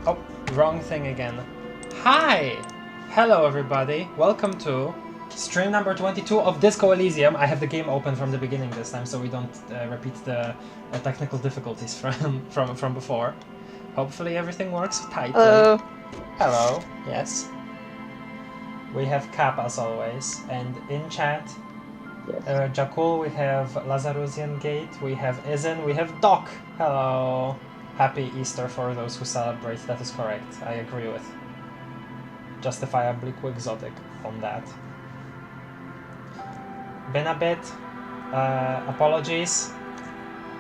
Oh, wrong thing again. Hi! Hello everybody, welcome to stream number 22 of Disco Elysium. I have the game open from the beginning this time so we don't repeat the technical difficulties from before. Hopefully everything works tightly. Hello. Hello, yes. We have Cap as always, and in chat, Yes. Jakul, we have Lazarusian Gate, we have Izen, we have Doc. Hello. Happy Easter for those who celebrate, that is correct, I agree with. Justifiably quixotic on that. Been a bit, apologies.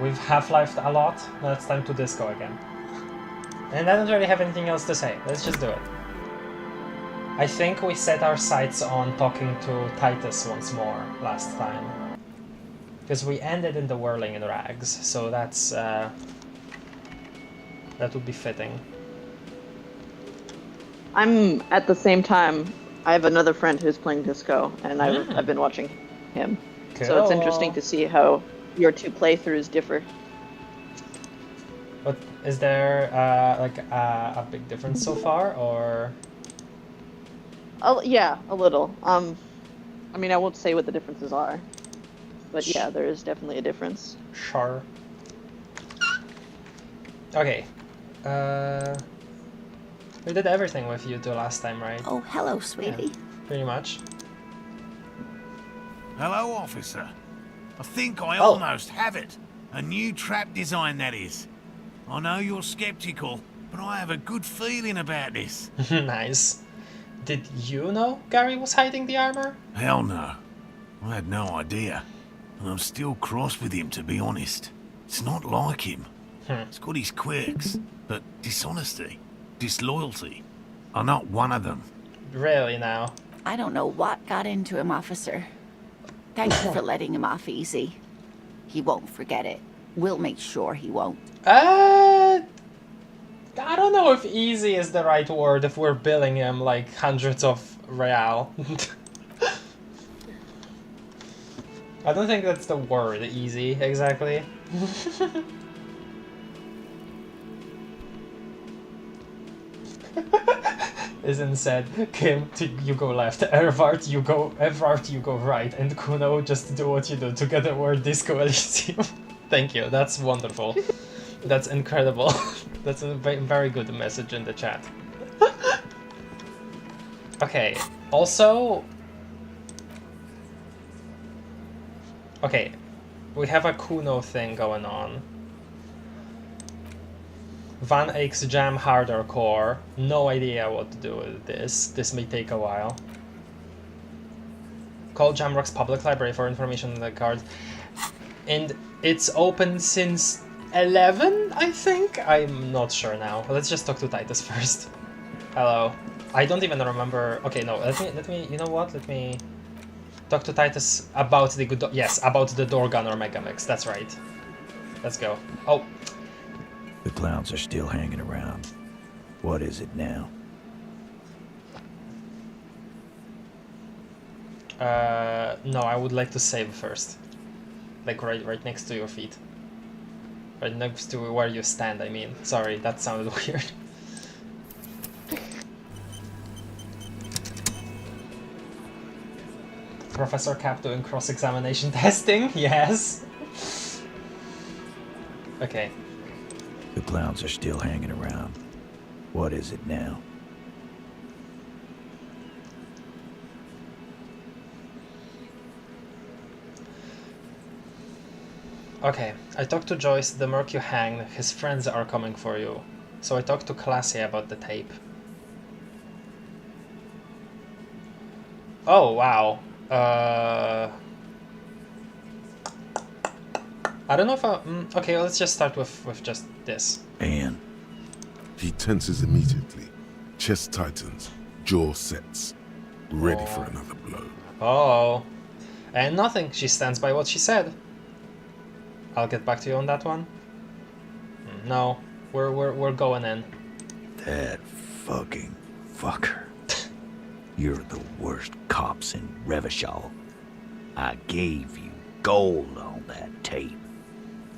We've half-lifed a lot, now it's time to disco again. And I don't really have anything else to say, let's just do it. I think we set our sights on talking to Titus once more last time. Because we ended in the whirling in rags, so that's that would be fitting. I'm at the same time. I have another friend who's playing disco, and I've been watching him. Cool. So it's interesting to see how your two playthroughs differ. But is there like a big difference so far, or? Yeah, a little. I mean, I won't say what the differences are, but yeah, there is definitely a difference. Sure. Okay. We did everything with you two last time, right? Oh, hello, sweetie. Yeah, pretty much. Hello, officer. I think I almost have it. A new trap design, that is. I know you're skeptical, but I have a good feeling about this. Nice. Did you know Gary was hiding the armor? Hell no. I had no idea. And I'm still cross with him, to be honest. It's not like him. It's got his quirks, but dishonesty, disloyalty are not one of them. Really now? I don't know what got into him, officer. Thank you for letting him off easy. He won't forget it. We'll make sure he won't. I don't know if easy is the right word if we're billing him like hundreds of real. I don't think that's the word, easy, exactly. Isn't said, Kim, you go left, Ervart, you go right, and Kuno, just do what you do. Together we're Disco Elysium. Thank you, that's wonderful. That's incredible. That's a very good message in the chat. Okay, also... Okay, we have a Kuno thing going on. Van Eyck's Jam Harder Core. No idea what to do with this. This may take a while. Call Jamrock's public library for information on the card. And it's open since 11, I think? I'm not sure now. Let's just talk to Titus first. Hello. I don't even remember. Okay, no, let me, you know what? Let me talk to Titus about the good, yes, about the door gunner Megamix. That's right. Let's go. Oh. The clowns are still hanging around. What is it now? No, I would like to save first. Like right next to your feet. Right next to where you stand, I mean. Sorry, that sounded weird. Professor Cap doing cross-examination testing? Yes! Okay. The clowns are still hanging around. What is it now? Okay, I talked to Joyce, the merc you hanged, his friends are coming for you. So I talked to Classy about the tape. Oh, wow. I don't know if I... okay, let's just start with just this. Anne. He tenses immediately. Chest tightens. Jaw sets. Ready for another blow. Oh. And nothing. She stands by what she said. I'll get back to you on that one. No. We're going in. That fucking fucker. You're the worst cops in Revachol. I gave you gold on that tape.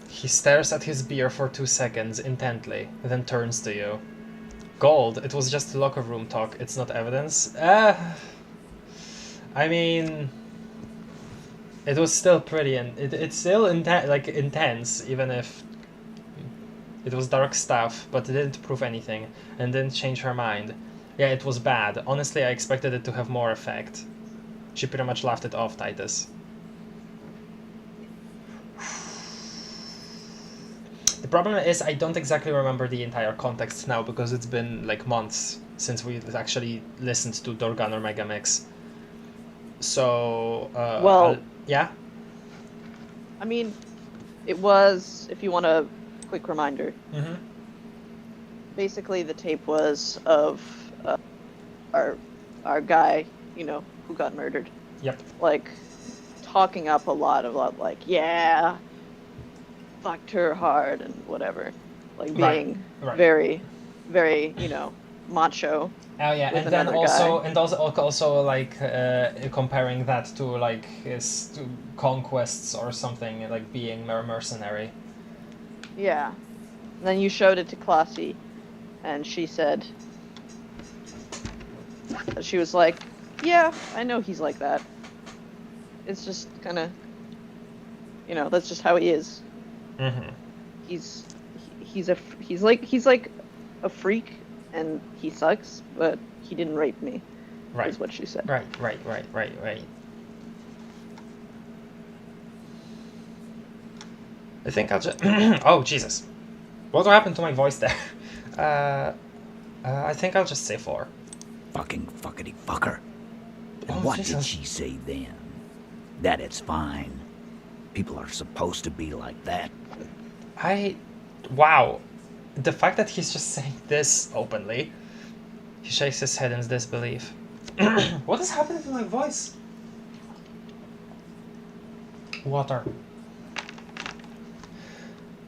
He stares at his beer for 2 seconds intently, then turns to you. gold. It was just locker room talk. It's not evidence. I mean, it was still pretty, and it's still intense, even if it was dark stuff. But it didn't prove anything, and didn't change her mind. Yeah, it was bad. Honestly, I expected it to have more effect. She pretty much laughed it off, Titus. The problem is I don't exactly remember the entire context now because it's been like months since we actually listened to Dorgan or Megamix. So, yeah? I mean, it was, if you want a quick reminder, basically the tape was of our guy, you know, who got murdered. Yep. Like, talking up a lot, like, yeah, fucked her hard and whatever. Like, being very, very, you know, macho. Oh yeah, and then also like comparing that to like his conquests or something, like being mercenary. Yeah. And then you showed it to Classy, and she said, she was like, yeah, I know he's like that. It's just kind of, you know, that's just how he is. Mm-hmm. He's like a freak, and he sucks, but he didn't rape me. Right. Is what she said. Right. I think I'll just... oh, Jesus. What happened to my voice there? I think I'll just say 4. Fucking fuckity fucker. And Oh, what Jesus. did she say then? That it's fine. People are supposed to be like that. Wow. The fact that he's just saying this openly. He shakes his head in disbelief. What is happening to my voice? Water.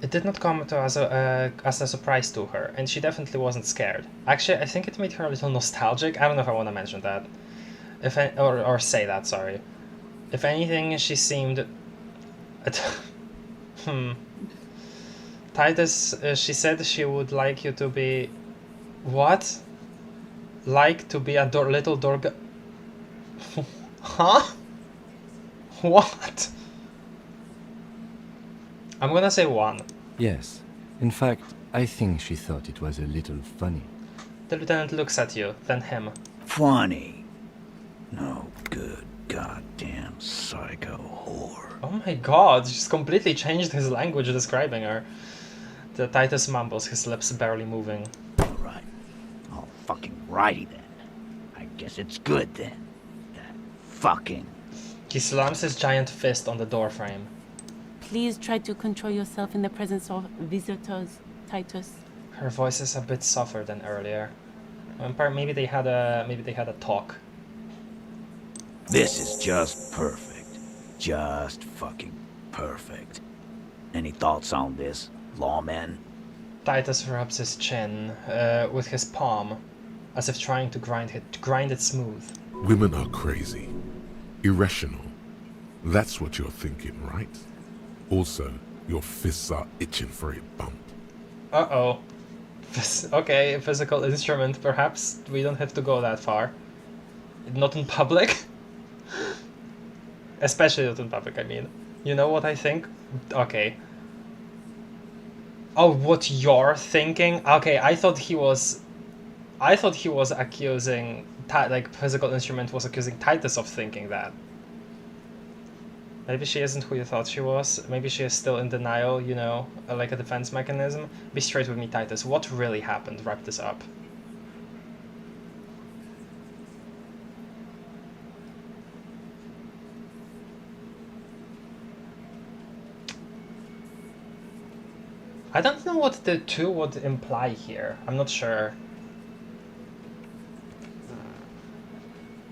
It did not come as a surprise to her, and she definitely wasn't scared. Actually, I think it made her a little nostalgic. I don't know if I want to mention that. Or say that, sorry. If anything, she seemed... Titus, she said she would like you to be... What? Like to be a little Dorga... Huh? What? I'm gonna say 1. Yes. In fact, I think she thought it was a little funny. The lieutenant looks at you, then him. Funny. No good goddamn psycho whore. Oh my god, just completely changed his language describing her. The Titus mumbles, his lips barely moving. Alright. All fucking righty then. I guess it's good then. That fucking... He slams his giant fist on the doorframe. Please try to control yourself in the presence of visitors, Titus. Her voice is a bit softer than earlier. Maybe they had a talk. This is just perfect. Just fucking perfect. Any thoughts on this, lawman? Titus rubs his chin with his palm, as if trying to grind it smooth. Women are crazy. Irrational. That's what you're thinking, right? Also, your fists are itching for a bump. Uh-oh. Okay, physical instrument, perhaps. We don't have to go that far. Not in public. Especially not in public, I mean. You know what I think? Okay. Oh, what you're thinking? Okay, I thought he was accusing... like, physical instrument was accusing Titus of thinking that. Maybe she isn't who you thought she was. Maybe she is still in denial, you know, like a defense mechanism. Be straight with me, Titus. What really happened? Wrap this up. I don't know what the 2 would imply here. I'm not sure.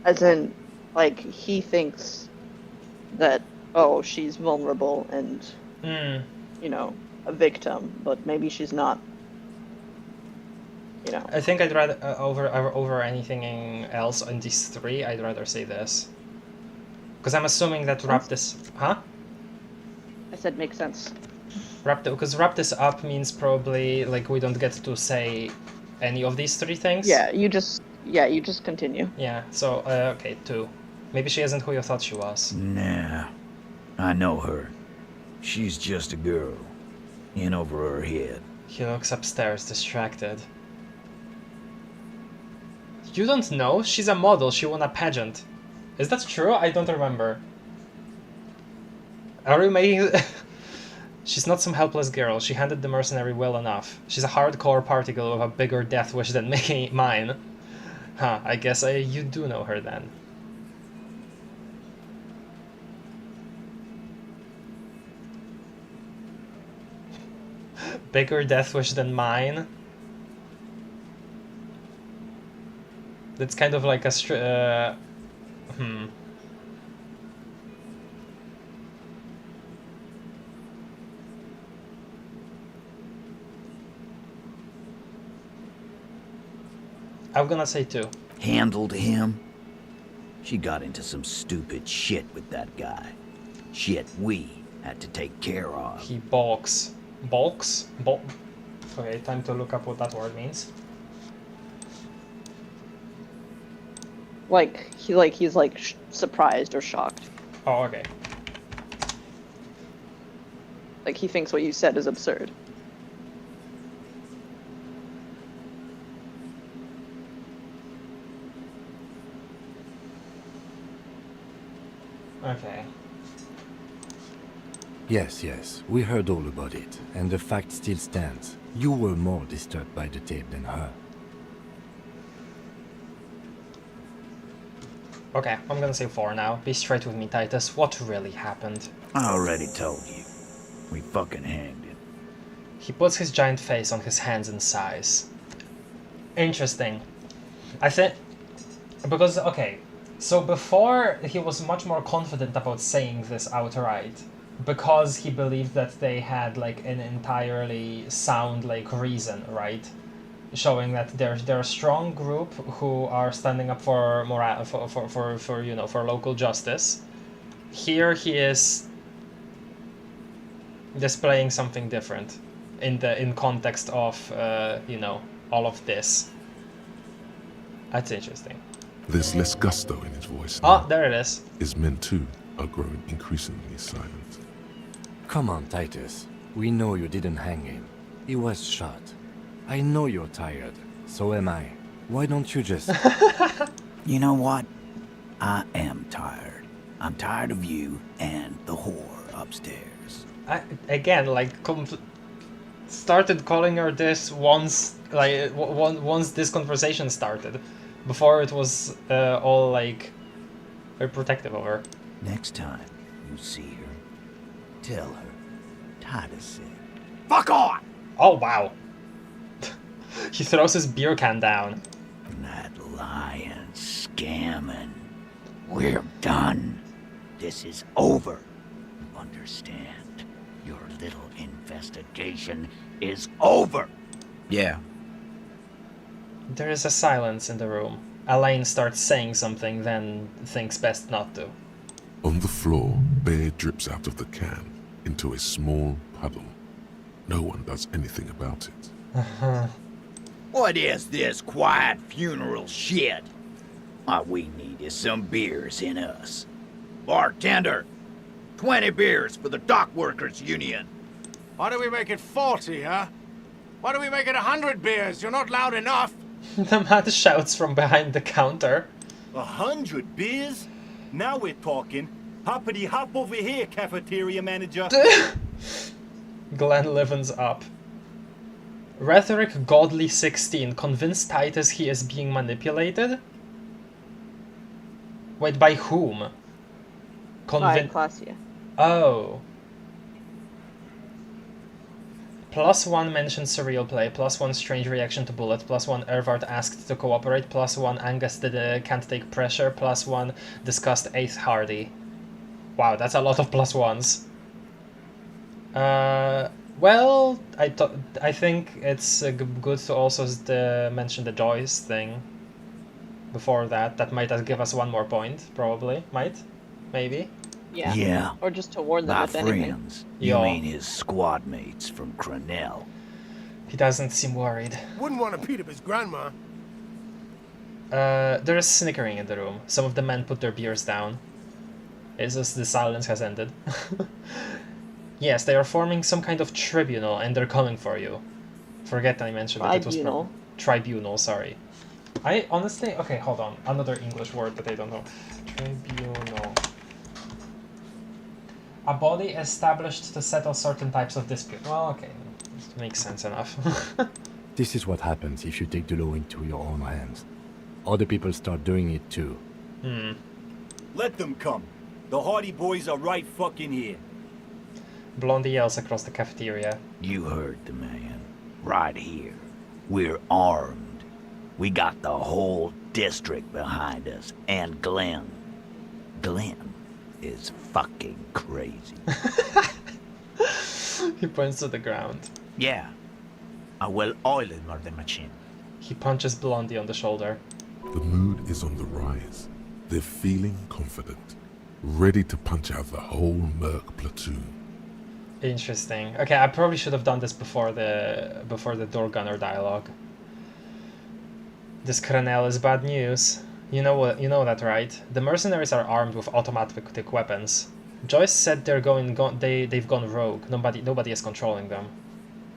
As in, like, he thinks that, oh, she's vulnerable and, you know, a victim, but maybe she's not. You know. I think I'd rather, over anything else in these 3, I'd rather say this. Because I'm assuming that wrap this... Huh? I said makes sense. Because wrap this up means probably, like, we don't get to say Any of these three things? Yeah, you just continue. Yeah, so, okay, 2. Maybe she isn't who you thought she was. Nah, I know her. She's just a girl. In over her head. He looks upstairs, distracted. You don't know? She's a model, she won a pageant. Is that true? I don't remember. Are we making... She's not some helpless girl, she handled the mercenary well enough. She's a hardcore party girl with a bigger death wish than mine. Huh, I guess you do know her then. Bigger death wish than mine? That's kind of like a I'm gonna say 2. Handled him? She got into some stupid shit with that guy. Shit we had to take care of. He balks. Balks? Okay, time to look up what that word means. He's surprised or shocked. Oh, okay. Like he thinks what you said is absurd. Okay. Yes, we heard all about it, and the fact still stands. You were more disturbed by the tape than her. Okay, I'm gonna say 4 now. Be straight with me, Titus. What really happened? I already told you. We fucking hanged him. He puts his giant face on his hands and sighs. Interesting. I think... Because, okay, so before he was much more confident about saying this outright, because he believed that they had like an entirely sound like reason, right? Showing that they're a strong group who are standing up for moral for you know, for local justice. Here he is displaying something different in context of you know, all of this. That's interesting. There's less gusto in his voice now. Ah, there it is. His men too are growing increasingly silent. Come on, Titus. We know you didn't hang him. He was shot. I know you're tired. So am I. Why don't you just... You know what? I am tired. I'm tired of you and the whore upstairs. Again, like, started calling her this once, like, once this conversation started. Before it was all, like, very protective of her. Next time you see her, tell her Titus said, "Fuck on!" Oh, wow. He throws his beer can down. That lying, scamming. We're done. This is over. You understand? Your little investigation is over. Yeah. There is a silence in the room. Elaine starts saying something, then thinks best not to. On the floor, beer drips out of the can into a small puddle. No one does anything about it. What is this quiet funeral shit? What we need is some beers in us. Bartender, 20 beers for the Dock Workers Union. Why do we make it 40, huh? Why do we make it 100 beers? You're not loud enough. The man shouts from behind the counter. 100 beers? Now we're talking. Hoppity hop over here, cafeteria manager. Glenn livens up. Rhetoric Godly 16 convinced Titus he is being manipulated? Wait, by whom? Clausia. Oh. +1 mentions surreal play, +1 strange reaction to bullet, +1 Ervard asked to cooperate, +1 Angus can't take pressure, +1 discussed 8th Hardy. Wow, that's a lot of +1s. Well, I think it's good to also mention the Joyce thing before that. That might give us 1 more point, probably. Maybe. Yeah. Yeah. Or just to warn them My if anything. friends. You Yo. mean his squad mates from Chorale. He doesn't seem worried. Wouldn't want to beat up his grandma. There is snickering in the room. Some of the men put their beers down. It's just the silence has ended. Yes, they are forming some kind of tribunal and they're coming for you. Forget I mentioned that it was tribunal, sorry. I honestly... Okay, hold on. Another English word that I don't know. Tribunal. A body established to settle certain types of dispute. Well, okay. It makes sense enough. This is what happens if you take the law into your own hands. Other people start doing it too. Let them come. The Hardy Boys are right fucking here. Blondie yells across the cafeteria. You heard the man. Right here. We're armed. We got the whole district behind us. And Glenn. Glenn is fucking crazy. He points to the ground. Yeah. A well-oiled murder machine. He punches Blondie on the shoulder. The mood is on the rise. They're feeling confident, ready to punch out the whole Merc platoon. Interesting. Okay, I probably should have done this before the door gunner dialogue. This Chorale is bad news. You know that, right? The mercenaries are armed with automatic weapons. Joyce said they've gone rogue. Nobody is controlling them.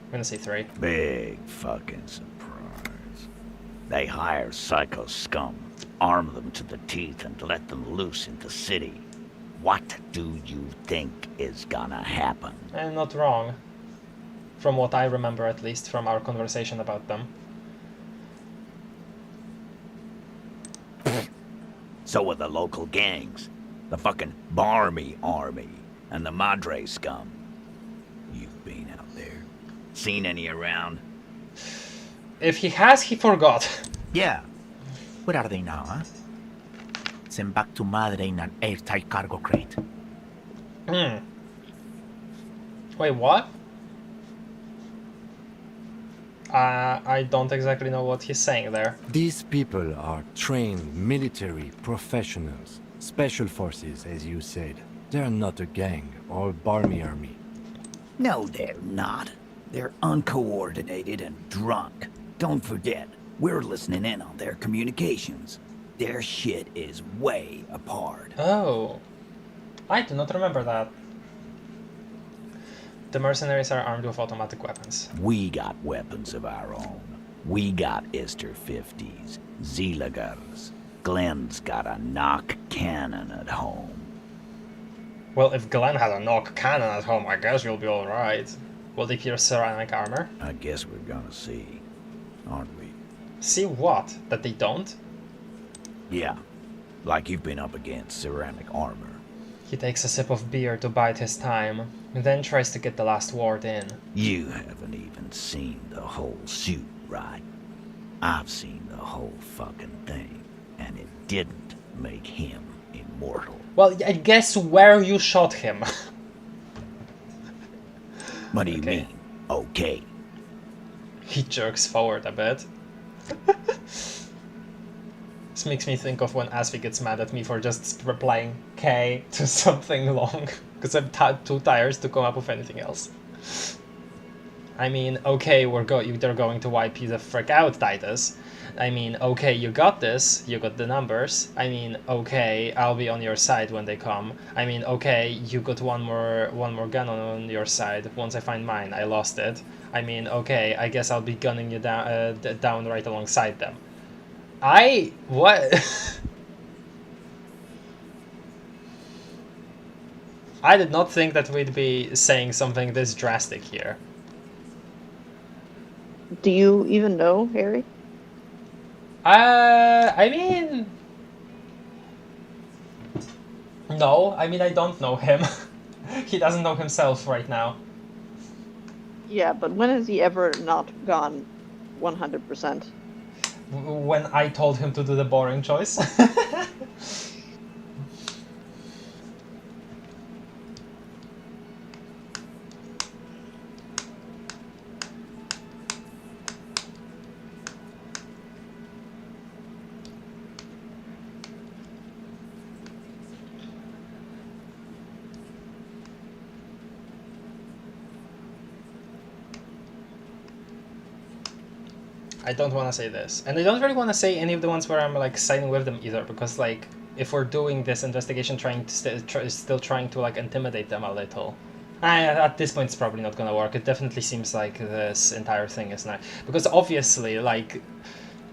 I'm gonna say 3. Big fucking surprise. They hire psycho scum, arm them to the teeth, and let them loose in the city. What do you think is gonna happen? And not wrong. From what I remember, at least, from our conversation about them. So are the local gangs. The fucking Barmy Army and the Madre scum. You've been out there. Seen any around? If he has, he forgot. Yeah. Where are they now, huh? Sent back to Madre in an airtight cargo crate. Wait, what? I don't exactly know what he's saying there. These people are trained military professionals. Special forces, as you said. They're not a gang or Barmy army. No, they're not. They're uncoordinated and drunk. Don't forget, we're listening in on their communications. Their shit is way apart. Oh. I do not remember that. The mercenaries are armed with automatic weapons. We got weapons of our own. We got Ister 50s, Zeelagers. Glenn's got a knock cannon at home. Well, if Glenn had a knock cannon at home, I guess you'll be alright. Will they pierce ceramic armor? I guess we're gonna see, aren't we? See what? That they don't? Yeah, like you've been up against ceramic armor. He takes a sip of beer to bide his time, and then tries to get the last word in. You haven't even seen the whole suit, right? I've seen the whole fucking thing, and it didn't make him immortal. Well, I guess where you shot him. What do you mean, okay? He jerks forward a bit. This makes me think of when Asvi gets mad at me for just replying K to something long, because I'm too tired to come up with anything else. I mean, okay, they're going to wipe you the frick out, Titus. I mean, okay, you got this, you got the numbers. I mean, okay, I'll be on your side when they come. I mean, okay, you got one more gun on your side. Once I find mine, I lost it. I mean, okay, I guess I'll be gunning you down right alongside them. What? I did not think that we'd be saying something this drastic here. Do you even know Harry? I mean... No, I mean, I don't know him. He doesn't know himself right now. Yeah, but when has he ever not gone 100%? When I told him to do the boring choice. I don't want to say this. And I don't really want to say any of the ones where I'm like siding with them either, because like if we're doing this investigation trying to still trying to like intimidate them a little, at this point it's probably not gonna work. It definitely seems like this entire thing is not, because obviously like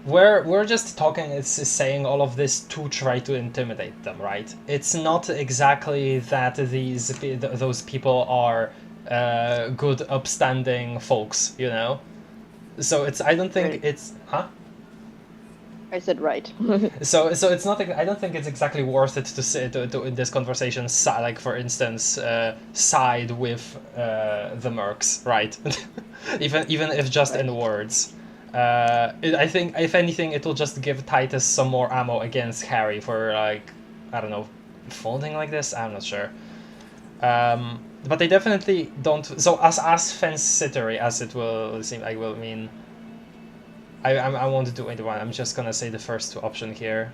we're just talking, it's saying all of this to try to intimidate them, right? It's not exactly that those people are good upstanding folks, you know? So it's, I don't think it's, huh? I said right. So it's not, I don't think it's exactly worth it to say to in this conversation, like for instance, side with the mercs, right? even if just in words. I think if anything, it will just give Titus some more ammo against Harry for like, I don't know, folding like this. I'm not sure. But they definitely don't. So as fence-sittery as it will seem, I will mean. I won't do either one. I'm just gonna say the first option here.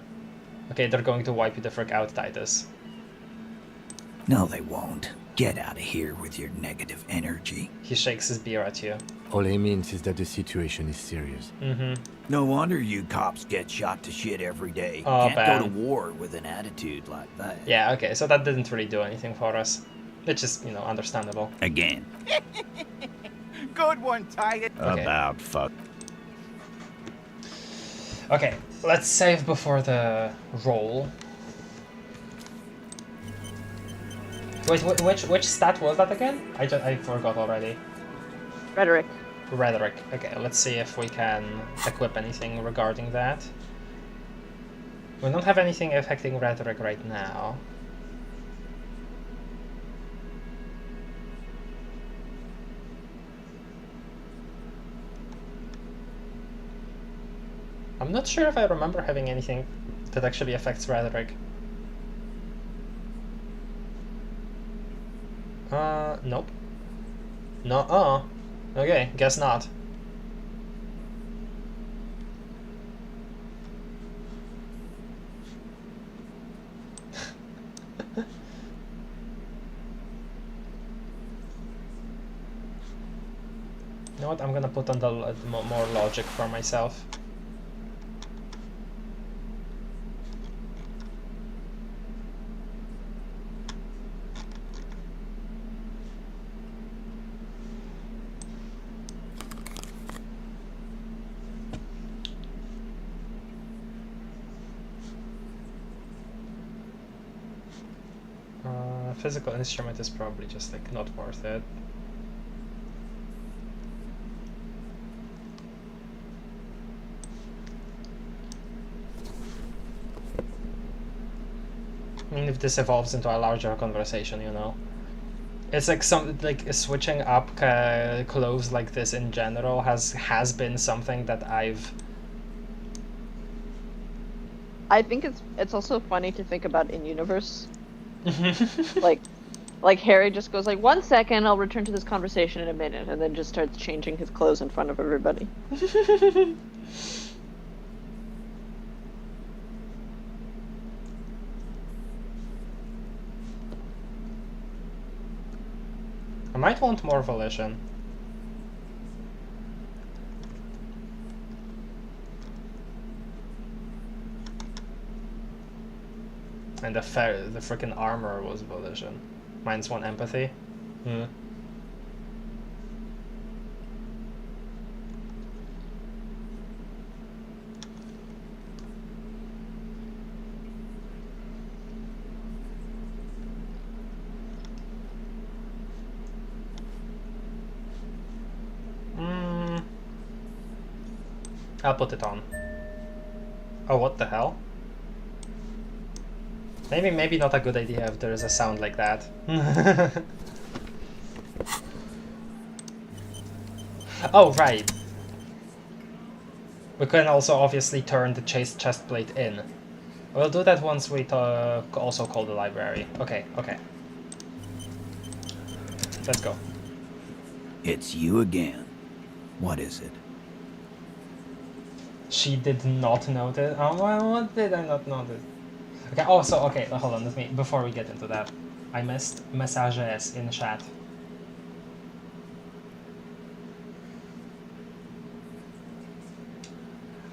Okay, they're going to wipe you the frick out, Titus. No, they won't. Get out of here with your negative energy. He shakes his beer at you. All he means is that the situation is serious. No wonder you cops get shot to shit every day. Oh, Can't go to war with an attitude like that. Yeah, okay, so that didn't really do anything for us. It's just, you know, understandable. Again. Good one, Titus. Okay. About fuck. Okay, let's save before the roll. Wait, which stat was that again? I forgot already. Rhetoric. Rhetoric. Okay, let's see if we can equip anything regarding that. We don't have anything affecting rhetoric right now. I'm not sure if I remember having anything that actually affects rhetoric. Nope. No, okay, guess not. You know what, I'm gonna put on the more logic for myself. Physical instrument is probably just like not worth it. I mean, if this evolves into a larger conversation, you know. It's like switching up clothes like this in general has been something that I think it's also funny to think about in universe. like Harry just goes like, 1 second, I'll return to this conversation in a minute, and then just starts changing his clothes in front of everybody. I might want more volition. And the freaking armor was volition. -1 empathy. I'll put it on. Oh, what the hell? Maybe not a good idea if there is a sound like that. Oh, right. We can also obviously turn the chest plate in. We'll do that once we also call the library. Okay. Let's go. It's you again. What is it? She did not notice. Oh, well, what did I not notice? Okay, okay, hold on, before we get into that, I missed messages in chat.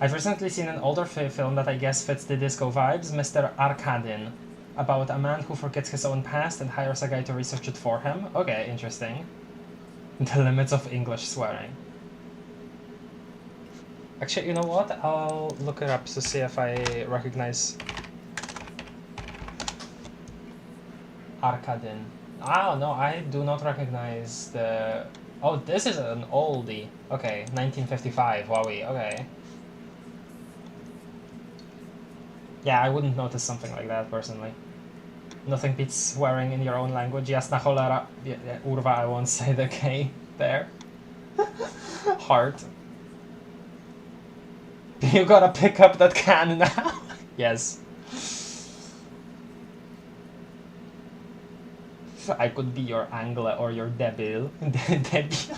I've recently seen an older film that I guess fits the disco vibes, Mr. Arkadin, about a man who forgets his own past and hires a guy to research it for him. Okay, interesting. The limits of English swearing. Actually, you know what? I'll look it up to see if I recognize Arkadin. Oh no, I do not recognize the... Oh, this is an oldie. Okay, 1955, wowie, okay. Yeah, I wouldn't notice something like that, personally. Nothing beats swearing in your own language. Jasna cholera. Urwa, I won't say the K there. Heart. You gotta pick up that can now. Yes. I could be your Angla or your Debil. Debil.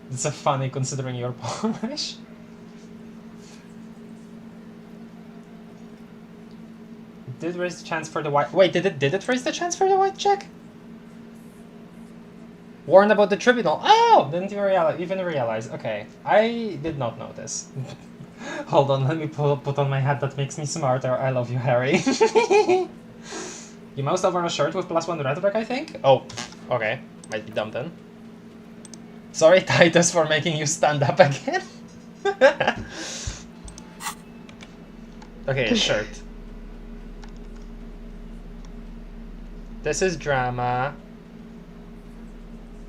It's a funny considering you're Polish. Did raise the chance for the white... Wait, did it raise the chance for the white check? Warned about the tribunal. Oh! Didn't even realize. Okay. I did not notice. Hold on, let me put on my hat that makes me smarter. I love you, Harry. You moused over a shirt with +1 rhetoric, I think? Oh, okay. Might be dumb then. Sorry, Titus, for making you stand up again. Okay, shirt. This is drama.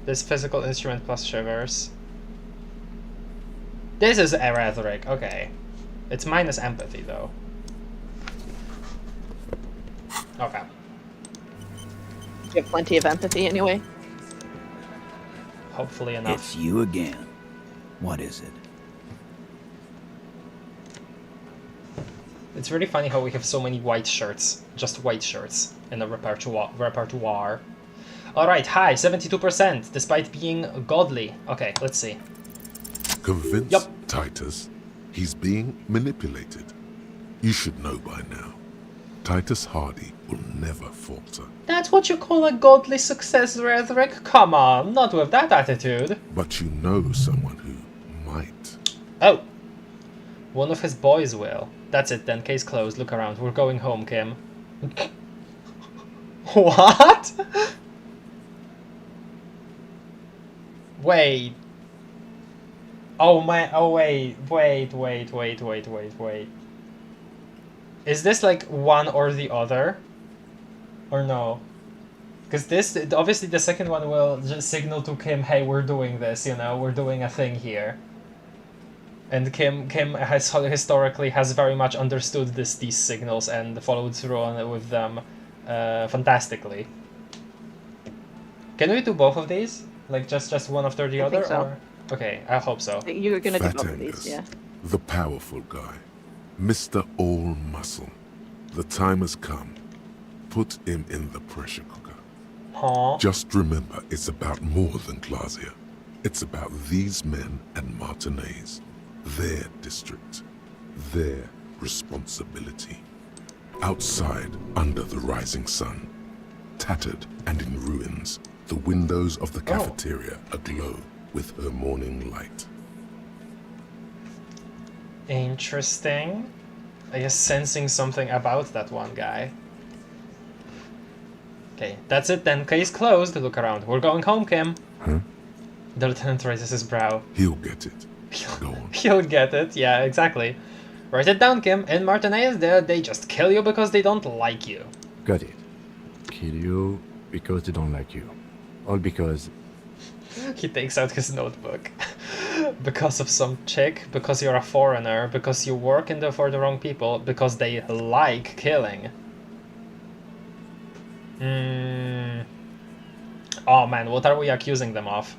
This physical instrument plus shivers. This is a rhetoric, okay. It's minus empathy though. Okay. You have plenty of empathy anyway. Hopefully enough. It's you again. What is it? It's really funny how we have so many white shirts. Just white shirts in the repertoire. Alright, high, 72%, despite being godly. Okay, let's see. Convince Titus he's being manipulated. You should know by now. Titus Hardy will never falter. That's what you call a godly success rhetoric? Come on, not with that attitude. But you know someone who might. Oh. One of his boys will. That's it then, case closed. Look around, we're going home, Kim. What? Wait. Oh my, oh wait. Is this like one or the other? Or no? Because this, obviously the second one will just signal to Kim, hey, we're doing this, you know, we're doing a thing here. And Kim has historically has very much understood these signals and followed through on it with them fantastically. Can we do both of these? Like just one after the other? Think so. Or? Okay, I hope so. You're gonna do Fat both of Angus, these, yeah. the powerful guy, Mr. All Muscle. The time has come. Put him in the pressure cooker. Huh? Just remember, it's about more than Glasia. It's about these men and Martinez, their district, their responsibility. Outside, under the rising sun, tattered and in ruins, the windows of the cafeteria aglow with her morning light. Interesting. I guess sensing something about that one guy. Okay, that's it then. Case closed. Look around. We're going home, Kim. Huh? The lieutenant raises his brow. He'll get it. Go on. He'll get it. Yeah, exactly. Write it down, Kim. In Martinez, they just kill you because they don't like you. Got it. Kill you because they don't like you. All because... He takes out his notebook. Because of some chick, because you're a foreigner, because you work for the wrong people, because they like killing. Oh man, what are we accusing them of?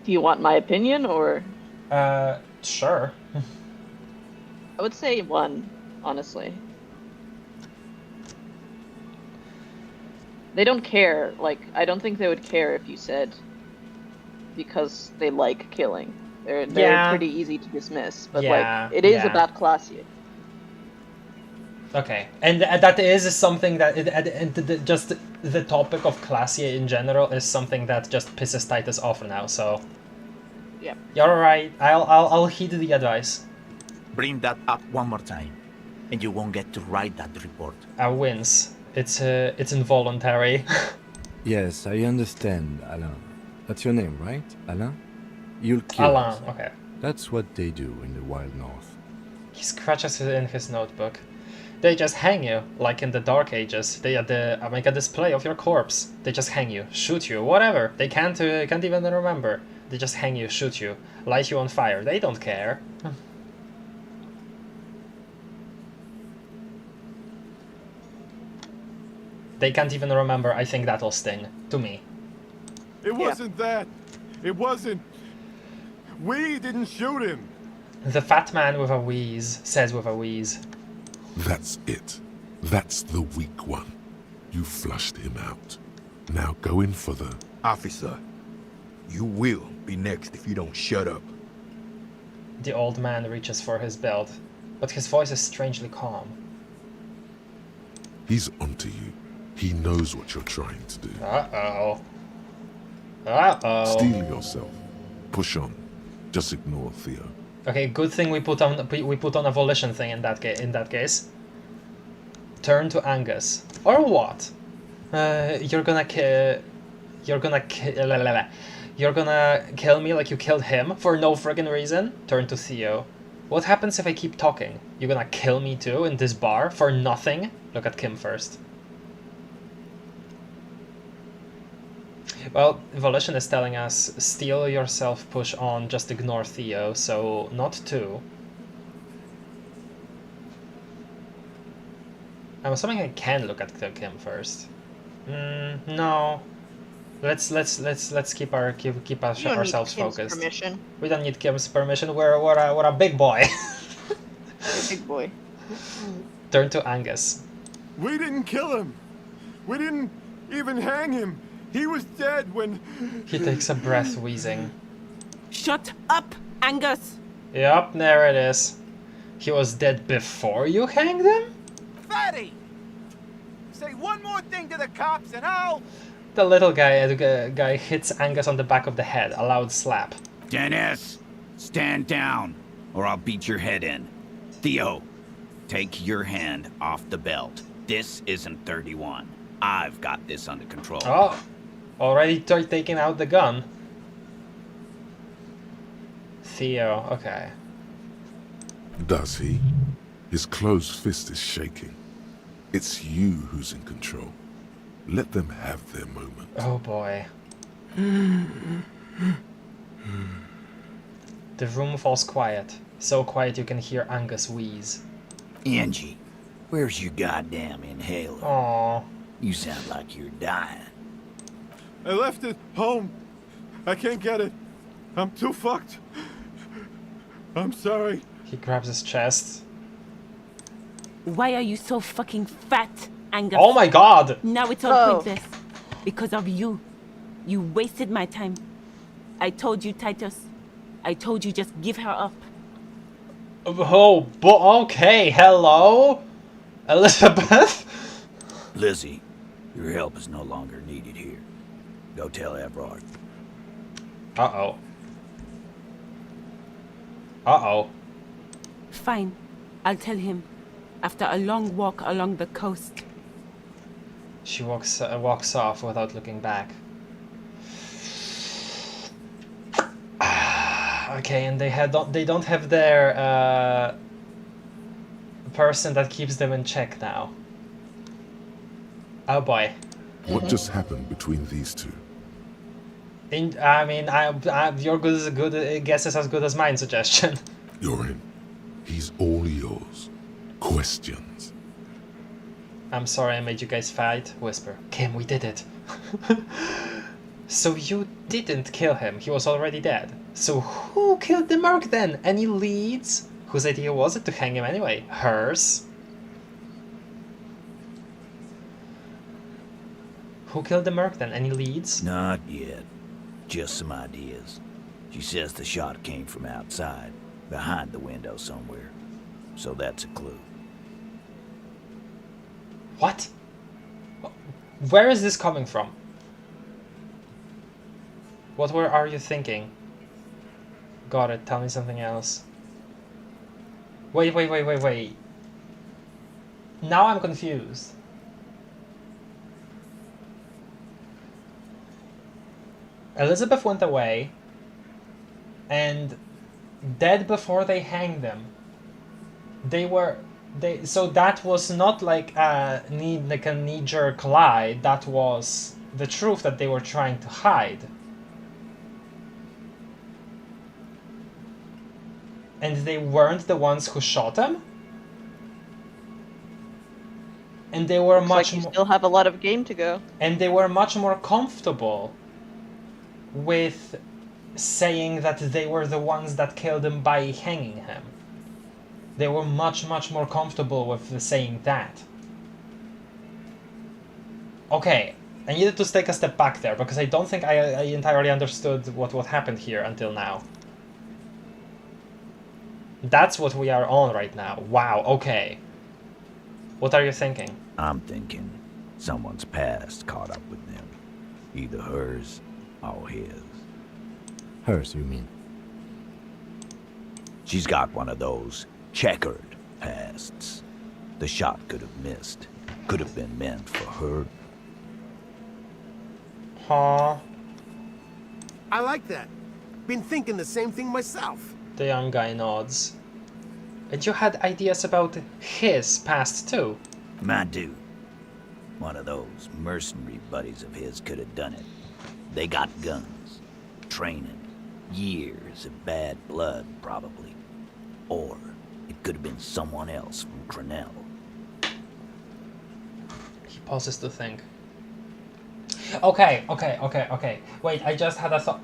Do you want my opinion, or? Sure. I would say one, honestly. They don't care, like, I don't think they would care if you said because they like killing. They're pretty easy to dismiss, but like, it is about Glacia. Okay, and that is something that, just the topic of Glacia in general is something that just pisses Titus off now, so... Yep. You're right. I'll heed the advice. Bring that up one more time, and you won't get to write that report. I wins. It's involuntary. Yes, I understand, Alain. That's your name, right? Alain? You'll kill Alain, us. okay. That's what they do in the Wild North. He scratches it in his notebook. They just hang you, like in the Dark Ages. They make a display of your corpse. They just hang you, shoot you, whatever. They can't even remember. They just hang you, shoot you, light you on fire. They don't care. They can't even remember. I think that'll sting to me. It wasn't that. It wasn't. We didn't shoot him. The fat man with a wheeze says with a wheeze. That's it. That's the weak one. You flushed him out. Now go in for the... Officer, you will be next if you don't shut up. The old man reaches for his belt, but his voice is strangely calm. He's onto you. He knows what you're trying to do. Uh-oh. Uh-oh. Steel yourself. Push on. Just ignore Theo. Okay, good thing we put on a volition thing in that case. Turn to Angus. Or what? You're gonna kill me like you killed him for no friggin' reason? Turn to Theo. What happens if I keep talking? You're gonna kill me too in this bar for nothing? Look at Kim first. Well, Volition is telling us, steel yourself, push on, just ignore Theo, so not two. I'm assuming I can look at Kim first. No. Let's keep ourselves focused. Permission. We don't need Kim's permission. We're a big boy. Big boy. Turn to Angus. We didn't kill him. We didn't even hang him. He was dead when... He takes a breath, wheezing. Shut up, Angus! Yup, there it is. He was dead before you hanged him? Fatty! Say one more thing to the cops and I'll... The little guy hits Angus on the back of the head, a loud slap. Dennis, stand down, or I'll beat your head in. Theo, take your hand off the belt. This isn't 31. I've got this under control. Oh, already taking out the gun. Theo, okay. Does he? His closed fist is shaking. It's you who's in control. Let them have their moment. Oh boy. The room falls quiet. So quiet you can hear Angus wheeze. Angie, where's your goddamn inhaler? Aww. You sound like you're dying. I left it home. I can't get it. I'm too fucked. I'm sorry. He grabs his chest. Why are you so fucking fat, Angus? Oh my god! Now it's all pointless. Because of you. You wasted my time. I told you, Titus. I told you just give her up. Oh, okay, hello? Elizabeth? Lizzie, your help is no longer needed here. Go tell Everard. Uh-oh. Uh-oh. Fine. I'll tell him. After a long walk along the coast. She walks off without looking back. Okay, and they don't have their person that keeps them in check now. Oh boy. What just happened between these two? I mean, your guess is as good as mine suggestion. You're in. He's all yours. Questions. I'm sorry I made you guys fight. Whisper. Kim, we did it. So you didn't kill him. He was already dead. So who killed the merc then? Any leads? Whose idea was it to hang him anyway? Hers? Who killed the merc then? Any leads? Not yet. Just some ideas. She says the shot came from outside, behind the window somewhere. So that's a clue. What? Where is this coming from? What are you thinking? Got it. Tell me something else. Wait. Now I'm confused. Elizabeth went away, and dead before they hanged them. So that was not like a knee-jerk lie. That was the truth that they were trying to hide. And they weren't the ones who shot him? And they were Looks like you still have a lot of game to go. And they were much more comfortable with saying that they were the ones that killed him by hanging him. They were much more comfortable with saying that. Okay, I needed to take a step back there because I don't think I entirely understood what happened here until now. That's what we are on right now. Wow, okay. What are you thinking? I'm thinking someone's past caught up with them. Either hers or his. Hers, you mean? She's got one of those checkered pasts. The shot could have missed. Could have been meant for her. Huh? I like that. Been thinking the same thing myself. The young guy nods. And you had ideas about his past too? My dude. One of those mercenary buddies of his could have done it. They got guns, training, years of bad blood, probably. Or it could have been someone else from Chorale. He pauses to think. Okay. Wait, I just had a thought.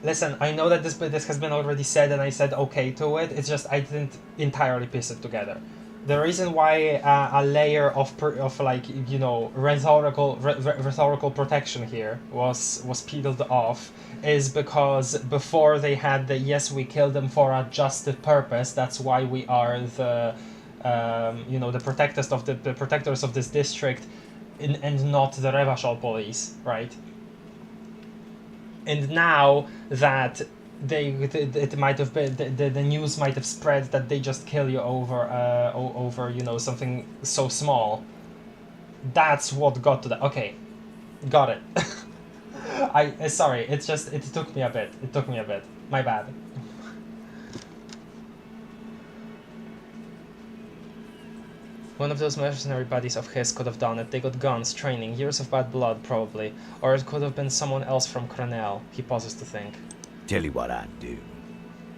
Listen, I know that this has been already said and I said okay to it, it's just I didn't entirely piece it together. The reason why a layer of like, you know, rhetorical protection here was peeled off is because before they had the yes, we killed them for a just purpose, that's why we are the you know, the protectors of this district and not the Revachol police, right? And now that it might have been the news might have spread that they just kill you over you know, something so small. That's what got to that. Okay, got it. Sorry. It's just it took me a bit. My bad. One of those mercenary buddies of his could have done it. They got guns, training, years of bad blood, probably. Or it could have been someone else from Chorale. He pauses to think. Tell you what I'd do.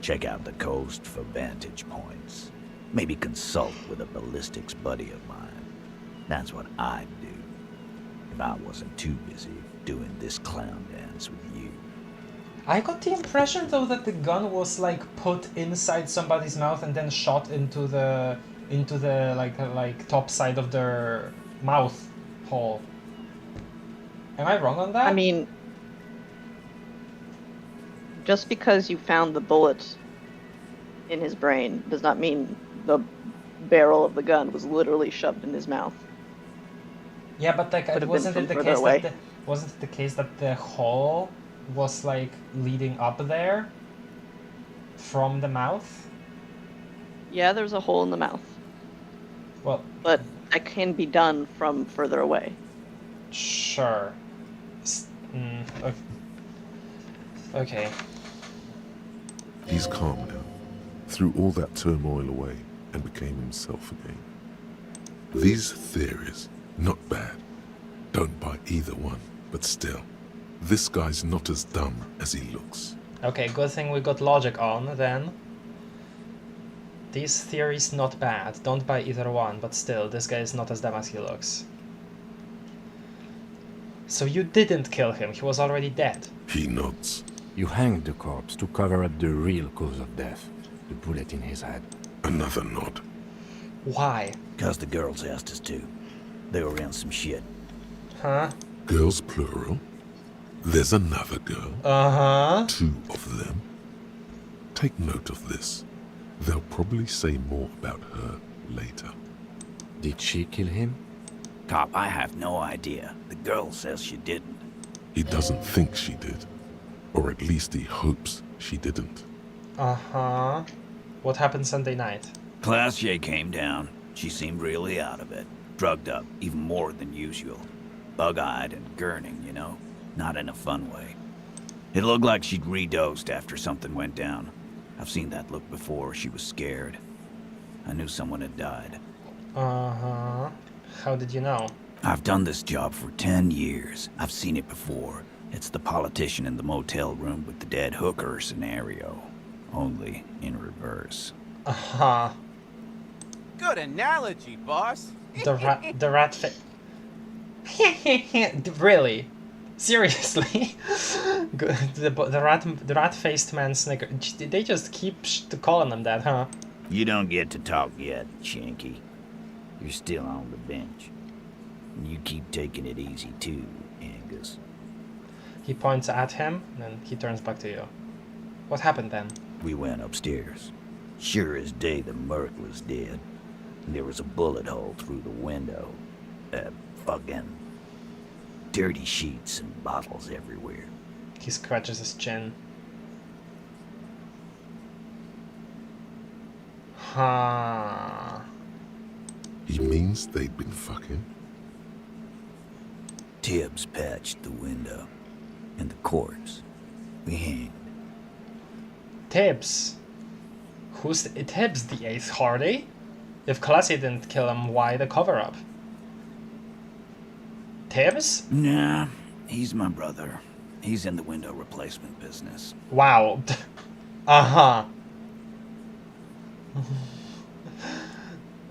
Check out the coast for vantage points. Maybe consult with a ballistics buddy of mine. That's what I'd do. If I wasn't too busy doing this clown dance with you. I got the impression though that the gun was like put inside somebody's mouth and then shot into the like top side of their mouth hole. Am I wrong on that? I mean, just because you found the bullet in his brain does not mean the barrel of the gun was literally shoved in his mouth. Yeah, but like, wasn't it the case that the hole was like leading up there from the mouth? Yeah, there's a hole in the mouth. Well, but that can be done from further away. Sure. Okay. He's calm now, threw all that turmoil away and became himself again. These theories, not bad. Don't buy either one, but still, this guy's not as dumb as he looks. Okay, good thing we got logic on, then. These theories not bad, don't buy either one, but still, this guy is not as dumb as he looks. So you didn't kill him, he was already dead. He nods. You hanged the corpse to cover up the real cause of death, the bullet in his head. Another nod. Why? Because the girls asked us to. They were in some shit. Huh? Girls plural? There's another girl. Uh-huh. 2 of them. Take note of this. They'll probably say more about her later. Did she kill him? Cop, I have no idea. The girl says she didn't. He doesn't think she did. Or at least he hopes she didn't. Uh-huh. What happened Sunday night? Classier came down. She seemed really out of it. Drugged up, even more than usual. Bug-eyed and gurning, you know? Not in a fun way. It looked like she'd redosed after something went down. I've seen that look before. She was scared. I knew someone had died. Uh-huh. How did you know? I've done this job for 10 years. I've seen it before. It's the politician in the motel room with the dead hooker scenario. Only in reverse. Uh-huh. Good analogy, boss. The rat Really? Seriously? the rat-faced man snicker. They just keep calling him that, huh? You don't get to talk yet, Shanky. You're still on the bench. And you keep taking it easy too, Angus. He points at him, and then he turns back to you. What happened then? We went upstairs. Sure as day the merc was dead. And there was a bullet hole through the window. Fucking dirty sheets and bottles everywhere. He scratches his chin. Huh. He means they'd been fucking? Tibbs patched the window. And the corpse. We hanged. Tibbs? Who's Tibbs, the 8th Hardy? If Classy didn't kill him, why the cover-up? Tibbs? Nah, he's my brother. He's in the window replacement business. Wow. Uh-huh.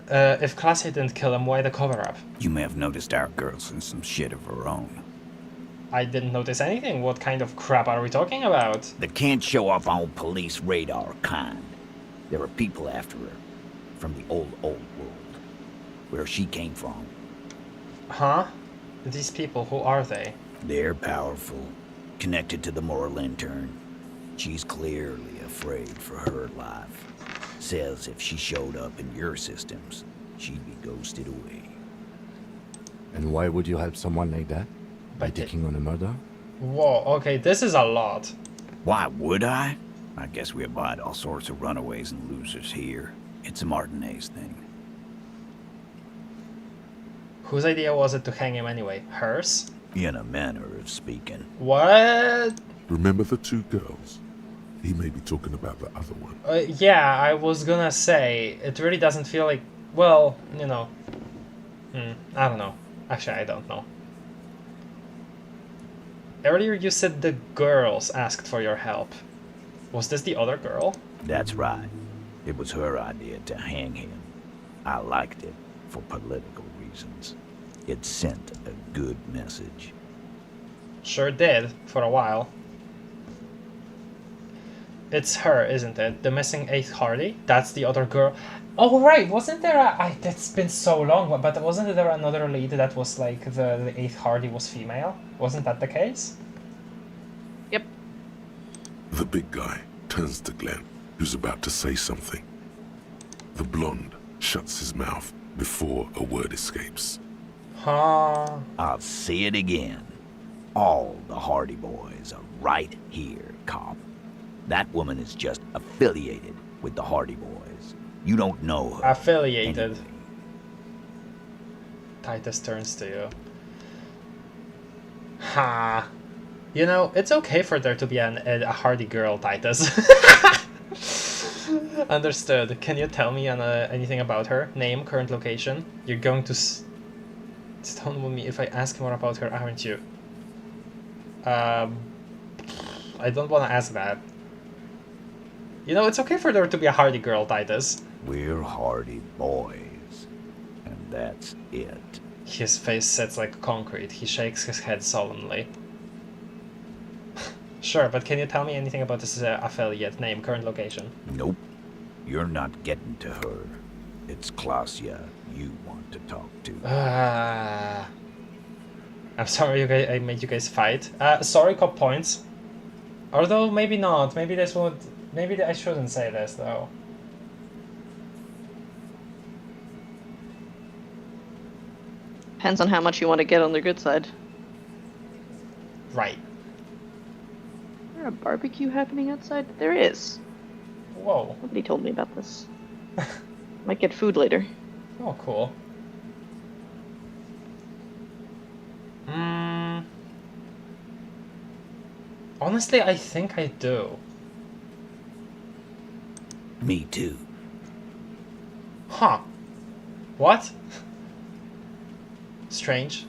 If Classy didn't kill him, why the cover-up? You may have noticed our girl's in some shit of her own. I didn't notice anything. What kind of crap are we talking about? The can't show up on police radar kind. There are people after her. From the old world. Where she came from. Huh? These people, who are they? They're powerful. Connected to the Morlintern. She's clearly afraid for her life. Says if she showed up in your systems, she'd be ghosted away. And why would you help someone like that? By taking on a murder? Whoa, okay, this is a lot. Why would I? I guess we abide all sorts of runaways and losers here. It's a Martinez thing. Whose idea was it to hang him anyway? Hers? In a manner of speaking. What? Remember the 2 girls? He may be talking about the other one. Yeah, I was gonna say, it really doesn't feel like... Well, you know... I don't know. Actually, I don't know. Earlier you said the girls asked for your help. Was this the other girl? That's right. It was her idea to hang him. I liked it for political reasons. It sent a good message. Sure did, for a while. It's her, isn't it? The missing 8th Hardy? That's the other girl. Oh right, wasn't there a... It's been so long, but wasn't there another lead that was like the 8th Hardy was female? Wasn't that the case? Yep. The big guy turns to Glenn, who's about to say something. The blonde shuts his mouth before a word escapes. Huh. I'll say it again. All the Hardy boys are right here, cop. That woman is just affiliated with the Hardy boys. You don't know her. Affiliated. Anyway. Titus turns to you. Ha. You know, it's okay for there to be a Hardy girl, Titus. Understood. Can you tell me anything about her? Name, current location? You're going to stonewall me if I ask more about her, aren't you? I don't want to ask that. You know, it's okay for there to be a Hardy girl, Titus. We're Hardy boys. And that's it. His face sets like concrete. He shakes his head solemnly. Sure, but can you tell me anything about this affiliate? Name, current location? Nope. You're not getting to her. It's Klasia you want to talk to. I'm sorry I made you guys fight. Sorry, cop points. Although, maybe not. Maybe this would... Maybe I shouldn't say this, though. Depends on how much you want to get on the good side. Right. Is there a barbecue happening outside? There is. Whoa. Nobody told me about this. Might get food later. Oh, cool. Honestly, I think I do. Me too. Huh. What? Strange.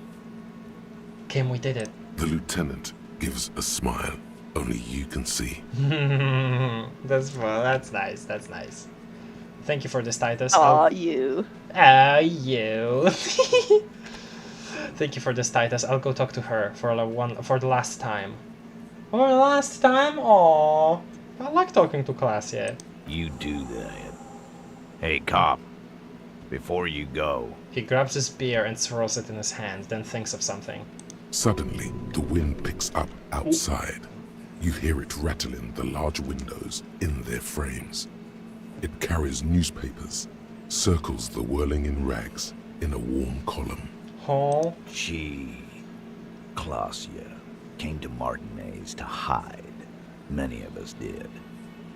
Kim, we did it. The lieutenant gives a smile only you can see. That's nice. That's nice. Thank you for this, Titus. You. You. Thank you for this, Titus. I'll go talk to her for the last time. For the last time? Aww. I like talking to Classier. You do that. Hey, cop. Before you go... He grabs his beer and swirls it in his hand, then thinks of something. Suddenly, the wind picks up outside. You hear it rattling the large windows in their frames. It carries newspapers, circles the whirling-in rags in a warm column. Oh. Gee. Clausia came to Martinez to hide. Many of us did.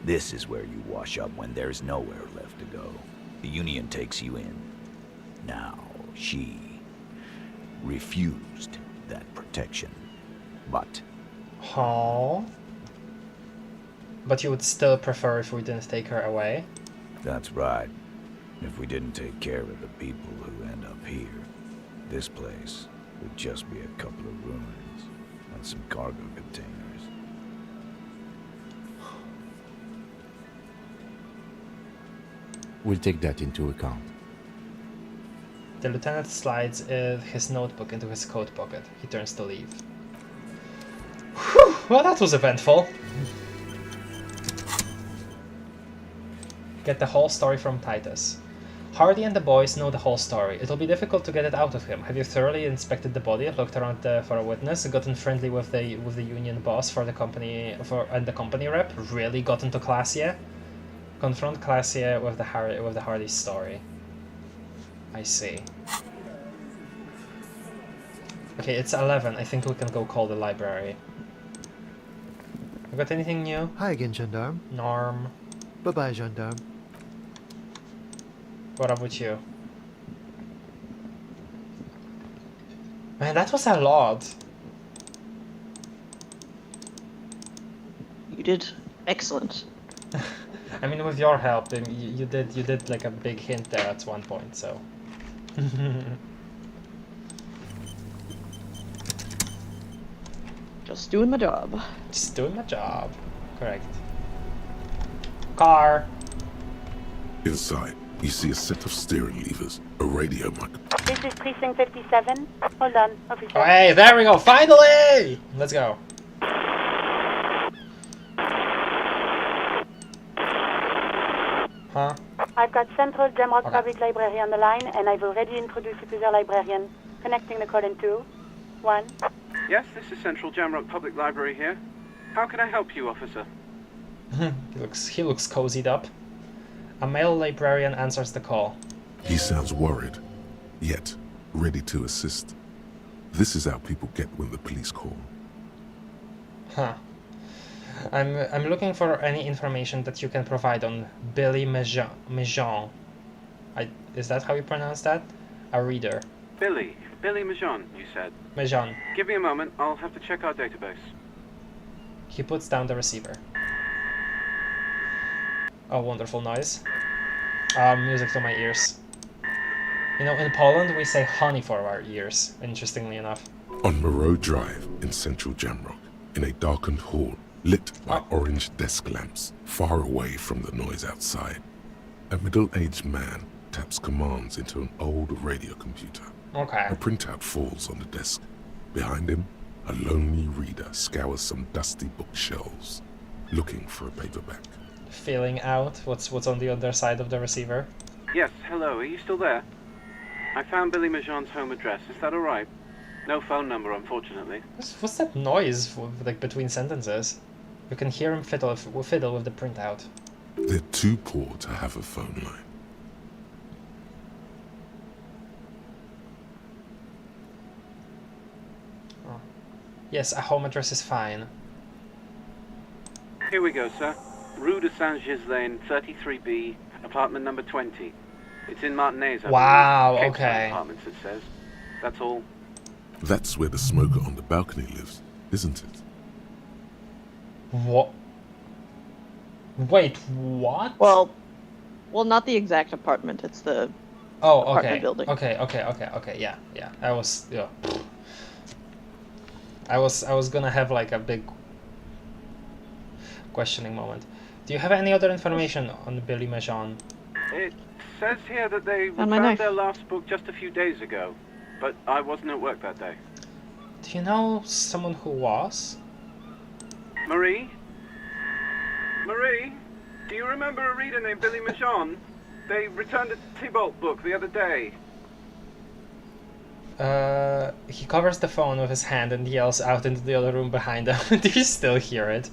This is where you wash up when there's nowhere left to go. The Union takes you in. Now, she refused that protection. But... Oh. But you would still prefer if we didn't take her away? That's right. If we didn't take care of the people who end up here, this place would just be a couple of ruins and some cargo containers. We'll take that into account. The lieutenant slides his notebook into his coat pocket. He turns to leave. Whew, well, that was eventful. Get the whole story from Titus. Hardy and the boys know the whole story. It'll be difficult to get it out of him. Have you thoroughly inspected the body, looked around for a witness, gotten friendly with the union boss for the company and the company rep? Really gotten to Classier? Confront Classier with the Hardy story. I see. Okay, it's 11. I think we can go call the library. You got anything new? Hi again, Gendarme. Norm. Bye-bye, Gendarme. What about you? Man, that was a lot. You did excellent. I mean, with your help, you did like a big hint there at one point, so. Just doing my job. Just doing my job. Correct. Car. Inside, you see a set of steering levers, a radio mic. This is Precinct 57. Hold on, officer. Oh, hey, there we go. Finally! Let's go. Huh? I've got Central Jamrock Public Library on the line, and I've already introduced you to the librarian. Connecting the call in 2, 1. Yes, this is Central Jamrock Public Library here. How can I help you, officer? he looks cozied up. A male librarian answers the call. He sounds worried, yet ready to assist. This is how people get when the police call. Huh. I'm looking for any information that you can provide on Billy Mejean. Is that how you pronounce that? A reader. Billy Mejean, you said. Mejean. Give me a moment, I'll have to check our database. He puts down the receiver. Oh, wonderful noise. Music to my ears. You know, in Poland we say honey for our ears, interestingly enough. On Moreau Drive in central Jamrock, in a darkened hall, lit by orange desk lamps, far away from the noise outside, a middle-aged man taps commands into an old radio computer. Okay. A printout falls on the desk. Behind him, a lonely reader scours some dusty bookshelves, looking for a paperback. Feeling out what's on the other side of the receiver. Yes, hello, are you still there? I found Billy Mejean's home address, is that alright? No phone number, unfortunately. What's that noise, like, between sentences? You can hear him fiddle with the printout. They're too poor to have a phone line. Yes, a home address is fine. Here we go, sir. Rue de Saint-Ghislain, 33B, apartment number 20. It's in Martinez. I Wow, believe. okay. Apartments, it says. That's all. That's where the smoker on the balcony lives, isn't it? What? Wait, what? Well, not the exact apartment. It's the apartment building. Okay. Yeah. I was gonna have like a big questioning moment. Do you have any other information on Billy Majon? It says here that they And my found knife. their last book just a few days ago, but I wasn't at work that day. Do you know someone who was? Marie? Marie? Do you remember a reader named Billy Majon? They returned a Tybalt book the other day. He covers the phone with his hand and yells out into the other room behind him. Do you still hear it?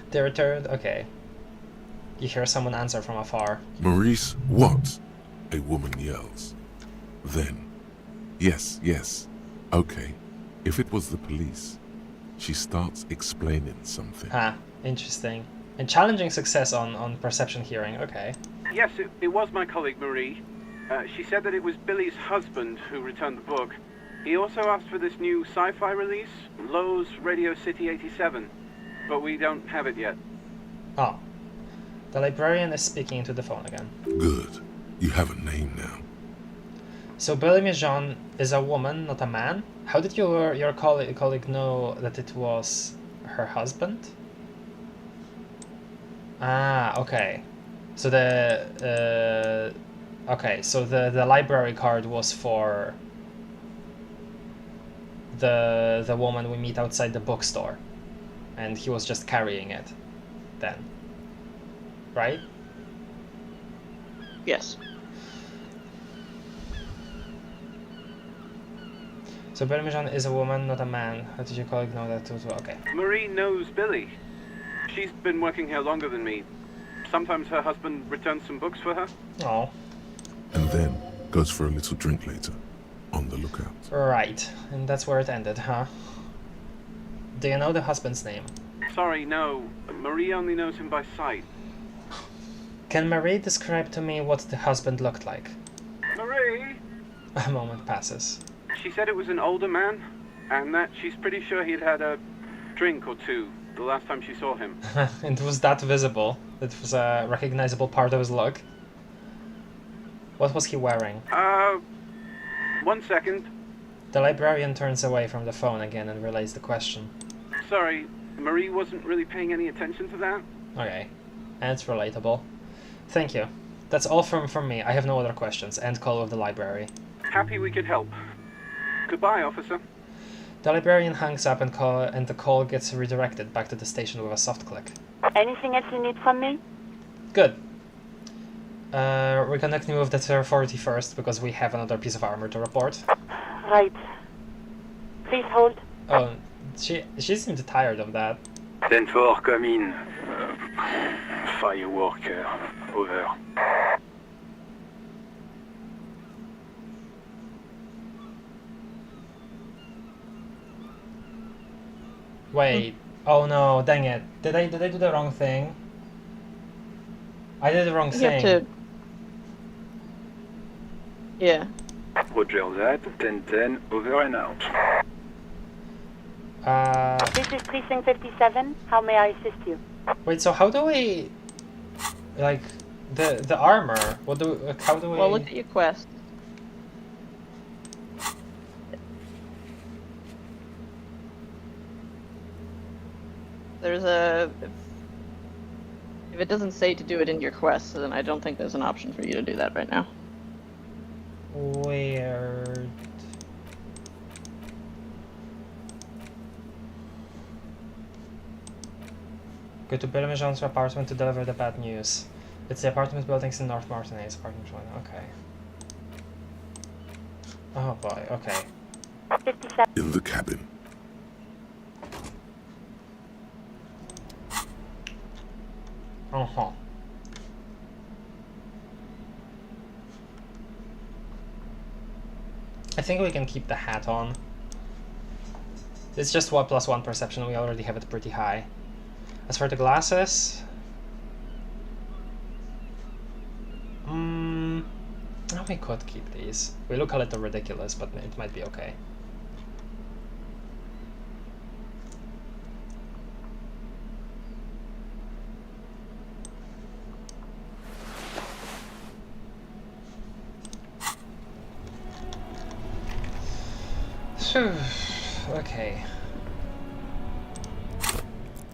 They returned. Okay. You hear someone answer from afar. Maurice, what? A woman yells. Then, yes. Okay, if it was the police, she starts explaining something. Ah, interesting. And challenging success on perception hearing. Okay. Yes, it was my colleague Marie. She said that it was Billy's husband who returned the book. He also asked for this new sci-fi release, Lowe's Radio City 87, but we don't have it yet. Oh. The librarian is speaking into the phone again. Good. You have a name now. So Billy Majon is a woman, not a man? How did your colleague know that it was her husband? Ah, okay. So the library card was for the woman we meet outside the bookstore, and he was just carrying it then, right? Yes. So Billy Majon is a woman, not a man. How did your colleague know that too? Okay. Marie knows Billy. She's been working here longer than me. Sometimes her husband returns some books for her. Oh. And then goes for a little drink later. On the lookout. Right, and that's where it ended, huh? Do you know the husband's name? Sorry, no. Marie only knows him by sight. Can Marie describe to me what the husband looked like? Marie? A moment passes. She said it was an older man, and that she's pretty sure he'd had a drink or two the last time she saw him. It was that visible. It was a recognizable part of his look. What was he wearing? 1 second. The librarian turns away from the phone again and relays the question. Sorry, Marie wasn't really paying any attention to that. Okay, and it's relatable. Thank you. That's all from me. I have no other questions. End call with the library. Happy we could help. Goodbye, officer. The librarian hangs up and the call gets redirected back to the station with a soft click. Anything else you need from me? Good. We're connecting with the 41st because we have another piece of armor to report. Right. Please hold. Oh, she seemed tired of that. 10-4, come in. Fireworker, over. Wait. Oh no, dang it. Did I do the wrong thing? I did the wrong thing. You have to... Yeah. Roger that, 10-10, over and out. This is Precinct 57. How may I assist you? Wait, so how do we... Like, the armor, how do we... Well, look at your quest. There's a... If it doesn't say to do it in your quest, then I don't think there's an option for you to do that right now. Weird. Go to Billy Majon's apartment to deliver the bad news. It's the apartment buildings in North Martinez, apartment 1. Okay. Oh boy, okay. In the cabin. Uh-huh. I think we can keep the hat on. It's just 1+1 perception, we already have it pretty high. As for the glasses... we could keep these. We look a little ridiculous, but it might be okay. Okay.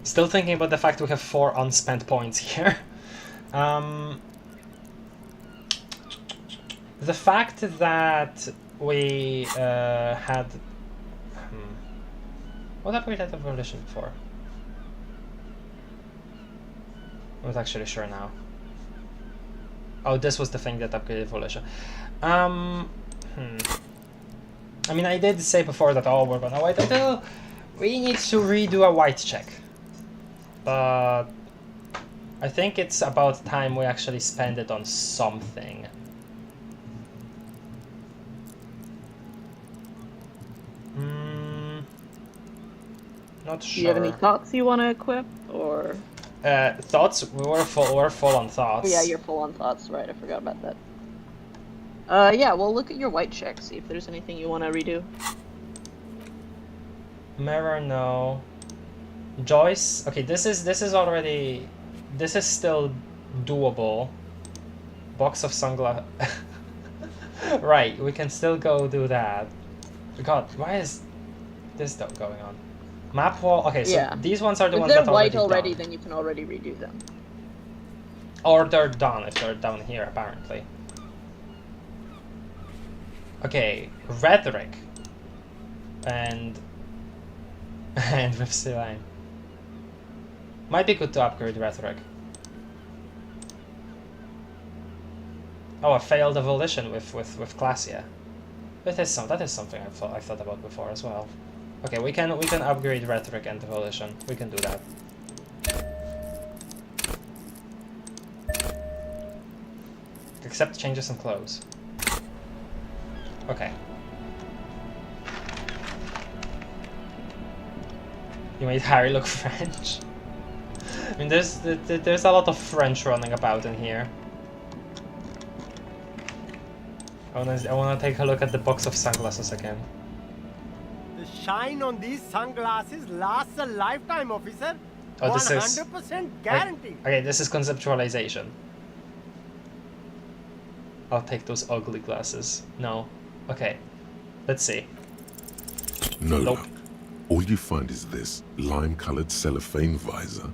Still thinking about the fact we have 4 unspent points here. The fact that we had... What upgrade had evolution for? I'm not actually sure now. Oh, this was the thing that upgraded evolution. I mean, I did say before that, oh, we're gonna wait until we need to redo a white check. But I think it's about time we actually spend it on something. Not sure. Do you have any thoughts you want to equip, or? Thoughts? We're full on thoughts. Oh, yeah, you're full on thoughts, right? I forgot about that. Yeah, well, look at your white check, see if there's anything you want to redo. Mirror, no. Joyce, okay, this is still doable. Box of sunglasses. Right, we can still go do that. God, why is this stuff going on? Map wall. Okay, so yeah. These ones are the ones that are If they're white already, then you can already redo them. Or they're done if they're down here, apparently. Okay, rhetoric and Ripsy might be good to upgrade rhetoric. Oh, a failed evolution with Classia. That is something I thought about before as well. Okay, we can upgrade rhetoric and evolution. We can do that. Accept changes in clothes. Okay. You made Harry look French. I mean, there's a lot of French running about in here. I wanna take a look at the box of sunglasses again. The shine on these sunglasses lasts a lifetime, officer. Oh, this 100% guaranteed. Okay, this is conceptualization. I'll take those ugly glasses. No. Okay. Let's see. No luck. All you find is this lime-colored cellophane visor,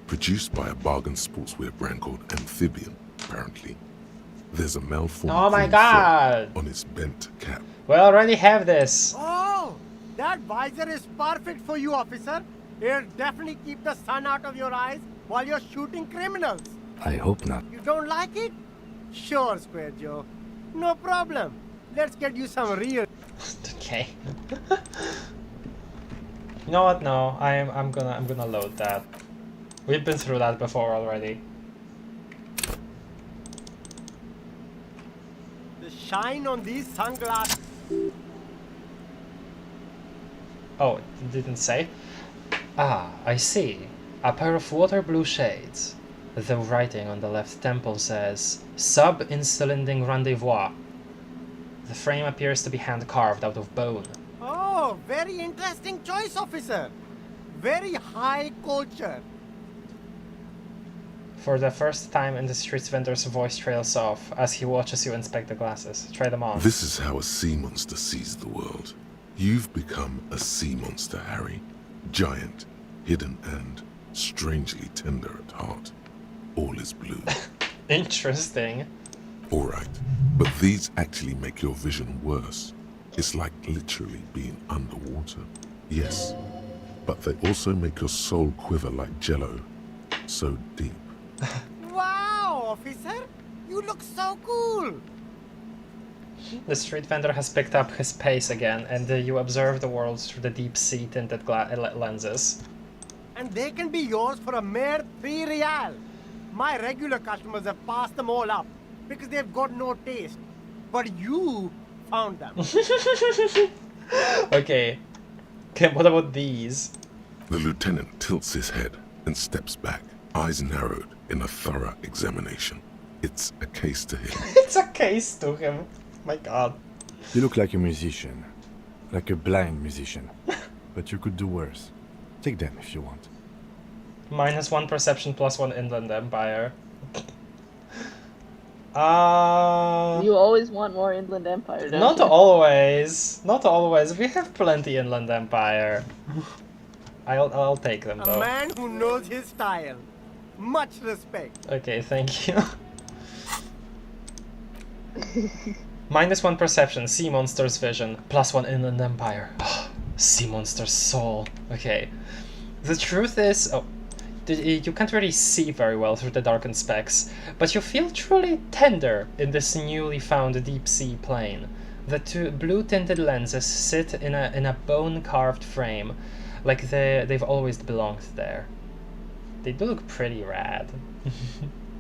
produced by a bargain sportswear brand called Amphibian, apparently. There's a malformed on its bent cap. We already have this. Oh, that visor is perfect for you, officer. It'll definitely keep the sun out of your eyes while you're shooting criminals. I hope not. You don't like it? Sure, Square Joe. No problem. Let's get you some real... Okay. You know what? No, I'm gonna load that. We've been through that before already. The shine on these sunglasses. Oh, it didn't say. Ah, I see. A pair of water blue shades. The writing on the left temple says Sub-Insulinding Rendezvous. The frame appears to be hand-carved out of bone. Oh, very interesting choice, officer. Very high culture. For the first time in the streets, vendor's voice trails off as he watches you inspect the glasses. Try them on. This is how a sea monster sees the world. You've become a sea monster, Harry. Giant, hidden, and strangely tender at heart. All is blue. Interesting. Alright, but these actually make your vision worse. It's like literally being underwater. Yes, but they also make your soul quiver like jello. So deep. Wow, officer! You look so cool! The street vendor has picked up his pace again, and you observe the world through the deep sea tinted lenses. And they can be yours for a mere 3 real. My regular customers have passed them all up because they've got no taste. But you found them. Okay, what about these? The lieutenant tilts his head and steps back, eyes narrowed in a thorough examination. It's a case to him. It's a case to him. My god. You look like a musician. Like a blind musician. But you could do worse. Take them if you want. -1 perception, +1 Inland Empire. You always want more Inland Empire, don't Not you? always. Not always. We have plenty Inland Empire. I'll take them A though. man who knows his style. Much respect. Okay, thank you. -1 perception, sea monster's vision, +1 Inland Empire. Sea monster's soul. Okay. The truth is, you can't really see very well through the darkened specs, but you feel truly tender in this newly found deep sea plane. The two blue-tinted lenses sit in a bone-carved frame, like they've always belonged there. They do look pretty rad.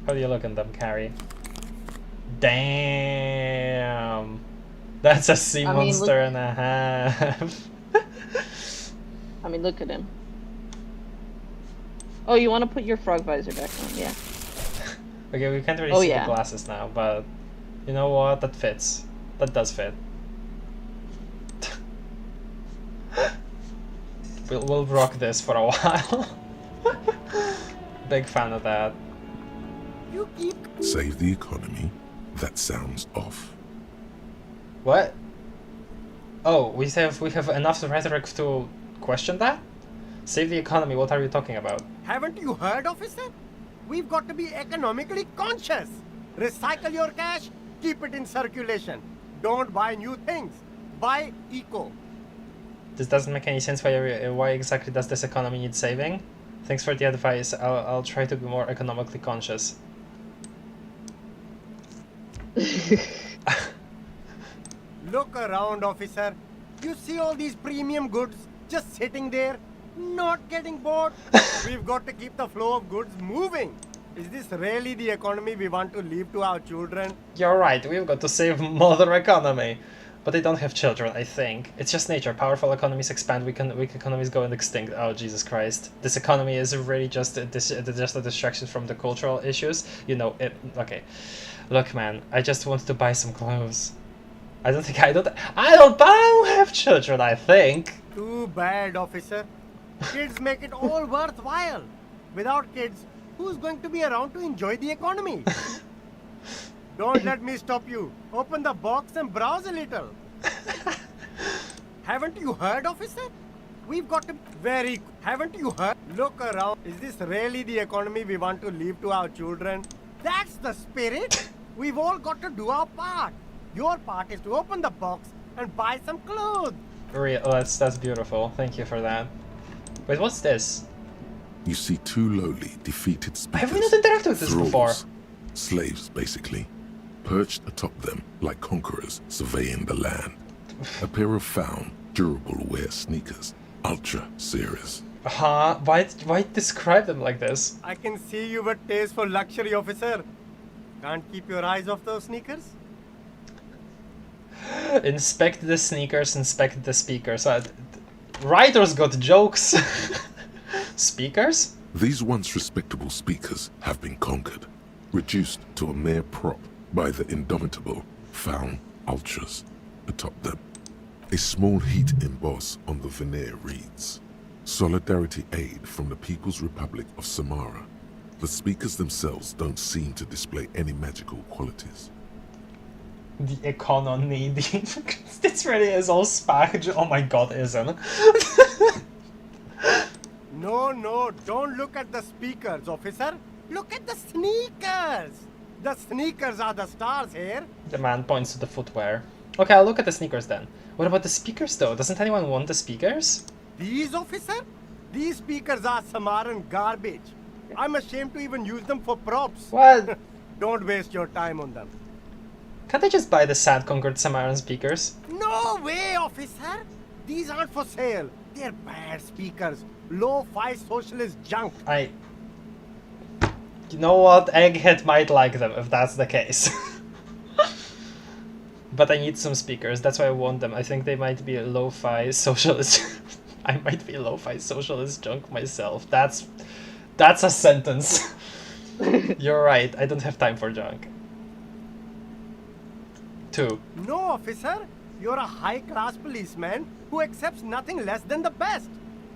How do you look in them, Carrie? Damn! That's a sea monster and a half. I mean, look at him. Oh, you want to put your frog visor back on? Yeah. Okay, we can't really see the glasses now, but you know what? That fits. That does fit. We'll rock this for a while. Big fan of that. Save the economy? That sounds off. What? Oh, we have enough rhetoric to question that? Save the economy, what are you talking about? Haven't you heard, officer? We've got to be economically conscious. Recycle your cash, keep it in circulation. Don't buy new things. Buy eco. This doesn't make any sense. Why exactly does this economy need saving? Thanks for the advice. I'll try to be more economically conscious. Look around, officer. You see all these premium goods just sitting there, not getting bought? We've got to keep the flow of goods moving. Is this really the economy we want to leave to our children? You're right, we've got to save mother economy. But they don't have children, I think. It's just nature. Powerful economies expand, weak economies go extinct. Oh, Jesus Christ. This economy is really just a distraction from the cultural issues. You know, okay. Look, man, I just want to buy some clothes. I don't have children, I think. Too bad, officer. Kids make it all worthwhile. Without kids, who's going to be around to enjoy the economy? Don't let me stop you. Open the box and browse a little. Haven't you heard, officer? We've got to haven't you heard? Look around. Is this really the economy we want to leave to our children? That's the spirit. We've all got to do our part. Your part is to open the box and buy some clothes. That's beautiful. Thank you for that. Wait, what's this? You see two lowly, defeated speakers. Have we not interacted with this before? Slaves, basically. Perched atop them like conquerors surveying the land. A pair of found, durable wear sneakers. Ultra serious. Why describe them like this? I can see you've a taste for luxury, officer. Can't keep your eyes off those sneakers? Inspect the sneakers, inspect the speakers. Writers got jokes. Speakers? These once respectable speakers have been conquered, reduced to a mere prop by the indomitable found ultras atop them. A small heat emboss on the veneer reads, "Solidarity aid from the People's Republic of Samara." The speakers themselves don't seem to display any magical qualities. The economy. This really is all spackage. Oh my god, isn't. No, don't look at the speakers, officer. Look at the sneakers. The sneakers are the stars here. The man points to the footwear. Okay, I'll look at the sneakers then. What about the speakers though? Doesn't anyone want the speakers? These, officer? These speakers are Samaran garbage. I'm ashamed to even use them for props. What? Don't waste your time on them. Can't I just buy the sad conquered Samaran speakers? No way, officer. These aren't for sale. They're bad speakers. Low-fi socialist junk. You know what? Egghead might like them if that's the case. But I need some speakers. That's why I want them. I think they might be a lo-fi socialist. I might be lo-fi socialist junk myself. That's a sentence. You're right. I don't have time for junk. 2. No, officer. You're a high-class policeman who accepts nothing less than the best.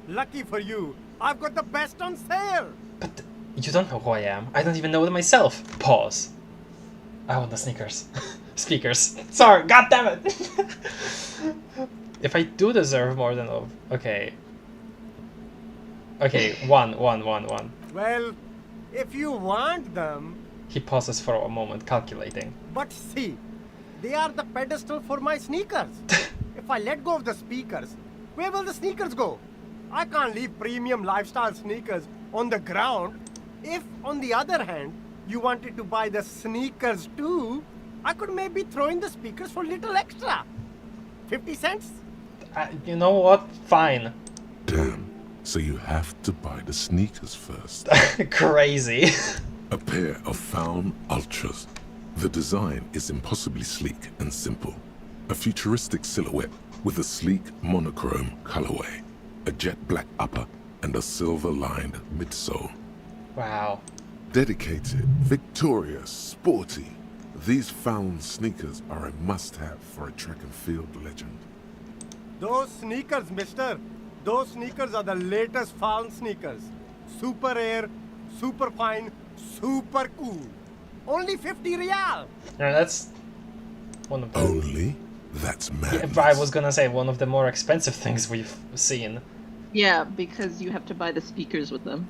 Lucky for you, I've got the best on sale. But you don't know who I am. I don't even know it myself. Pause. I want the sneakers. Speakers. Sorry, god damn it! If I do deserve more than... Okay. Okay, one. Well, if you want them... He pauses for a moment, calculating. But see, they are the pedestal for my sneakers. If I let go of the speakers, where will the sneakers go? I can't leave premium lifestyle sneakers on the ground. If, on the other hand, you wanted to buy the sneakers too, I could maybe throw in the speakers for a little extra. 50 cents? You know what? Fine. Damn. So you have to buy the sneakers first. Crazy. A pair of Found Ultras. The design is impossibly sleek and simple. A futuristic silhouette with a sleek monochrome colorway, a jet black upper, and a silver-lined midsole. Wow. Dedicated, victorious, sporty. These Found sneakers are a must-have for a track and field legend. Those sneakers, mister. Those sneakers are the latest Found sneakers. Super air, super fine, super cool. Only 50 real. Yeah, that's one of the... Only? That's madness. Yeah, I was gonna say one of the more expensive things we've seen. Yeah, because you have to buy the speakers with them.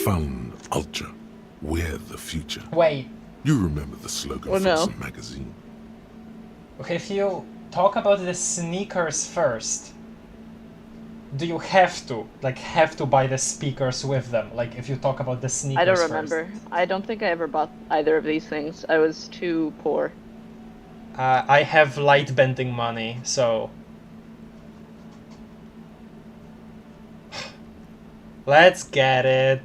Found Ultra. We're the future. Wait. You remember the slogan from some magazine. Okay, if you talk about the sneakers first, do you have to buy the speakers with them? Like, if you talk about the sneakers I don't first. remember. I don't think I ever bought either of these things. I was too poor. I have light bending money, so... Let's get it.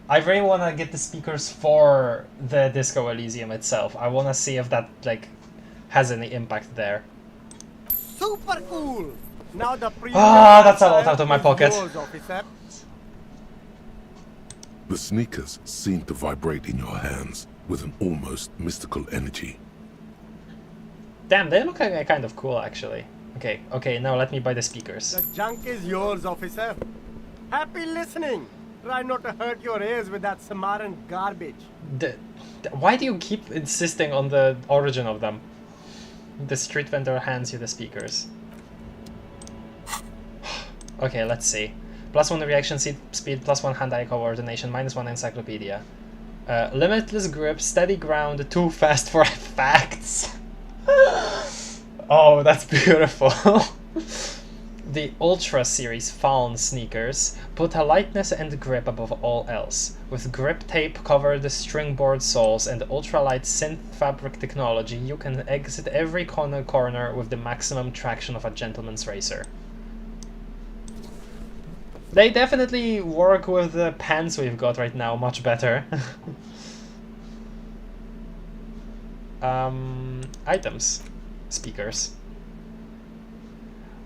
I really want to get the speakers for the Disco Elysium itself. I want to see if that, like, has any impact there. Super cool. Now the that's a lot out of my pocket. yours, officer. The sneakers seem to vibrate in your hands with an almost mystical energy. Damn, they look kind of cool, actually. Okay, now let me buy the speakers. The junk is yours, officer. Happy listening. Try not to hurt your ears with that Samaran garbage. Why do you keep insisting on the origin of them? The street vendor hands you the speakers. Okay, let's see. +1 reaction speed, +1 hand-eye coordination, -1 encyclopedia. Limitless grip, steady ground, too fast for facts. Oh, that's beautiful. The Ultra series Found sneakers put a lightness and grip above all else. With grip tape covered stringboard soles and ultralight synth fabric technology, you can exit every corner with the maximum traction of a gentleman's racer. They definitely work with the pants we've got right now much better. Items. Speakers.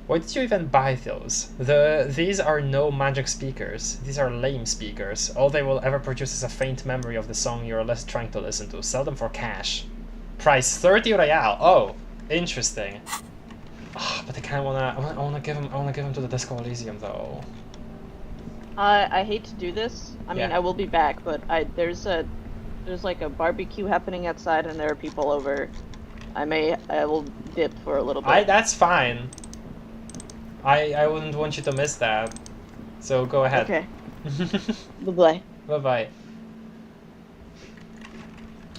Why did you even buy those? These are no magic speakers. These are lame speakers. All they will ever produce is a faint memory of the song you're trying to listen to. Sell them for cash. Price 30 real. Oh, interesting. Oh, but I kind of I wanna give him to the Disco Elysium though. I hate to do this. I mean, Yeah. I will be back, but there's like a barbecue happening outside, and there are people over. I will dip for a little bit. That's fine. I wouldn't want you to miss that. So go ahead. Okay. Bye-bye. Bye-bye.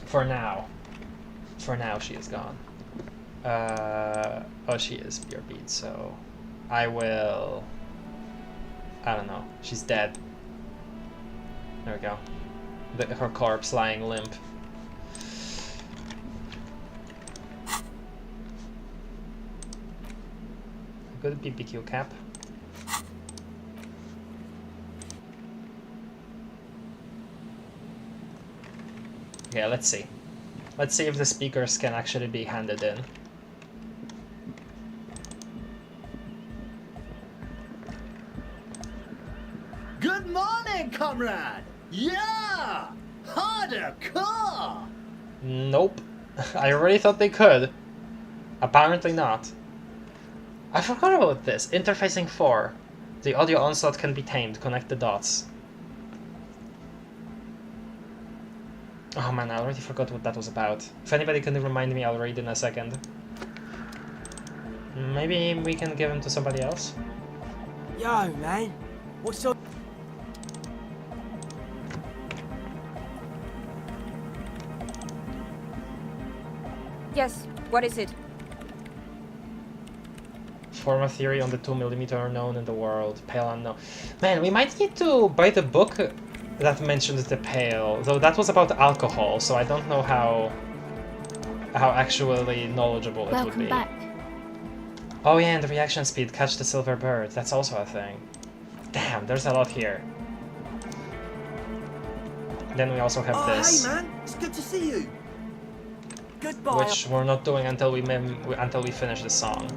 For now. For now, she is gone. Oh, she is pure beat, so... I will... I don't know. She's dead. There we go. Her corpse lying limp. Good BBQ cap. Okay, let's see. Let's see if the speakers can actually be handed in. Good morning, comrade! Yeah! Harder car! Nope. I really thought they could. Apparently not. I forgot about this. Interfacing 4. The audio onslaught can be tamed. Connect the dots. Oh man, I already forgot what that was about. If anybody can remind me, I'll read in a second. Maybe we can give him to somebody else? Yo, man. What's up? Yes, what is it? Form a theory on the 2mm unknown in the world. Pale unknown. Man, we might need to buy the book that mentions the pale. Though that was about alcohol, so I don't know how actually knowledgeable it would be. Welcome back. Oh yeah, and the reaction speed. Catch the silver bird. That's also a thing. Damn, there's a lot here. Then we also have this. Hey, man. It's good to see you. Goodbye. Which we're not doing until we finish the song.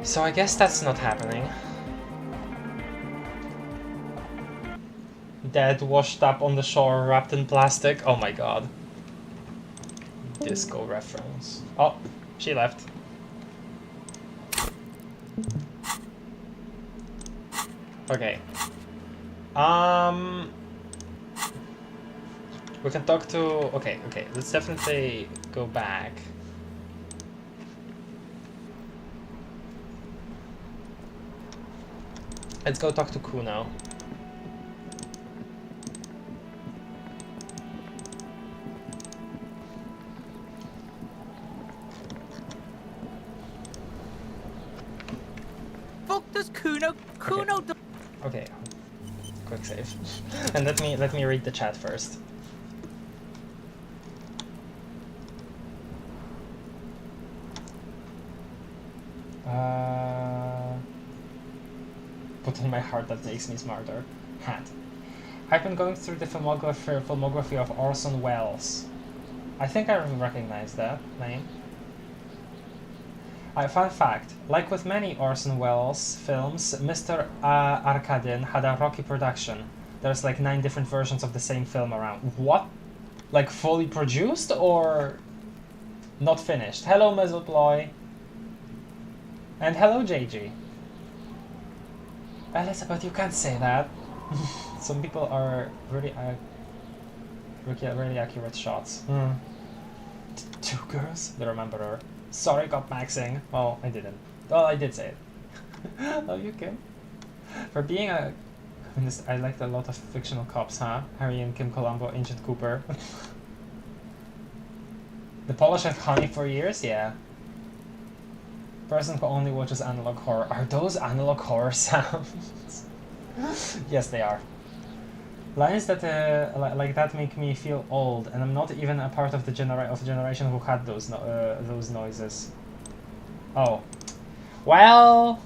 So I guess that's not happening. Dead, washed up on the shore, wrapped in plastic. Oh my god. Disco reference. Oh, she left. Okay. We can talk to... Okay, let's definitely go back. Let's go talk to Kuno. Fuck does Kuno? Kuno. Okay, quick save. And let me read the chat first. Put in my heart that makes me smarter. Hat. I've been going through the filmography of Orson Welles. I think I recognize that name. Fun fact, like with many Orson Welles films, Mr. Arkadin had a rocky production. There's like 9 different versions of the same film around. What? Like fully produced or not finished? Hello Mezoploy. And hello JG. Elizabeth, you can't say that. Some people are really accurate shots. 2 girls? The Rememberer. Sorry, got maxing. Oh, I didn't. Well, I did say it. Love you, Kim. For being a... I liked a lot of fictional cops, huh? Harry and Kim Colombo, Ancient Cooper. The Polish had Honey for years? Yeah. Person who only watches analog horror. Are those analog horror sounds? Yes, they are. Lines that like that make me feel old, and I'm not even a part of the generation who had those noises. Oh, well,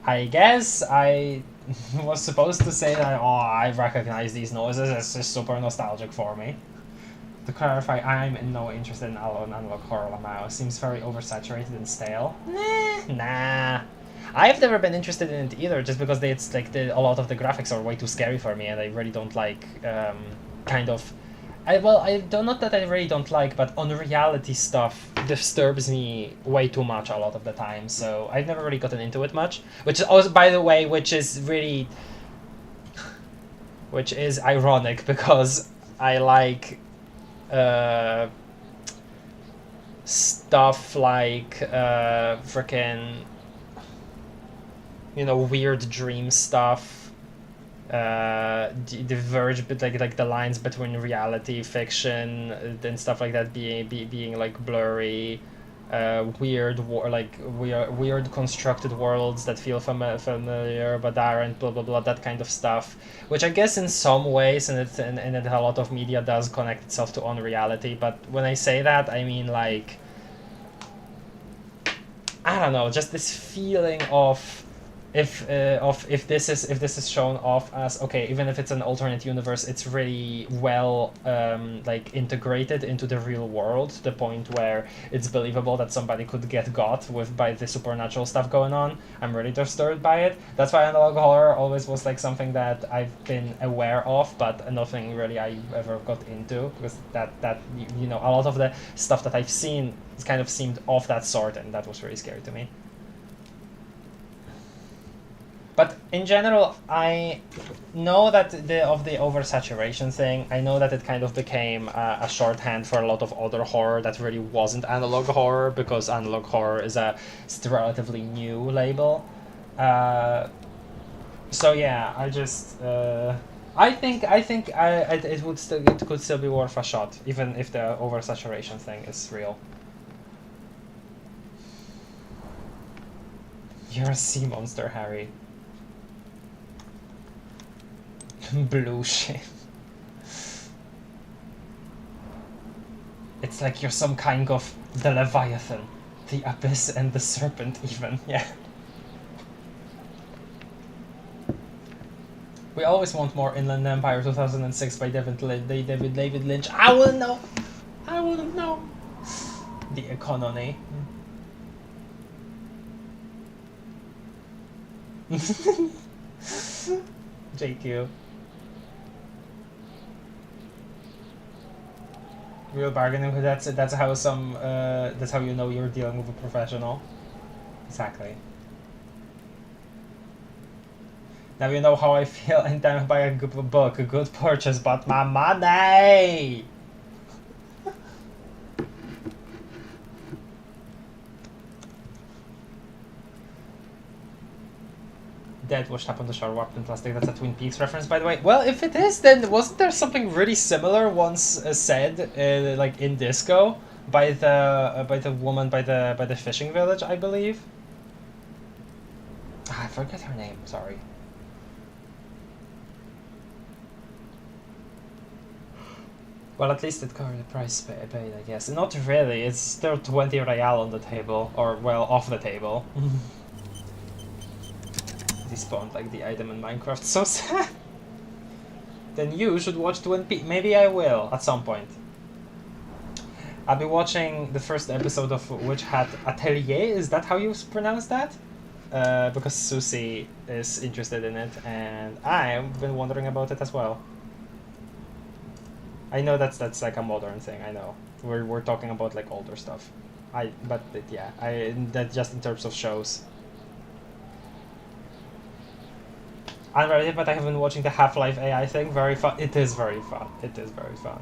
I guess I was supposed to say that. Oh, I recognize these noises. It's just super nostalgic for me. To clarify, I'm in no way interested in analog horror now. Seems very oversaturated and stale. Nah. I've never been interested in it either, just because it's like a lot of the graphics are way too scary for me, and I really don't like I don't, not that I really don't like, but unreality stuff disturbs me way too much a lot of the time. So I've never really gotten into it much, which is also, by the way, which is ironic because I like stuff like frickin', you know, weird dream stuff, the verge, but like the lines between reality, fiction, and stuff like that being like blurry, weird constructed worlds that feel familiar but aren't, blah blah blah, that kind of stuff, which I guess in some ways and a lot of media does connect itself to unreality. But when I say that, I mean like, I don't know, just this feeling of if this is shown off as okay, even if it's an alternate universe, it's really well like integrated into the real world to the point where it's believable that somebody could get got with by the supernatural stuff going on. I'm really disturbed by it. That's why analog horror always was like something that I've been aware of, but nothing really I ever got into, because that you know, a lot of the stuff that I've seen kind of seemed of that sort, and that was really scary to me. But in general, I know that of the oversaturation thing, I know that it kind of became a shorthand for a lot of other horror that really wasn't analog horror, because analog horror is a relatively new label. So yeah, I just I think it could still be worth a shot, even if the oversaturation thing is real. You're a sea monster, Harry. Blue shit. It's like you're some kind of the Leviathan, the Abyss, and the Serpent even, yeah. We always want more Inland Empire 2006 by David Lynch. I wouldn't know. I wouldn't know. The economy. JQ. Real bargaining. That's how some. That's how you know you're dealing with a professional. Exactly. Now you know how I feel anytime I buy a good book, a good purchase, but my money. Dead washed up on the shore, warped in plastic. That's a Twin Peaks reference, by the way. Well, if it is, then wasn't there something really similar once said, like in Disco, by the woman by the fishing village, I believe. I forget her name. Sorry. Well, at least it covered the price paid, I guess. Not really. It's still 20 real on the table, or well, off the table. Despawned like the item in Minecraft. So sad. Then you should watch Twin Peaks. Maybe I will at some point. I'll be watching the first episode of Witch Hat Atelier. Is that how you pronounce that? Because Susie is interested in it, and I've been wondering about it as well. I know that's like a modern thing. I know we're talking about like older stuff. That just in terms of shows. I'm ready, but I have been watching the Half-Life AI thing. Very fun. It is very fun. It is very fun.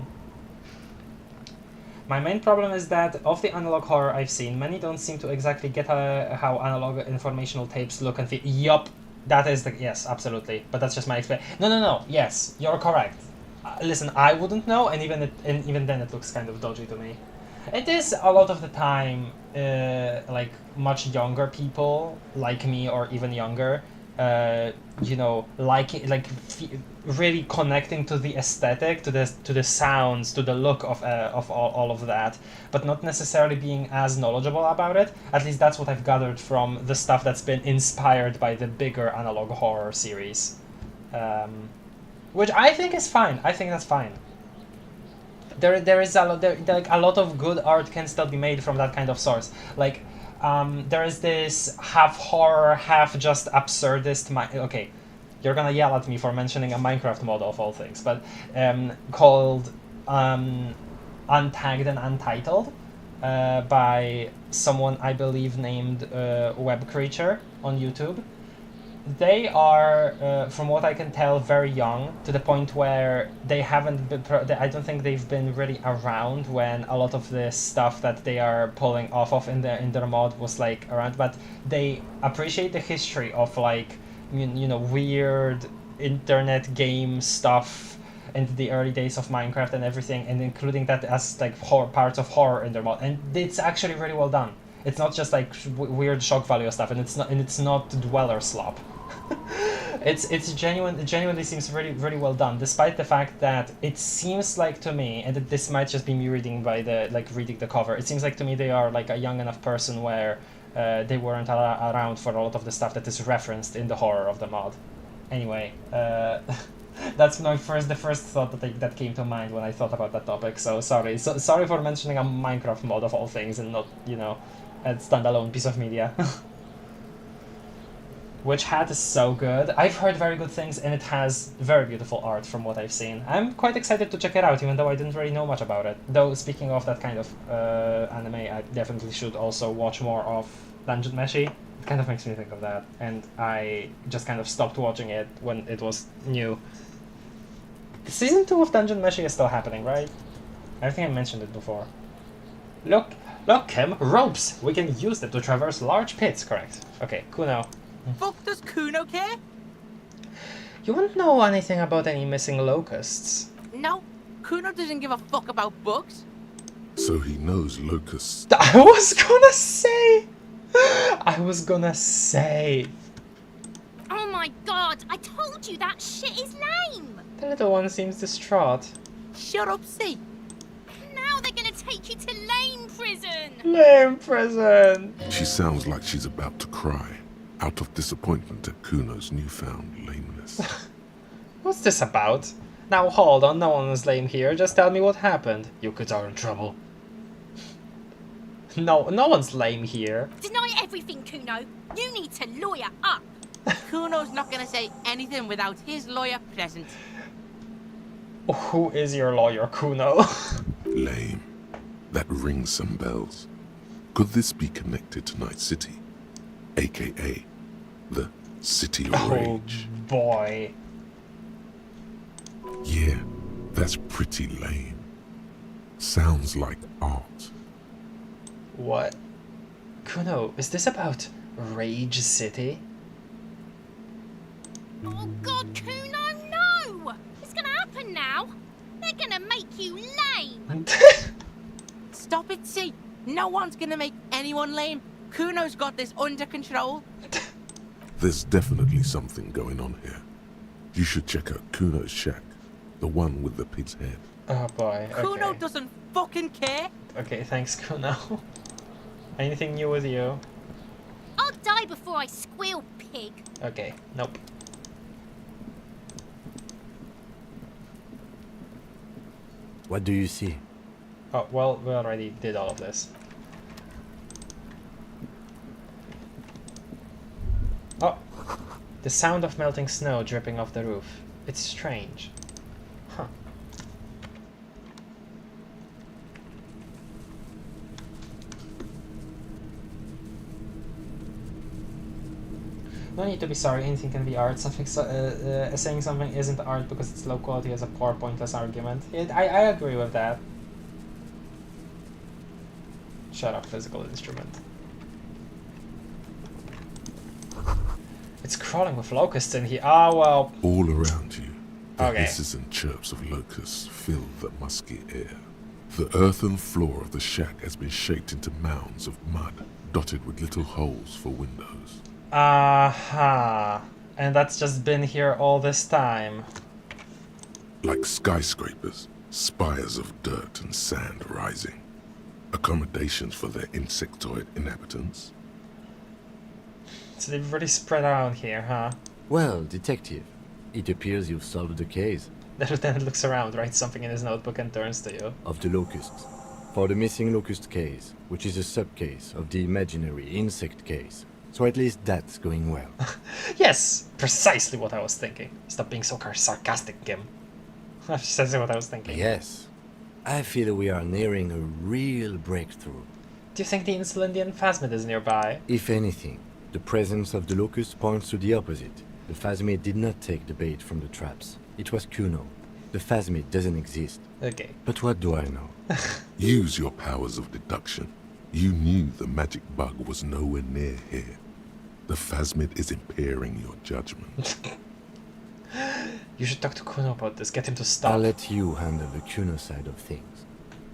My main problem is that of the analog horror I've seen, many don't seem to exactly get how analog informational tapes look and feel. Yup, that is the yes, absolutely. But that's just my experience. No. Yes, you're correct. Listen, I wouldn't know, and even then it looks kind of dodgy to me. It is a lot of the time, like much younger people like me or even younger. You know, really connecting to the aesthetic, to the sounds, to the look of all of that, but not necessarily being as knowledgeable about it. At least that's what I've gathered from the stuff that's been inspired by the bigger analog horror series, which I think is fine. I think that's fine. There is a lot of good art can still be made from that kind of source. Like. There is this half horror, half just absurdist. Okay, you're gonna yell at me for mentioning a Minecraft mod of all things, but called Untagged and Untitled by someone I believe named Web Creature on YouTube. They are, from what I can tell, very young, to the point where they haven't been, I don't think they've been really around when a lot of the stuff that they are pulling off of in their mod was like around, but they appreciate the history of like, you know, weird internet game stuff in the early days of Minecraft and everything, and including that as like parts of horror in their mod, and it's actually really well done. It's not just like weird shock value stuff, and it's not dweller slop. It genuinely seems really well done, despite the fact that it seems like to me, and this might just be me reading by reading the cover, it seems like to me they are like a young enough person where they weren't around for a lot of the stuff that is referenced in the horror of the mod. Anyway, that's the first thought that came to mind when I thought about that topic. So sorry for mentioning a Minecraft mod of all things and not, you know, a standalone piece of media. Witch Hat is so good. I've heard very good things, and it has very beautiful art from what I've seen. I'm quite excited to check it out, even though I didn't really know much about it. Though, speaking of that kind of anime, I definitely should also watch more of Dungeon Meshi. It kind of makes me think of that, and I just kind of stopped watching it when it was new. Season 2 of Dungeon Meshi is still happening, right? I think I mentioned it before. Look, Kim, ropes! We can use them to traverse large pits, correct. Okay, Kuno. Fuck does Kuno care? You wouldn't know anything about any missing locusts. No, Kuno doesn't give a fuck about books. So he knows locusts. I was gonna say. Oh my god, I told you that shit is lame! The little one seems distraught. Shut up, see. Now they're gonna take you to lame prison! Lame prison! She sounds like she's about to cry, out of disappointment at Kuno's newfound lameness. What's this about? Now hold on, no one is lame here, just tell me what happened. You kids are in trouble. No one's lame here. Deny everything, Kuno. You need to lawyer up. Kuno's not gonna say anything without his lawyer present. Who is your lawyer, Kuno? Lame. That rings some bells. Could this be connected to Night City? AKA the City of Rage. Oh boy. Yeah, that's pretty lame. Sounds like art. What? Kuno, is this about Rage City? Oh god, Kuno, no! It's gonna happen now. They're gonna make you lame. Stop it, see. No one's gonna make anyone lame. Kuno's got this under control. There's definitely something going on here. You should check out Kuno's shack, the one with the pig's head. Oh boy, okay. Kuno doesn't fucking care. Okay, thanks, Kuno. Anything new with you? I'll die before I squeal, pig. Okay, nope. What do you see? Oh, well, we already did all of this. Oh! The sound of melting snow dripping off the roof. It's strange. Huh. No need to be sorry, anything can be art. Something saying something isn't art because it's low quality is a poor, pointless argument. I agree with that. Shut up, physical instrument. It's crawling with locusts in here. Ah, well. All around you, the Okay. hisses and chirps of locusts fill the musky air. The earthen floor of the shack has been shaped into mounds of mud, dotted with little holes for windows. Aha. And that's just been here all this time. Like skyscrapers, spires of dirt and sand rising. Accommodations for their insectoid inhabitants. So they've really spread out here, huh? Well, detective, it appears you've solved the case. The lieutenant looks around, writes something in his notebook and turns to you. Of the locusts. For the missing locust case, which is a sub-case of the imaginary insect case. So at least that's going well. Yes! Precisely what I was thinking. Stop being so sarcastic, Kim. That's precisely what I was thinking. Yes. I feel we are nearing a real breakthrough. Do you think the Insulindian Phasmid is nearby? If anything, the presence of the locust points to the opposite. The Phasmid did not take the bait from the traps. It was Kuno. The Phasmid doesn't exist. Okay. But what do I know? Use your powers of deduction. You knew the magic bug was nowhere near here. The Phasmid is impairing your judgment. You should talk to Kuno about this, get him to stop. I'll let you handle the Kuno side of things.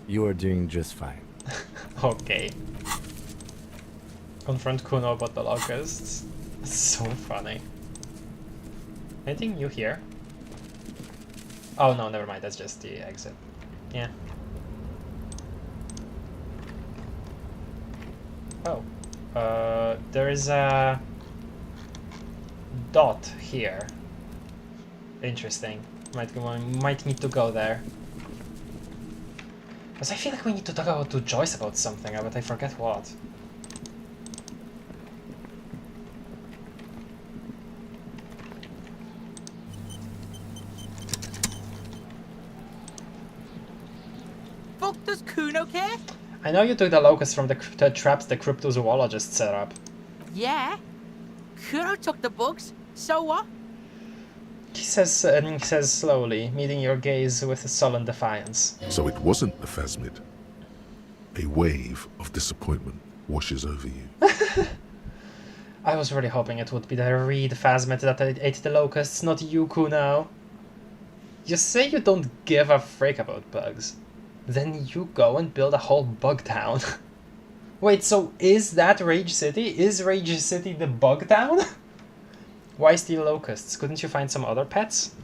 You are doing just fine. Okay. Confront Kuno about the locusts. It's so funny. Anything new here? Oh no, never mind, that's just the exit. Yeah. Oh. There is a dot here. Interesting. Might need to go there. Because I feel like we need to talk to Joyce about something, but I forget what. Fuck does Kuno care? I know you took the locust from the traps the cryptozoologist set up. Yeah. Kuno took the bugs. So what? He says slowly, meeting your gaze with a sullen defiance. So it wasn't the Phasmid. A wave of disappointment washes over you. I was really hoping it would be the Reed Phasmid that ate the locusts, not you, Kuno. You say you don't give a frick about bugs. Then you go and build a whole bug town. Wait, so is that Rage City? Is Rage City the bug town? Why steal locusts? Couldn't you find some other pets?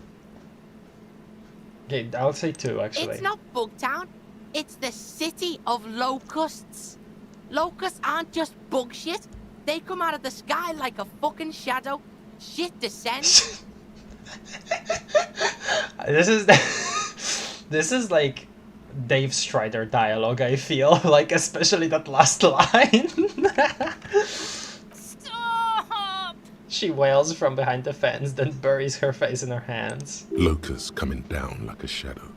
Okay, I'll say 2 actually. It's not Bugtown. It's the city of locusts. Locusts aren't just bug shit. They come out of the sky like a fucking shadow. Shit descends. This is like Dave Strider dialogue, I feel. Like, especially that last line. Stop! She wails from behind the fence, then buries her face in her hands. Locusts coming down like a shadow.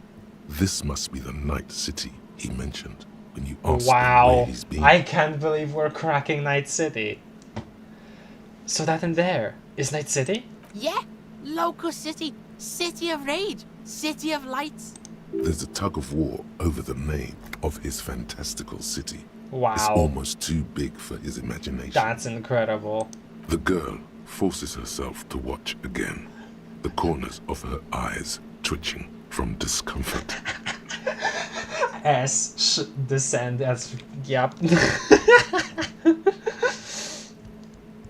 This must be the Night City he mentioned when you asked him where he's been. I can't believe we're cracking Night City. So that in there is Night City? Yeah, Locust City. City of Rage. City of Lights. There's a tug of war over the name of his fantastical city. Wow. It's almost too big for his imagination. That's incredible. The girl forces herself to watch again, the corners of her eyes twitching from discomfort. Descend as... Yep.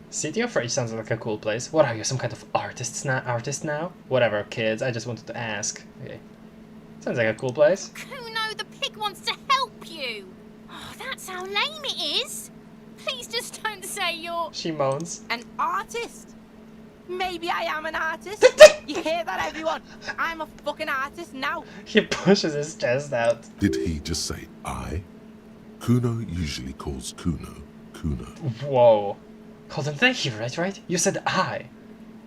City of Rage sounds like a cool place. What are you, some kind of artist now? Whatever, kids, I just wanted to ask. Okay. Sounds like a cool place. Kuno, the pig wants to help you. Oh, that's how lame it is. Please just don't say you're... She moans. An artist? Maybe I am an artist. You hear that, everyone? I'm a fucking artist now. He pushes his chest out. Did he just say I? Kuno usually calls Kuno. Whoa. Colton, thank you, right? You said I.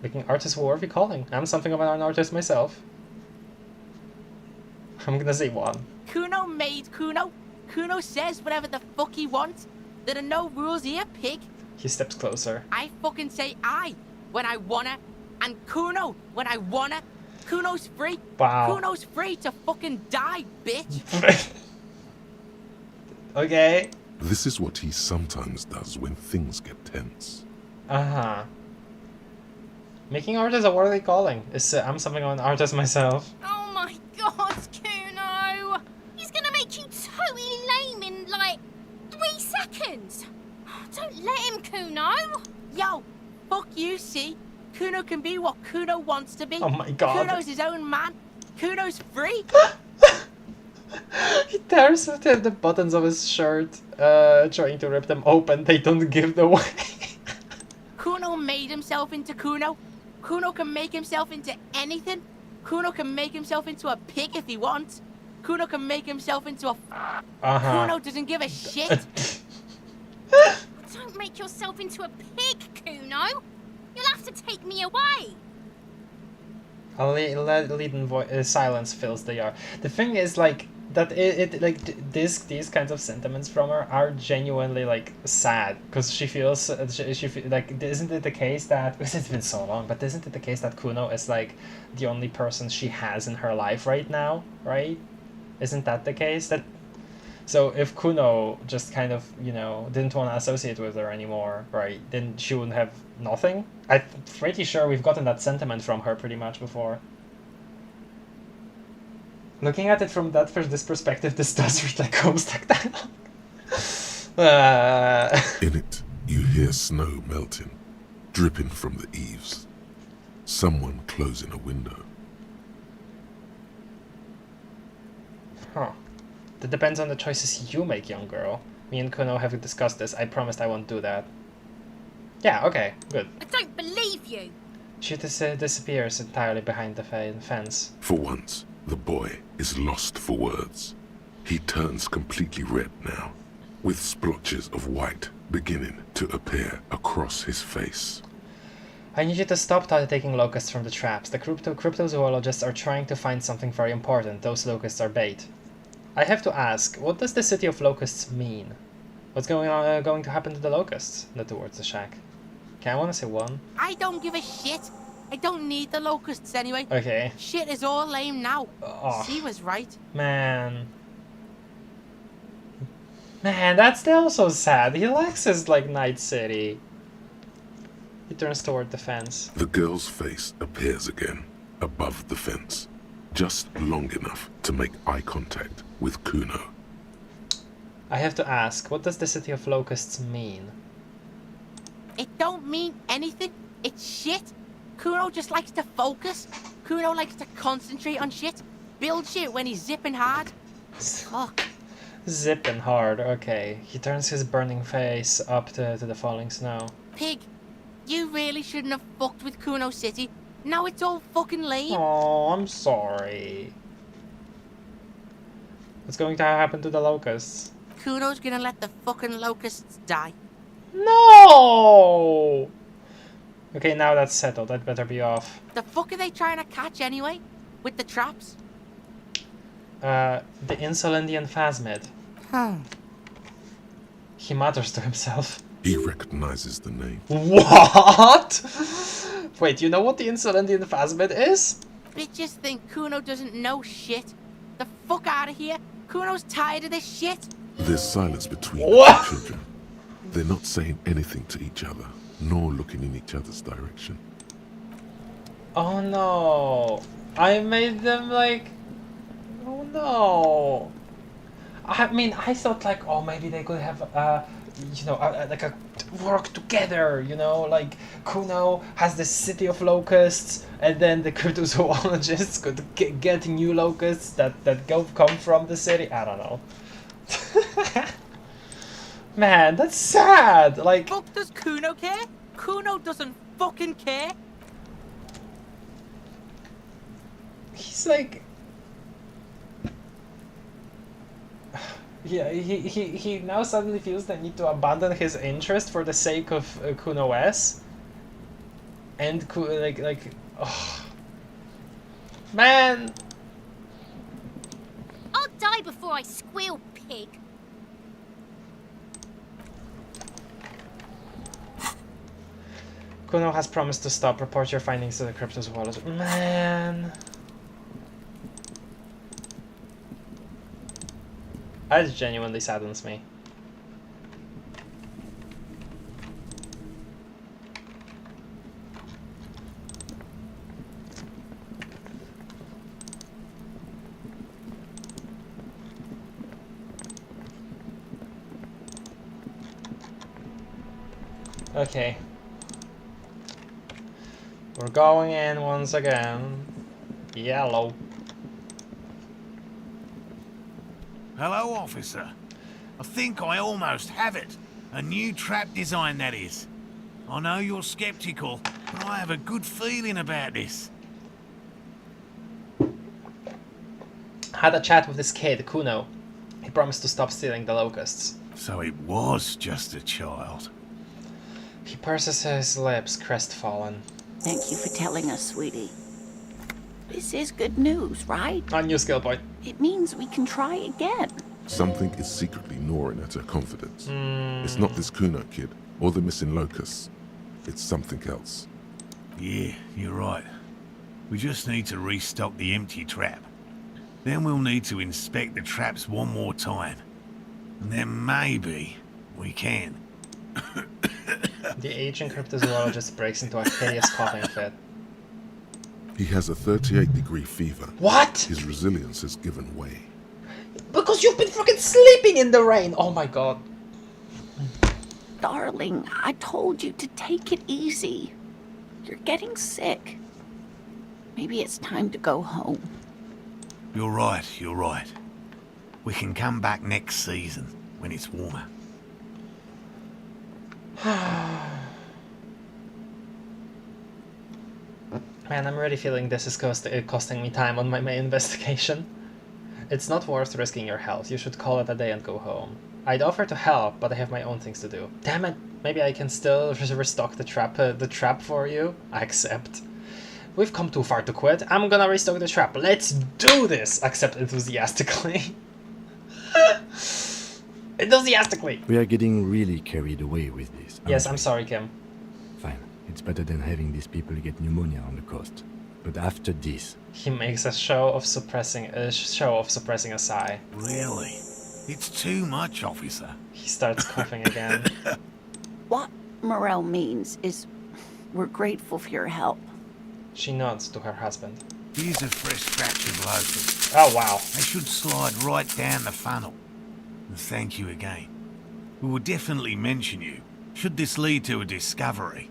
Making artists worthy calling. I'm something of an artist myself. I'm gonna say 1. Kuno made Kuno. Kuno says whatever the fuck he wants. There are no rules here, pig. He steps closer. I fucking say I when I wanna, and Kuno when I wanna. Kuno's free. Wow. Kuno's free to fucking die, bitch. Okay. This is what he sometimes does when things get tense. Uh-huh. Making art is a worthy calling. I'm something of an artist myself. Oh my god, Kuno! He's gonna make you totally lame in, like, 3 seconds. Don't let him, Kuno. Yo, fuck you, see? Kuno can be what Kuno wants to be. Oh my god. Kuno's his own man. Kuno's free. He tears the buttons of his shirt, trying to rip them open. They don't give the way. Kuno made himself into Kuno. Kuno can make himself into anything. Kuno can make himself into a pig if he wants. Kuno can make himself into a... Kuno doesn't give a shit. Don't make yourself into a pig, Kuno. You'll have to take me away. A leaden silence fills the yard. The thing is, like, that these kinds of sentiments from her are genuinely, like, sad, because she feels like, isn't it the case that, because it's been so long, but isn't it the case that Kuno is, like, the only person she has in her life right now, right? Isn't that the case? So if Kuno just kind of, you know, didn't want to associate with her anymore, right, then she wouldn't have nothing? I'm pretty sure we've gotten that sentiment from her pretty much before. Looking at it from this perspective, this does read like Homestuck dialogue. In it, you hear snow melting, dripping from the eaves. Someone closing a window. Huh. That depends on the choices you make, young girl. Me and Kuno have discussed this. I promised I won't do that. Yeah, okay, good. I don't believe you. She disappears entirely behind the fence. For once, the boy is lost for words. He turns completely red now, with splotches of white beginning to appear across his face. I need you to stop taking locusts from the traps. The cryptozoologists are trying to find something very important. Those locusts are bait. I have to ask, what does the city of locusts mean? What's going to happen to the locusts? Not towards the shack. Okay, I want to say one. I don't give a shit. I don't need the locusts anyway. Okay. Shit is all lame now. Oh. She was right. Man, that's still so sad. He likes his, like, Night City. He turns toward the fence. The girl's face appears again, above the fence, just long enough to make eye contact with Kuno. I have to ask, what does the city of locusts mean? It don't mean anything. It's shit. Kuno just likes to focus. Kuno likes to concentrate on shit. Build shit when he's zipping hard. Fuck. Zipping hard, okay. He turns his burning face up to the falling snow. Pig, you really shouldn't have fucked with Kuno City. Now it's all fucking lame. Oh, I'm sorry. What's going to happen to the locusts? Kuno's gonna let the fucking locusts die. No! Okay, now that's settled. I'd better be off. The fuck are they trying to catch anyway? With the traps? The Insulindian Phasmid. He mutters to himself. He recognizes the name. What? Wait, you know what the Insulindian Phasmid is? Bitches think Kuno doesn't know shit. The fuck out of here. Kuno's tired of this shit. There's silence between the children. They're not saying anything to each other, nor looking in each other's direction. Oh no. I made them like... Oh no. I mean, I thought like, oh, maybe they could have, you know, like a work together, you know, like Kuno has the city of locusts, and then the cryptozoologists could get new locusts that come from the city. I don't know. Man, that's sad. Like, fuck does Kuno care? Kuno doesn't fucking care. He's like, yeah, he now suddenly feels the need to abandon his interest for the sake of Kuno S. And like, oh, man. I'll die before I squeal, pig. Kuno has promised to stop. Report your findings to the cryptozoologist. Man. That genuinely saddens me. Okay. We're going in once again. Yellow. Hello, officer. I think I almost have it. A new trap design, that is. I know you're skeptical, but I have a good feeling about this. Had a chat with this kid, Kuno. He promised to stop stealing the locusts. So it was just a child. He purses his lips, crestfallen. Thank you for telling us, sweetie. This is good news, right? A new skill point. It means we can try again. Something is secretly gnawing at her confidence. It's not this Kuno kid, or the missing locusts. It's something else. Yeah, you're right. We just need to restock the empty trap. Then we'll need to inspect the traps one more time. And then maybe we can. The aging cryptozoologist breaks into a hideous coughing fit. He has a 38-degree fever. What? His resilience has given way. Because you've been fucking sleeping in the rain! Oh my god. Darling, I told you to take it easy. You're getting sick. Maybe it's time to go home. You're right, you're right. We can come back next season, when it's warmer. Man, I'm really feeling this is costing me time on my main investigation. It's not worth risking your health. You should call it a day and go home. I'd offer to help, but I have my own things to do. Damn it! Maybe I can still restock the trap for you? I accept. We've come too far to quit. I'm gonna restock the trap. Let's do this! Accept enthusiastically. Enthusiastically! We are getting really carried away with this. Yes, I'm sorry, Kim. Fine. It's better than having these people get pneumonia on the coast. But after this... He makes a show of suppressing a sigh. Really? It's too much, officer. He starts coughing again. What Morel means is we're grateful for your help. She nods to her husband. Here's a fresh batch of locusts. Oh, wow. They should slide right down the funnel. And thank you again. We will definitely mention you, should this lead to a discovery.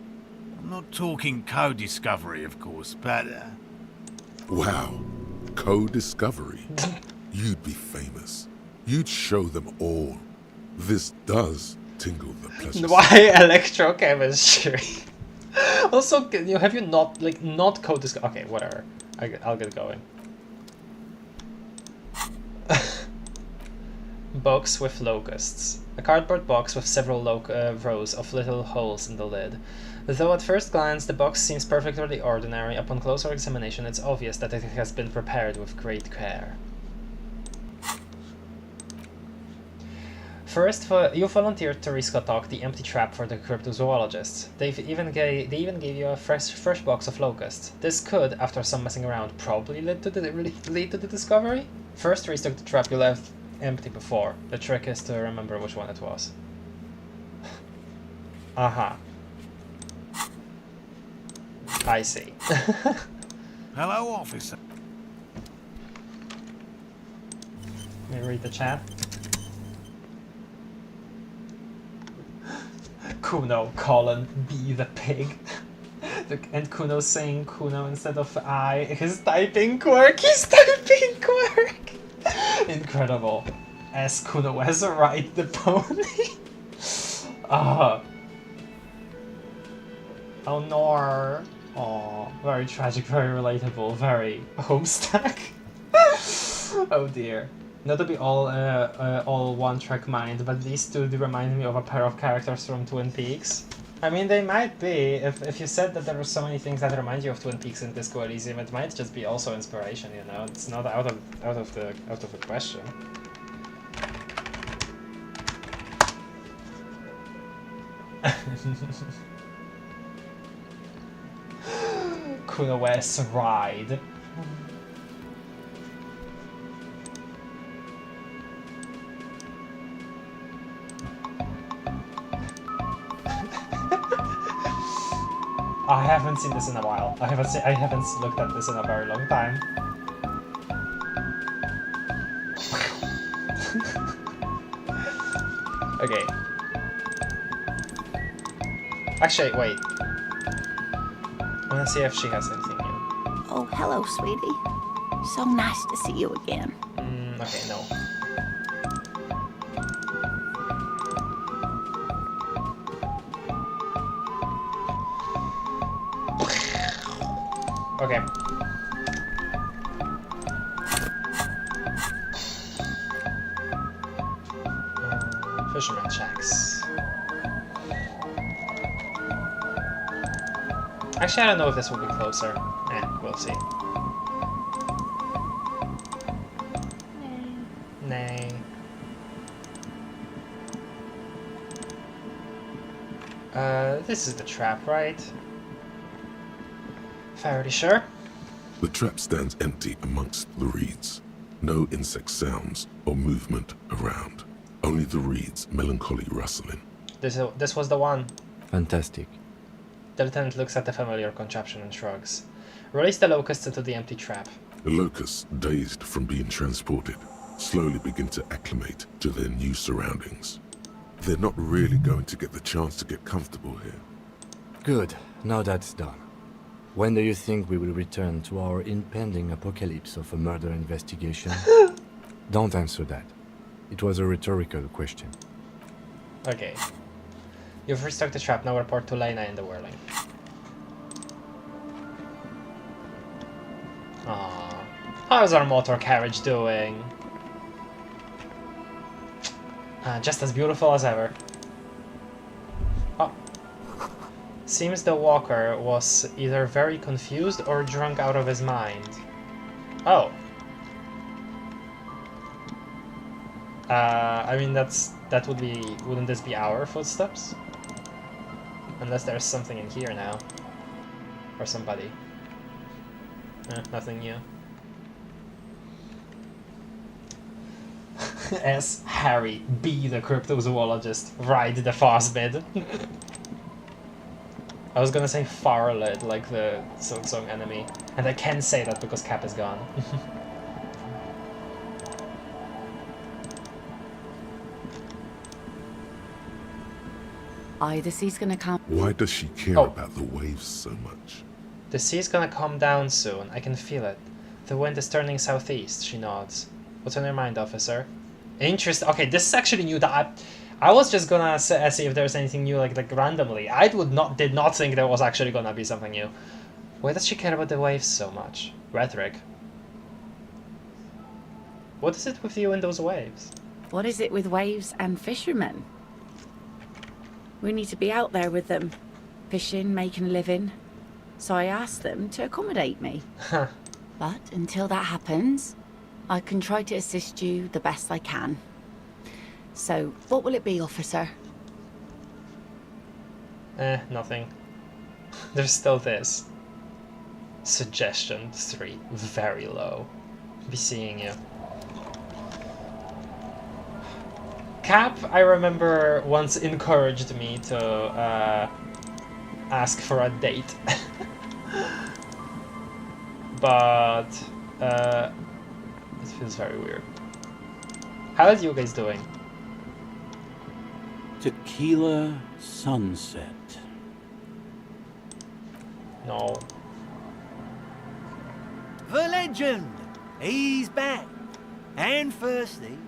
I'm not talking co-discovery, of course, but... Wow. Co-discovery. You'd be famous. You'd show them all. This does tingle the pleasure. Why electrochemistry? Also, have you not co-discovery? Okay, whatever. I'll get going. Box with locusts. A cardboard box with several rows of little holes in the lid. Though at first glance the box seems perfectly ordinary, upon closer examination it's obvious that it has been prepared with great care. First, you volunteered to restock the empty trap for the cryptozoologists. They even gave you a fresh box of locusts. This could, after some messing around, probably lead to the discovery. First restock the trap you left empty before. The trick is to remember which one it was. Aha. I see. Hello, officer. Let me read the chat. Kuno, colon, be the pig. And Kuno saying Kuno instead of I. His typing quirk! His typing quirk! Incredible. As Kuno has a ride the pony. Oh no. Oh, very tragic, very relatable, very Homestuck. Oh dear. Not to be all one-track mind, but these two do remind me of a pair of characters from Twin Peaks. I mean, they might be. If you said that there were so many things that remind you of Twin Peaks in Disco Elysium, it might just be also inspiration. You know, it's not out of the question. Kuno West's ride. I haven't seen this in a while. I haven't looked at this in a very long time. Okay. Actually, wait. I wanna see if she has anything new. Oh, hello, sweetie. So nice to see you again. Okay, no. Okay. Fisherman shacks. Actually, I don't know if this will be closer. We'll see. Nay. This is the trap, right? Fairly sure. The trap stands empty amongst the reeds. No insect sounds or movement around. Only the reeds melancholy rustling. This was the one. Fantastic. The lieutenant looks at the familiar contraption and shrugs. Release the locusts into the empty trap. The locusts, dazed from being transported, slowly begin to acclimate to their new surroundings. They're not really going to get the chance to get comfortable here. Good. Now that's done. When do you think we will return to our impending apocalypse of a murder investigation? Don't answer that. It was a rhetorical question. Okay. You've restocked the trap. Now report to Lena in the whirling. Aww. How's our motor carriage doing? Just as beautiful as ever. Oh. Seems the walker was either very confused or drunk out of his mind. Oh. I mean wouldn't this be our footsteps? Unless there's something in here now. Or somebody. Nothing new. S. Harry, B. the cryptozoologist, ride the Phasmid. I was gonna say Farled, like the Silksong enemy, and I can't say that because Cap is gone. The sea's gonna come. Why does she care about the waves so much? The sea's gonna calm down soon, I can feel it. The wind is turning southeast, she nods. What's on your mind, officer? Interesting. Okay, this is actually new. That I was just gonna see if there's anything new, like randomly. I did not think there was actually gonna be something new. Why does she care about the waves so much? Rhetoric. What is it with you and those waves? What is it with waves and fishermen? We need to be out there with them, fishing, making a living. So I asked them to accommodate me. But until that happens, I can try to assist you the best I can. So, what will it be, officer? Nothing. There's still this. Suggestion 3, very low. Be seeing you. Cap, I remember, once encouraged me to ask for a date. But it feels very weird. How are you guys doing? Tequila sunset. No. The legend! He's back. And firstly,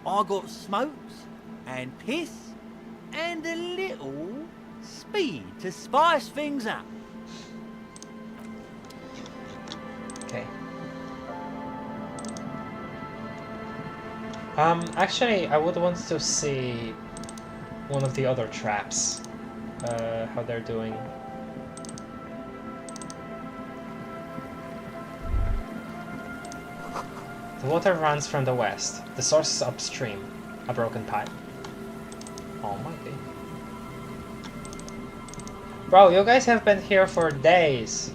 I got smokes and piss and a little speed to spice things up. Okay. Actually, I would want to see one of the other traps, how they're doing. The water runs from the west. The source is upstream. A broken pipe. Oh my god. Bro, you guys have been here for days.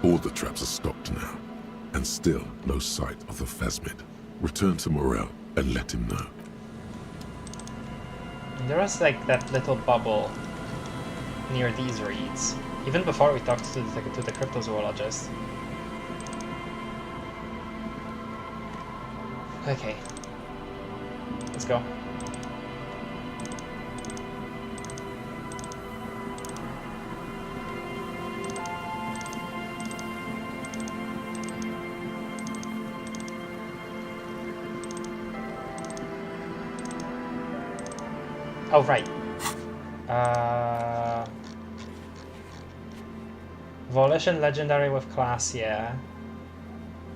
All the traps are stopped now, and still no sight of the Phasmid. Return to Morel and let him know. There was like that little bubble near these reeds, even before we talked to the cryptozoologist. Okay, let's go. Oh right. Volition legendary with class, yeah.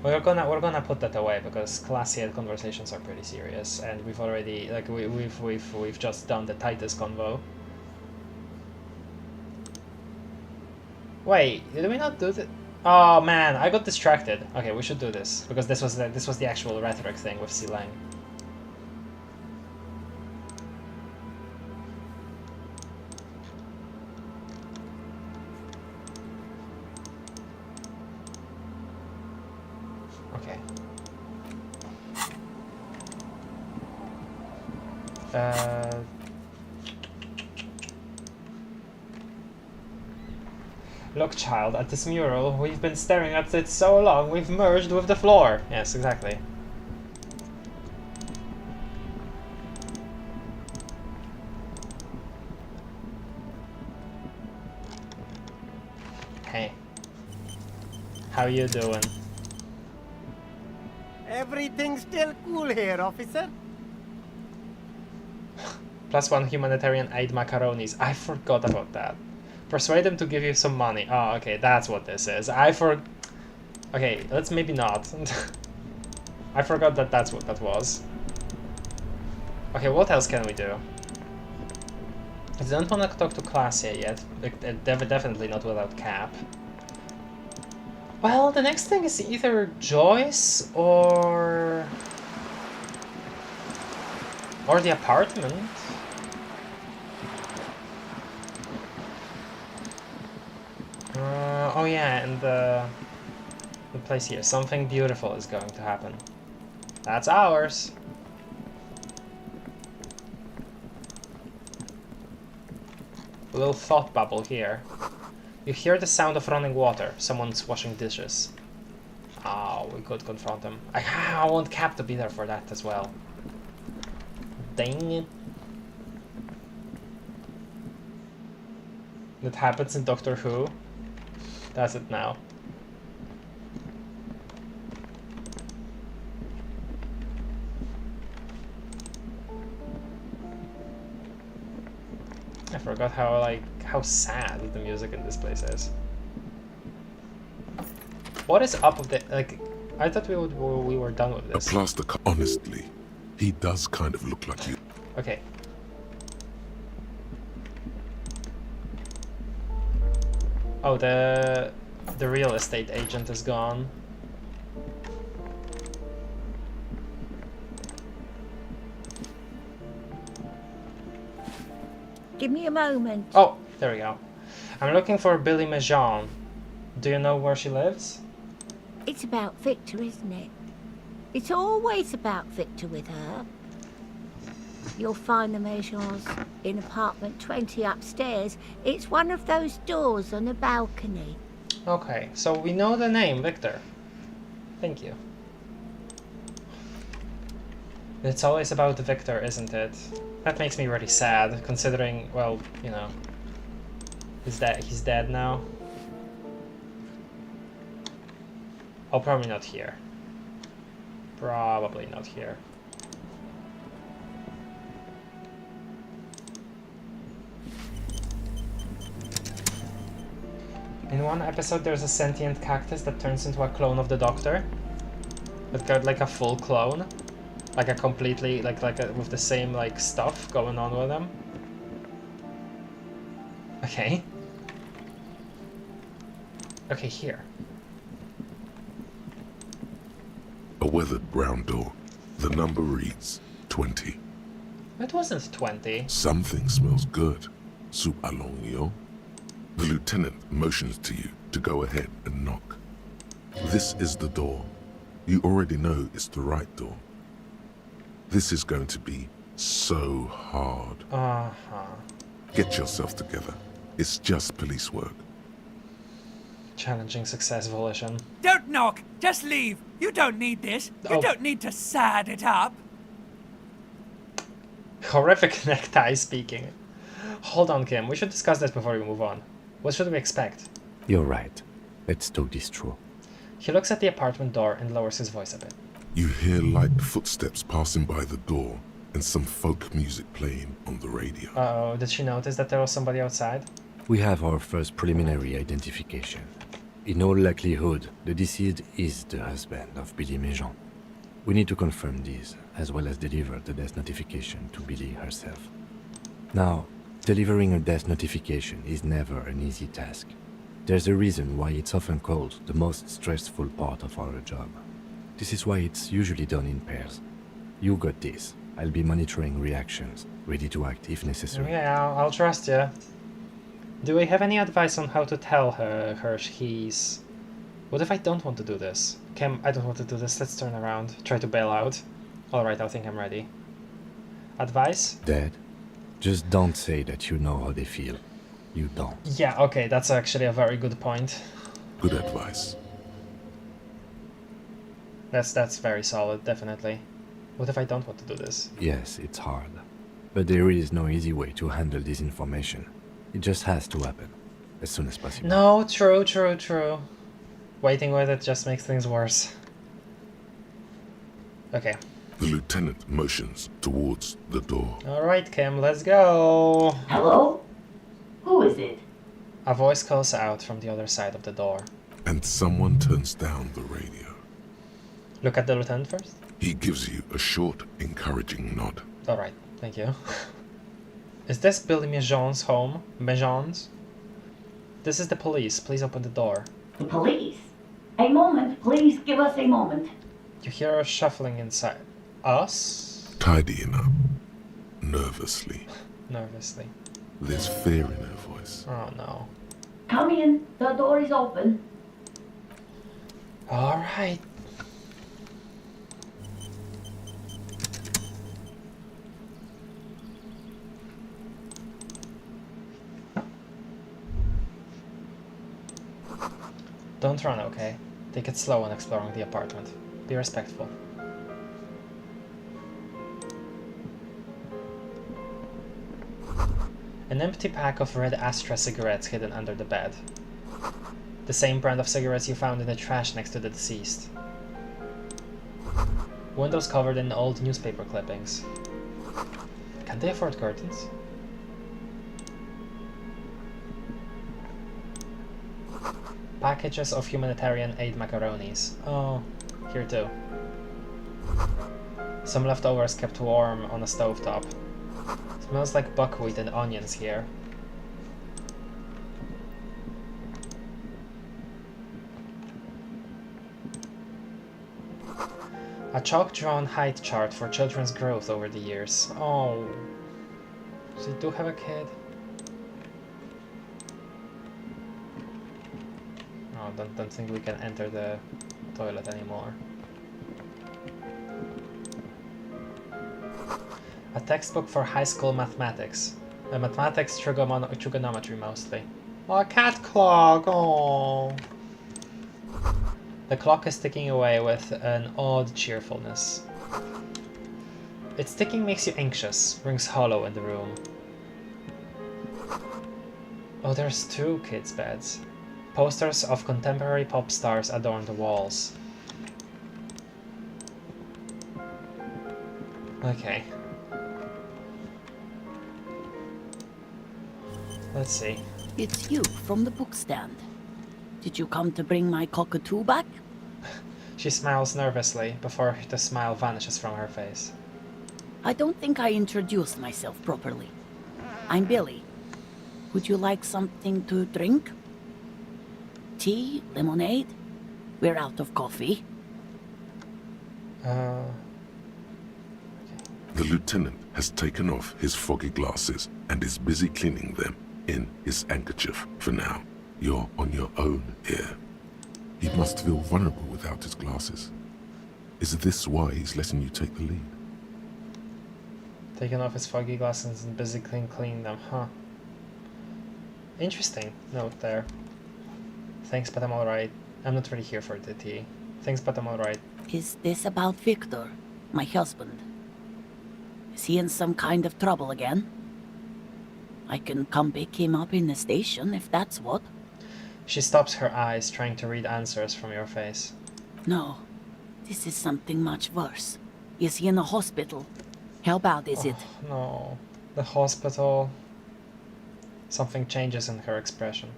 We're gonna put that away because classy conversations are pretty serious, and we've already we've just done the Titus convo. Wait, did we not do that? Oh man, I got distracted. Okay, we should do this because this was the actual rhetoric thing with Silang. Look, child, at this mural. We've been staring at it so long, we've merged with the floor. Yes, exactly. Hey. How you doing? Everything's still cool here, officer. +1 humanitarian aid macaronis. I forgot about that. Persuade them to give you some money. Oh, okay, that's what this is. Okay, let's maybe not. I forgot that that's what that was. Okay, what else can we do? I don't want to talk to Clasia yet. Definitely not without Cap. Well, the next thing is either Joyce or the apartment. Oh yeah, and the place here. Something beautiful is going to happen. That's ours. A little thought bubble here. You hear the sound of running water. Someone's washing dishes. Oh, we could confront them. I want Cap to be there for that as well. Dang it. That happens in Doctor Who. Does it now? I forgot how sad the music in this place is. What is up with the I thought we were done with this. A plaster. Honestly, he does kind of look like you. Okay. Oh, the real estate agent is gone. Give me a moment. Oh, there we go. I'm looking for Billy Majon. Do you know where she lives? It's about Victor, isn't it? It's always about Victor with her. You'll find the Majons in apartment 20 upstairs. It's one of those doors on the balcony. Okay, so we know the name, Victor. Thank you. It's always about Victor, isn't it? That makes me really sad, considering, well, you know, he's dead now. Oh, probably not here. Probably not here. In one episode, there's a sentient cactus that turns into a clone of the Doctor. But got like a full clone. Like a completely, with the same, stuff going on with them. Okay. Okay, here. A weathered brown door. The number reads 20. It wasn't 20. Something smells good. Soup alongio. The lieutenant motions to you to go ahead and knock. This is the door. You already know it's the right door. This is going to be so hard. Uh-huh. Get yourself together. It's just police work. Challenging success volition. Don't knock! Just leave! You don't need this! You don't need to sad it up! Horrific necktie speaking. Hold on, Kim. We should discuss this before we move on. What should we expect? You're right. Let's talk this through. He looks at the apartment door and lowers his voice a bit. You hear light footsteps passing by the door and some folk music playing on the radio. Uh-oh, did she notice that there was somebody outside? We have our first preliminary identification. In all likelihood, the deceased is the husband of Billy Majon. We need to confirm this, as well as deliver the death notification to Billy herself. Now, delivering a death notification is never an easy task. There's a reason why it's often called the most stressful part of our job. This is why it's usually done in pairs. You got this. I'll be monitoring reactions, ready to act if necessary. Yeah, I'll trust you. Do we have any advice on how to tell her he's... What if I don't want to do this? Kim, I don't want to do this. Let's turn around. Try to bail out. Alright, I think I'm ready. Advice? Dad, just don't say that you know how they feel. You don't. Yeah, okay, that's actually a very good point. Good advice. That's very solid, definitely. What if I don't want to do this? Yes, it's hard. But there is no easy way to handle this information. It just has to happen, as soon as possible. No, true. Waiting with it just makes things worse. Okay. The lieutenant motions towards the door. Alright, Kim, let's go! Hello? Who is it? A voice calls out from the other side of the door. And someone turns down the radio. Look at the lieutenant first. He gives you a short, encouraging nod. Alright, thank you. Is this Billy Méjean's home? Méjean's? This is the police. Please open the door. The police? A moment, please give us a moment. You hear a shuffling inside. Us? Tidying up. Nervously. Nervously. There's fear in her voice. Oh no. Come in, the door is open. Alright. Don't run, okay? Take it slow when exploring the apartment. Be respectful. An empty pack of red Astra cigarettes hidden under the bed. The same brand of cigarettes you found in the trash next to the deceased. Windows covered in old newspaper clippings. Can they afford curtains? Packages of humanitarian aid macaronis. Oh, here too. Some leftovers kept warm on a stovetop. Smells like buckwheat and onions here. A chalk-drawn height chart for children's growth over the years. Oh, so you do have a kid? Oh, don't think we can enter the toilet anymore. A textbook for high school mathematics. Mathematics, trigonometry mostly. Oh, a cat clock! Oh. The clock is ticking away with an odd cheerfulness. Its ticking makes you anxious, rings hollow in the room. Oh, there's 2 kids' beds. Posters of contemporary pop stars adorn the walls. Okay. Let's see. It's you from the bookstand. Did you come to bring my cockatoo back? She smiles nervously before the smile vanishes from her face. I don't think I introduced myself properly. I'm Billy. Would you like something to drink? Tea? Lemonade? We're out of coffee. The lieutenant has taken off his foggy glasses and is busy cleaning them in his handkerchief for now. You're on your own here. He must feel vulnerable without his glasses. Is this why he's letting you take the lead? Taking off his foggy glasses and busy cleaning them, huh? Interesting note there. Thanks, but I'm alright. I'm not really here for the tea. Thanks, but I'm alright. Is this about Victor, my husband? Is he in some kind of trouble again? I can come pick him up in the station if that's what. She stops her eyes, trying to read answers from your face. No, this is something much worse. Is he in the hospital? How bad is it? No, the hospital. Something changes in her expression.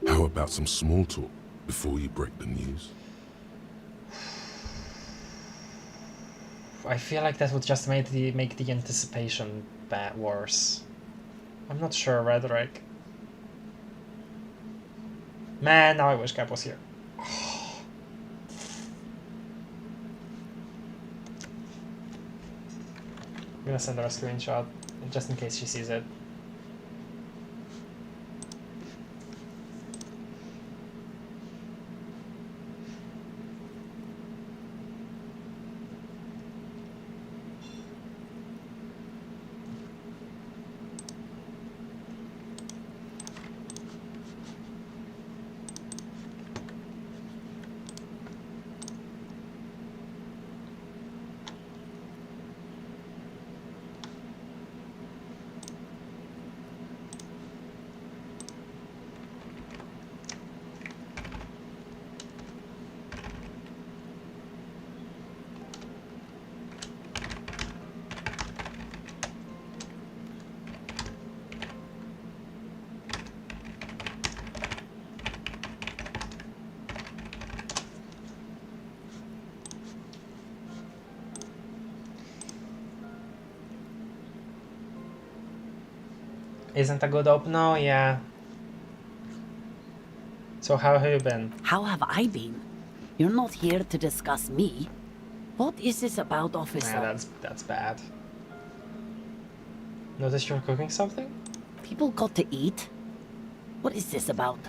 How about some small talk before you break the news? I feel like that would just make the anticipation worse. I'm not sure, Rhetoric. Man, now I wish Cap was here. I'm gonna send her a screenshot, just in case she sees it. Isn't a good open? No, yeah. So how have you been? How have I been? You're not here to discuss me. What is this about, officer? Yeah, that's bad. Notice you're cooking something? People got to eat. What is this about?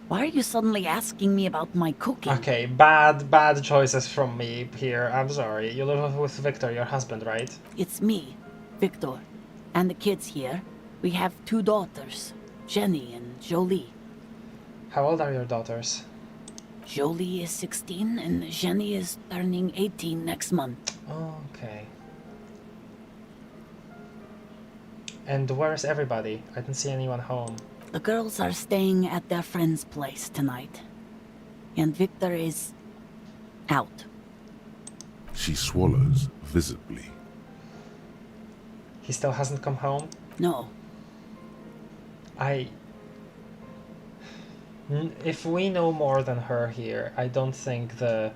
Why are you suddenly asking me about my cooking? Okay, bad choices from me here. I'm sorry. You live with Victor, your husband, right? It's me, Victor, and the kids here. We have 2 daughters, Jenny and Jolie. How old are your daughters? Jolie is 16 and Jenny is turning 18 next month. Oh, okay. And where's everybody? I didn't see anyone home. The girls are staying at their friend's place tonight. And Victor is out. She swallows visibly. He still hasn't come home? No. If we know more than her here, I don't think the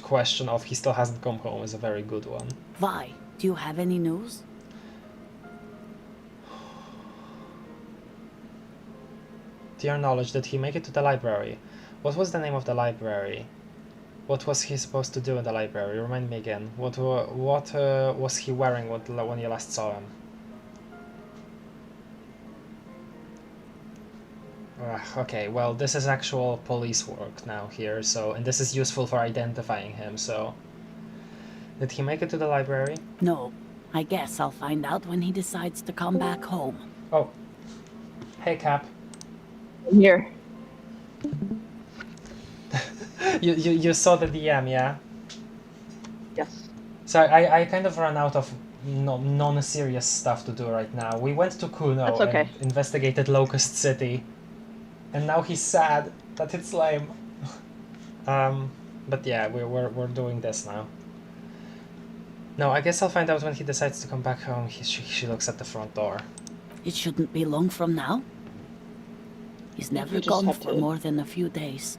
question of he still hasn't come home is a very good one. Why? Do you have any news? To your knowledge, did he make it to the library? What was the name of the library? What was he supposed to do in the library? Remind me again. What was he wearing when you last saw him? Okay, well, this is actual police work now here, and this is useful for identifying him, so... Did he make it to the library? No. I guess I'll find out when he decides to come back home. Oh. Hey, Cap. I'm here. You saw the DM, yeah? Yes. So I kind of ran out of non-serious stuff to do right now. We went to Kuno That's okay. and investigated Locust City. And now he's sad that it's lame. But yeah, we're doing this now. No, I guess I'll find out when he decides to come back home. She looks at the front door. It shouldn't be long from now. He's never gone for more than a few days.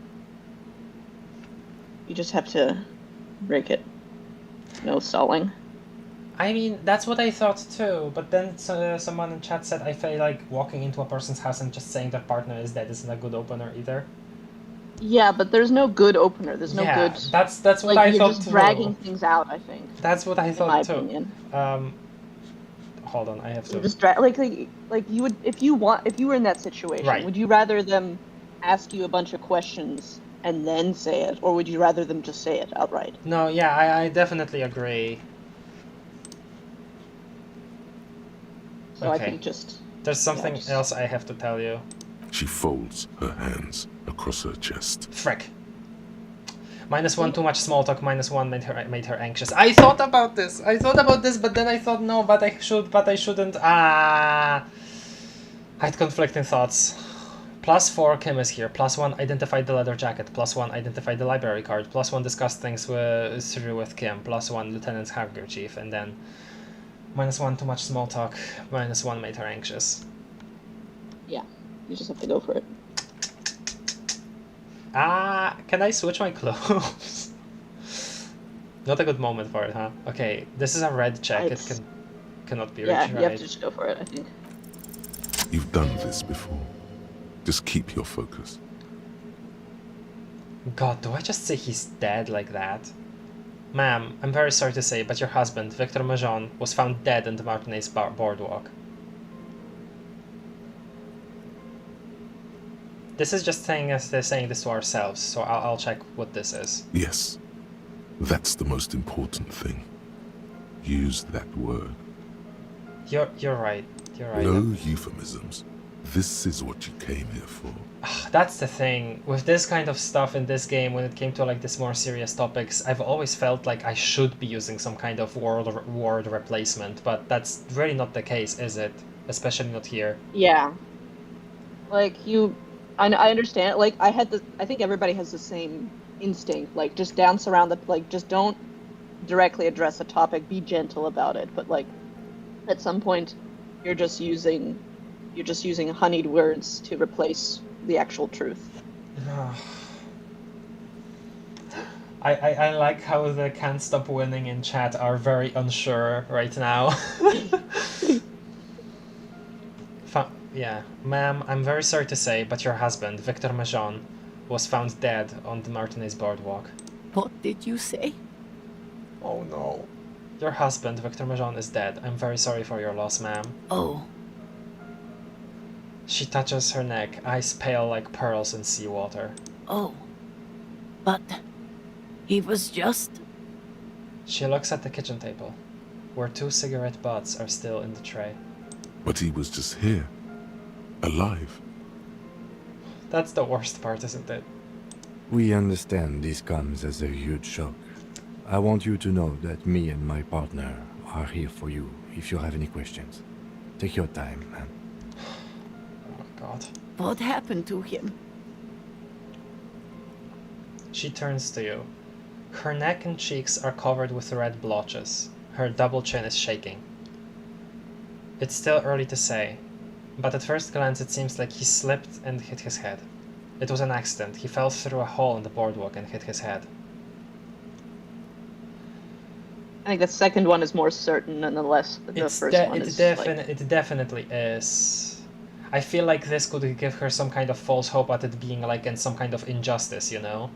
You just have to break it. No stalling. I mean, that's what I thought too, but then someone in chat said I feel like walking into a person's house and just saying their partner is dead isn't a good opener either. Yeah, but there's no good opener. There's no good. That's what like, I you're thought just too. dragging things out, I think. That's what I thought too. Opinion. Hold on, I have to. Just like you would if you were in that situation. Right. Would you rather them ask you a bunch of questions and then say it, or would you rather them just say it outright? No, yeah, I definitely agree. So I think There's something else I have to tell you. She folds her hands across her chest. Frick. -1, too much small talk. -1 made her anxious. I thought about this, but then I thought no, but I shouldn't. I had conflicting thoughts. +4, Kim is here. +1, identified the leather jacket. +1, identified the library card. +1, discussed things through with Kim. +1, lieutenant's handkerchief, and then -1, too much small talk. -1 made her anxious. Yeah, you just have to go for it. Can I switch my clothes? Not a good moment for it, huh? Okay, this is a red check. It cannot be reached, right? Yeah, you have to just go for it, I think. You've done this before. Just keep your focus. God, do I just say he's dead like that? Ma'am, I'm very sorry to say, but your husband, Victor Majon, was found dead in the Martinez boardwalk. This is just saying this to ourselves, so I'll check what this is. Yes, that's the most important thing. Use that word. You're right. You're right. No euphemisms. This is what you came here for. That's the thing. With this kind of stuff in this game, when it came to like this more serious topics, I've always felt like I should be using some kind of word replacement, but that's really not the case, is it? Especially not here. Yeah. Like I understand. Like I think everybody has the same instinct. Like just dance around just don't directly address a topic. Be gentle about it. But like, at some point, you're just using honeyed words to replace the actual truth. I like how the Can't Stop Winning in chat are very unsure right now. Yeah, ma'am, I'm very sorry to say, but your husband, Victor Majon, was found dead on the Martinez boardwalk. What did you say? Oh no. Your husband, Victor Majon, is dead. I'm very sorry for your loss, ma'am. Oh. She touches her neck, eyes pale like pearls in seawater. Oh. But he was just... She looks at the kitchen table, where 2 cigarette butts are still in the tray. But he was just here. Alive. That's the worst part, isn't it? We understand this comes as a huge shock. I want you to know that me and my partner are here for you if you have any questions. Take your time, man. Oh my god. What happened to him? She turns to you. Her neck and cheeks are covered with red blotches. Her double chin is shaking. It's still early to say, but at first glance it seems like he slipped and hit his head. It was an accident. He fell through a hole in the boardwalk and hit his head. I think the second one is more certain, nonetheless. The first one is It definitely is. I feel like this could give her some kind of false hope at it being like in some kind of injustice, you know?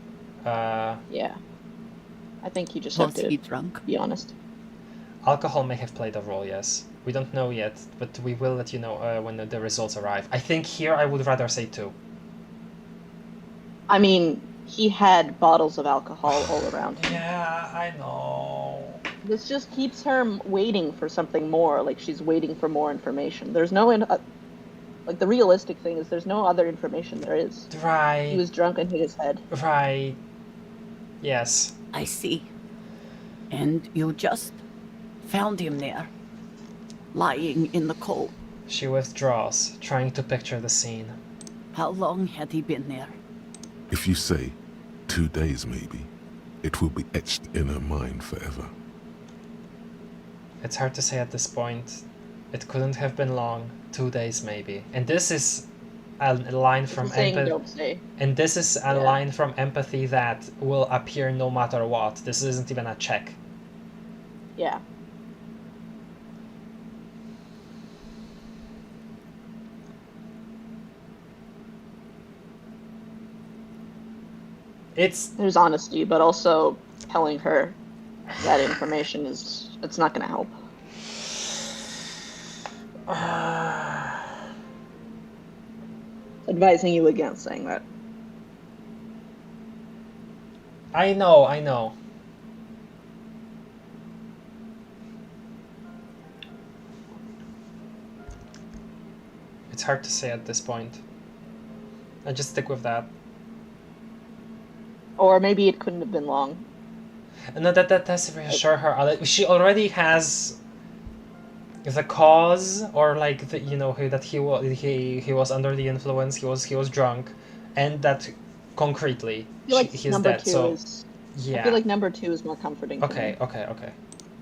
Yeah. I think you just was have to he drunk? be honest. Alcohol may have played a role, yes. We don't know yet, but we will let you know when the results arrive. I think here I would rather say 2. I mean, he had bottles of alcohol all around him. Yeah, I know. This just keeps her waiting for something more, like she's waiting for more information. There's no, like the realistic thing is there's no other information there is. Right. He was drunk and hit his head. Right. Yes. I see. And you just found him there, lying in the cold. She withdraws, trying to picture the scene. How long had he been there? If you say 2 days maybe, it will be etched in her mind forever. It's hard to say at this point. It couldn't have been long. 2 days maybe. And this is a line from empathy. And this is a line from empathy that will appear no matter what. This isn't even a check. Yeah. There's honesty, but also telling her that information it's not going to help. Advising you against saying that. I know. It's hard to say at this point. I just stick with that. Or maybe it couldn't have been long. No, that does reassure her. She already has the cause, or like the, you know, that he was under the influence. He was drunk, and that concretely he's dead. So yeah, I feel like number 2 is more comforting. Okay.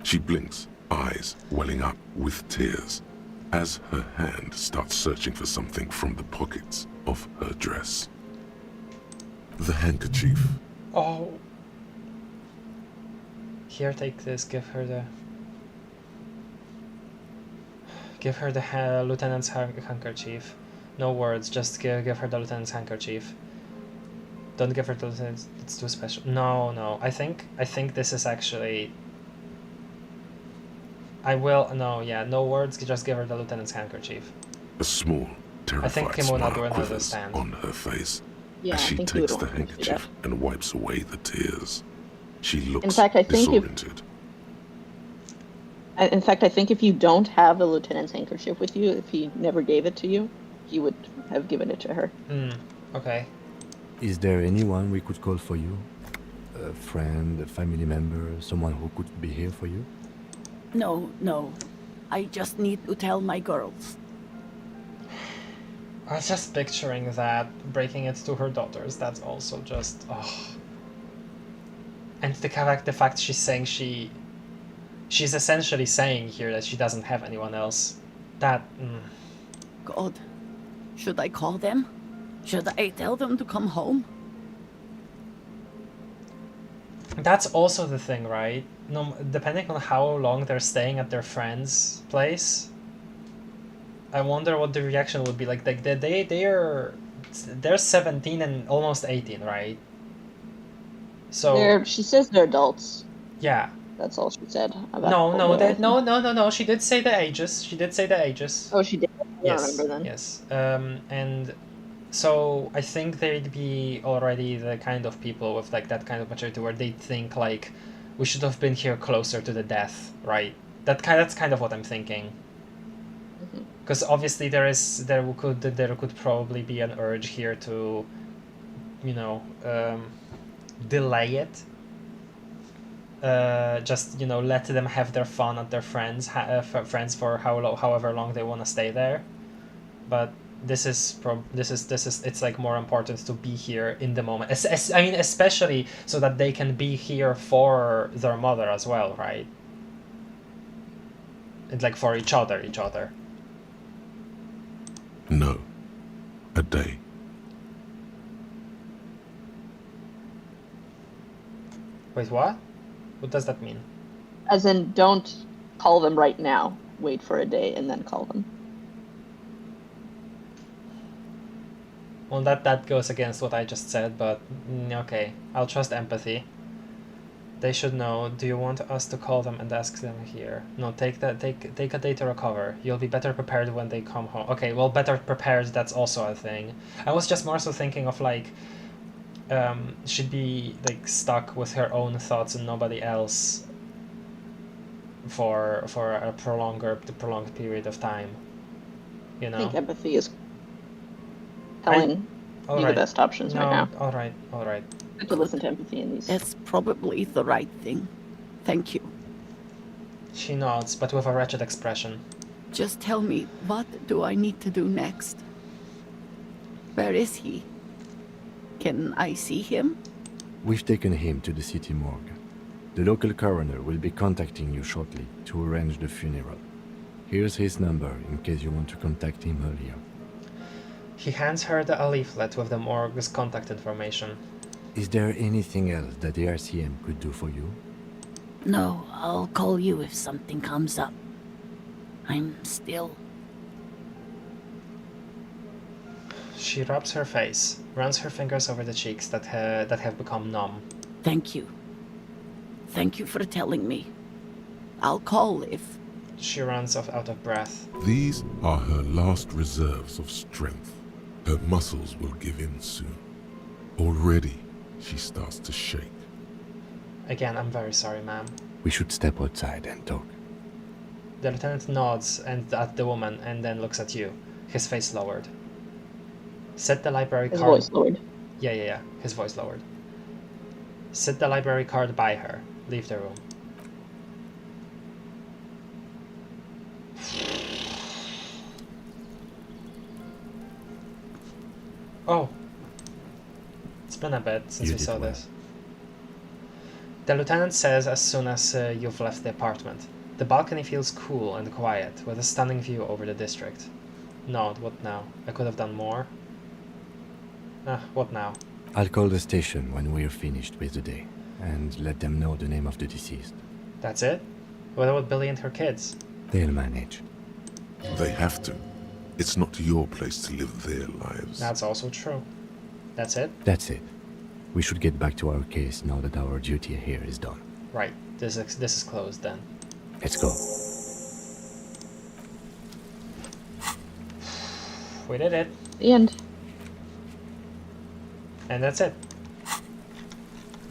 She blinks, eyes welling up with tears, as her hand starts searching for something from the pockets of her dress. The handkerchief. Oh. Here, take this. Give her the lieutenant's handkerchief. No words. Just give her the lieutenant's handkerchief. Don't give her the lieutenant's. It's too special. No. I think this is actually. I will. No. Yeah. No words. Just give her the lieutenant's handkerchief. A small, terrified smile quivers on her face as she takes the handkerchief and wipes away the tears. She looks disoriented. In fact, I think if you don't have the lieutenant's handkerchief with you, if he never gave it to you, he would have given it to her. Okay. Is there anyone we could call for you? A friend, a family member, someone who could be here for you? No. I just need to tell my girls. I was just picturing that, breaking it to her daughters. That's also just... Oh. And the fact she's saying she's essentially saying here that she doesn't have anyone else. That... God. Should I call them? Should I tell them to come home? That's also the thing, right? No, depending on how long they're staying at their friend's place, I wonder what the reaction would be like. They're 17 and almost 18, right? So she says they're adults. Yeah. That's all she said about. No. She did say the ages. She did say the ages. Oh, she did. I Yes. don't remember then. Yes. And so I think they'd be already the kind of people with like that kind of maturity where they think like we should have been here closer to the death, right? That's kind of what I'm thinking. Because obviously there could probably be an urge here to, delay it. Just let them have their fun at their friends for however long they want to stay there. But this is it's like more important to be here in the moment. I mean, especially so that they can be here for their mother as well, right? And like for each other. No. A day. Wait, what? What does that mean? As in, don't call them right now. Wait for a day and then call them. Well, that goes against what I just said, but okay. I'll trust empathy. They should know. Do you want us to call them and ask them here? No, take a day to recover. You'll be better prepared when they come home. Okay, well, better prepared, that's also a thing. I was just more so thinking of like, she'd be like stuck with her own thoughts and nobody else for a prolonged period of time. I think empathy is telling you the best options right now. All right. I have to listen to empathy in these. That's probably the right thing. Thank you. She nods, but with a wretched expression. Just tell me, what do I need to do next? Where is he? Can I see him? We've taken him to the city morgue. The local coroner will be contacting you shortly to arrange the funeral. Here's his number in case you want to contact him earlier. He hands her a leaflet with the morgue's contact information. Is there anything else that the RCM could do for you? No, I'll call you if something comes up. I'm still... She rubs her face, runs her fingers over the cheeks that have become numb. Thank you. Thank you for telling me. I'll call if... She runs off out of breath. These are her last reserves of strength. Her muscles will give in soon. Already, she starts to shake. Again, I'm very sorry, ma'am. We should step outside and talk. The lieutenant nods at the woman and then looks at you, his face lowered. Set the library card... His voice lowered. Yeah. His voice lowered. Set the library card by her. Leave the room. Oh. It's been a bit since we saw this. The lieutenant says as soon as you've left the apartment. The balcony feels cool and quiet, with a stunning view over the district. No, what now? I could have done more. What now? I'll call the station when we're finished with the day, and let them know the name of the deceased. That's it? What about Billy and her kids? They'll manage. They have to. It's not your place to live their lives. That's also true. That's it? That's it. We should get back to our case now that our duty here is done. Right. This is closed then. Let's go. We did it. The end. And that's it.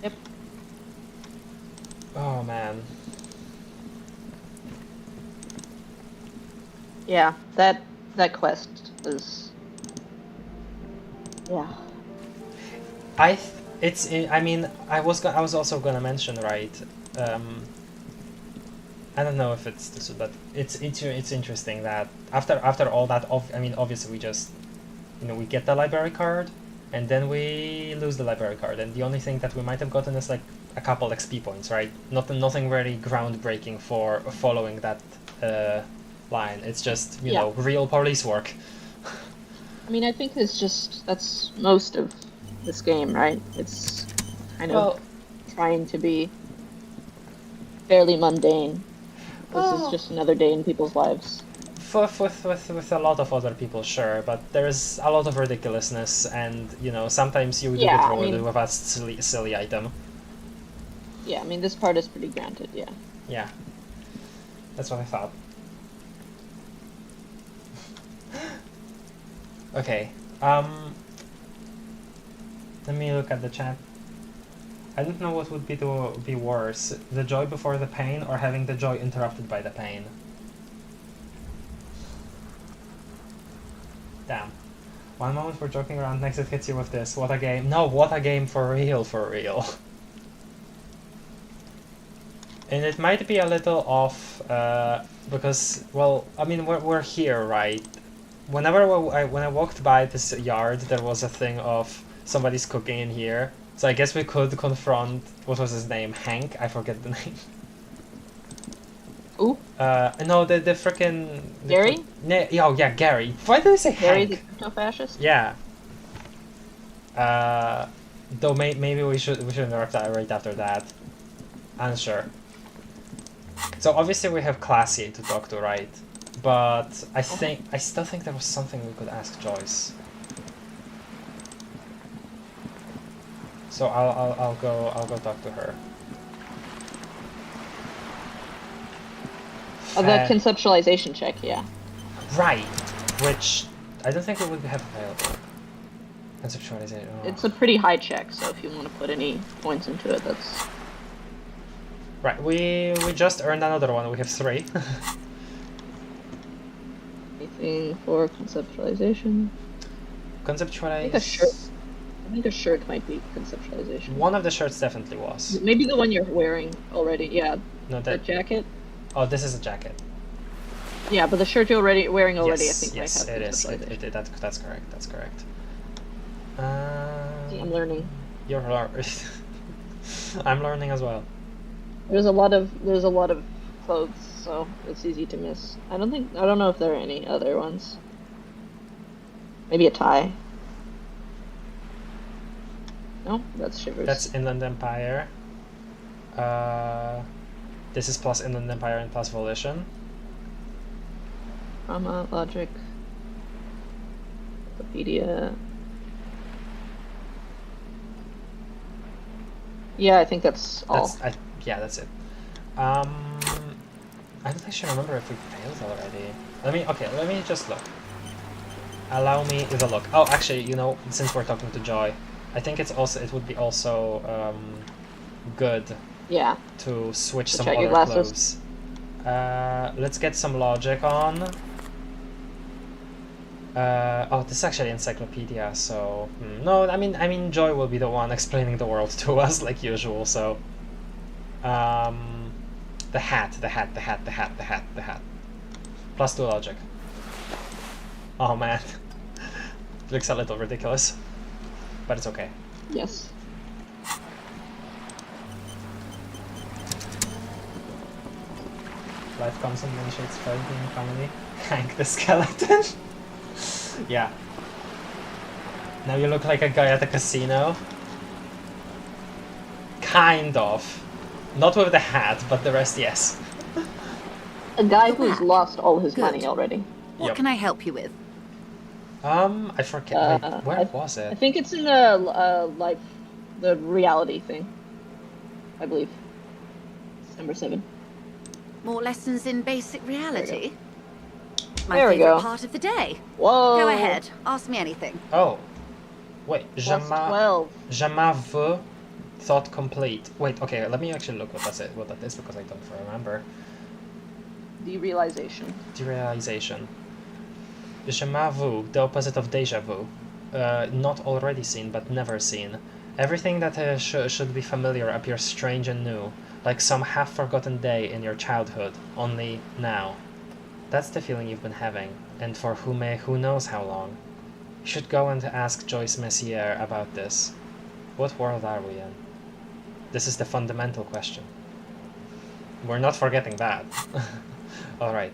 Yep. Oh man. Yeah, that quest was... Yeah. I mean, I was also gonna mention, right? I don't know if it's this, but it's interesting that after all that, I mean, obviously we just, we get the library card, and then we lose the library card, and the only thing that we might have gotten is like a couple XP points, right? Nothing very groundbreaking for following that line. It's just you know, real police work. I mean, I think that's most of this game, right? It's kind of trying to be fairly mundane. This is just another day in people's lives. with a lot of other people, sure, but there's a lot of ridiculousness, and you know sometimes you do Yeah, get I rewarded mean- with a silly item. Yeah, I mean, this part is pretty granted, yeah. Yeah, that's what I thought. Okay, let me look at the chat. I don't know what would be worse, the joy before the pain, or having the joy interrupted by the pain. Damn. One moment we're joking around, next it hits you with this. What a game. No, what a game for real, for real. And it might be a little off, because, well, I mean, we're here, right? Whenever when I walked by this yard, there was a thing of somebody's cooking in here. So I guess we could confront, what was his name? Hank? I forget the name. Ooh. No, the frickin' Gary? Oh yeah, Gary. Why did I say Gary, Hank? the crypto-fascist? Yeah. Though maybe we should interrupt that right after that. Unsure. So obviously we have Classy to talk to, right? But I still think there was something we could ask Joyce. So I'll go talk to her. Oh, the conceptualization check, yeah. Right, which I don't think we would have available. Conceptualization. Oh. It's a pretty high check, so if you want to put any points into it, that's... Right, we just earned another one. We have 3. Anything for conceptualization? Conceptualize. I think a shirt might be conceptualization. One of the shirts definitely was. Maybe the one you're wearing already, yeah. No, that jacket? Oh, this is a jacket. Yeah, but the shirt you're wearing already, Yes, I think, yes, might have it is. conceptualization. That's correct. That's correct. See, I'm learning. You're I'm learning as well. There's a lot of clothes, so it's easy to miss. I don't know if there are any other ones. Maybe a tie. No, that's Shivers. That's Inland Empire. This is plus Inland Empire and plus Volition. Trauma, Logic, Wikipedia. Yeah, I think that's all. Yeah, that's it. I don't actually remember if we failed already. Let me just look. Allow me the look. Oh, actually, you know, since we're talking to Joy, I think it would be also good. Yeah. To switch some check your other glasses. clothes. Let's get some logic on. Oh, this is actually encyclopedia, so no. I mean, Joy will be the one explaining the world to us like usual. So, the hat. Plus 2 logic. Oh man, looks a little ridiculous, but it's okay. Yes. Life comes in many shades, tragedy, comedy. Hank the skeleton. Yeah. Now you look like a guy at a casino. Kind of. Not with the hat, but the rest, yes. A guy who's lost all his money already. What can I help you with? I forget. Wait, where was it? I think it's in the the reality thing. I believe. It's number 7. More lessons in basic reality? My There we favorite go. part of the day. Whoa. Go ahead, ask me anything. Oh. Wait, Plus 12. Jamais vu thought complete. Wait, okay, let me actually look what that is because I don't remember. Derealization. Derealization. Jamais vu, the opposite of déjà vu. Not already seen, but never seen. Everything that should be familiar appears strange and new, like some half-forgotten day in your childhood, only now. That's the feeling you've been having, and for who knows how long. You should go and ask Joyce Messier about this. What world are we in? This is the fundamental question. We're not forgetting that. Alright.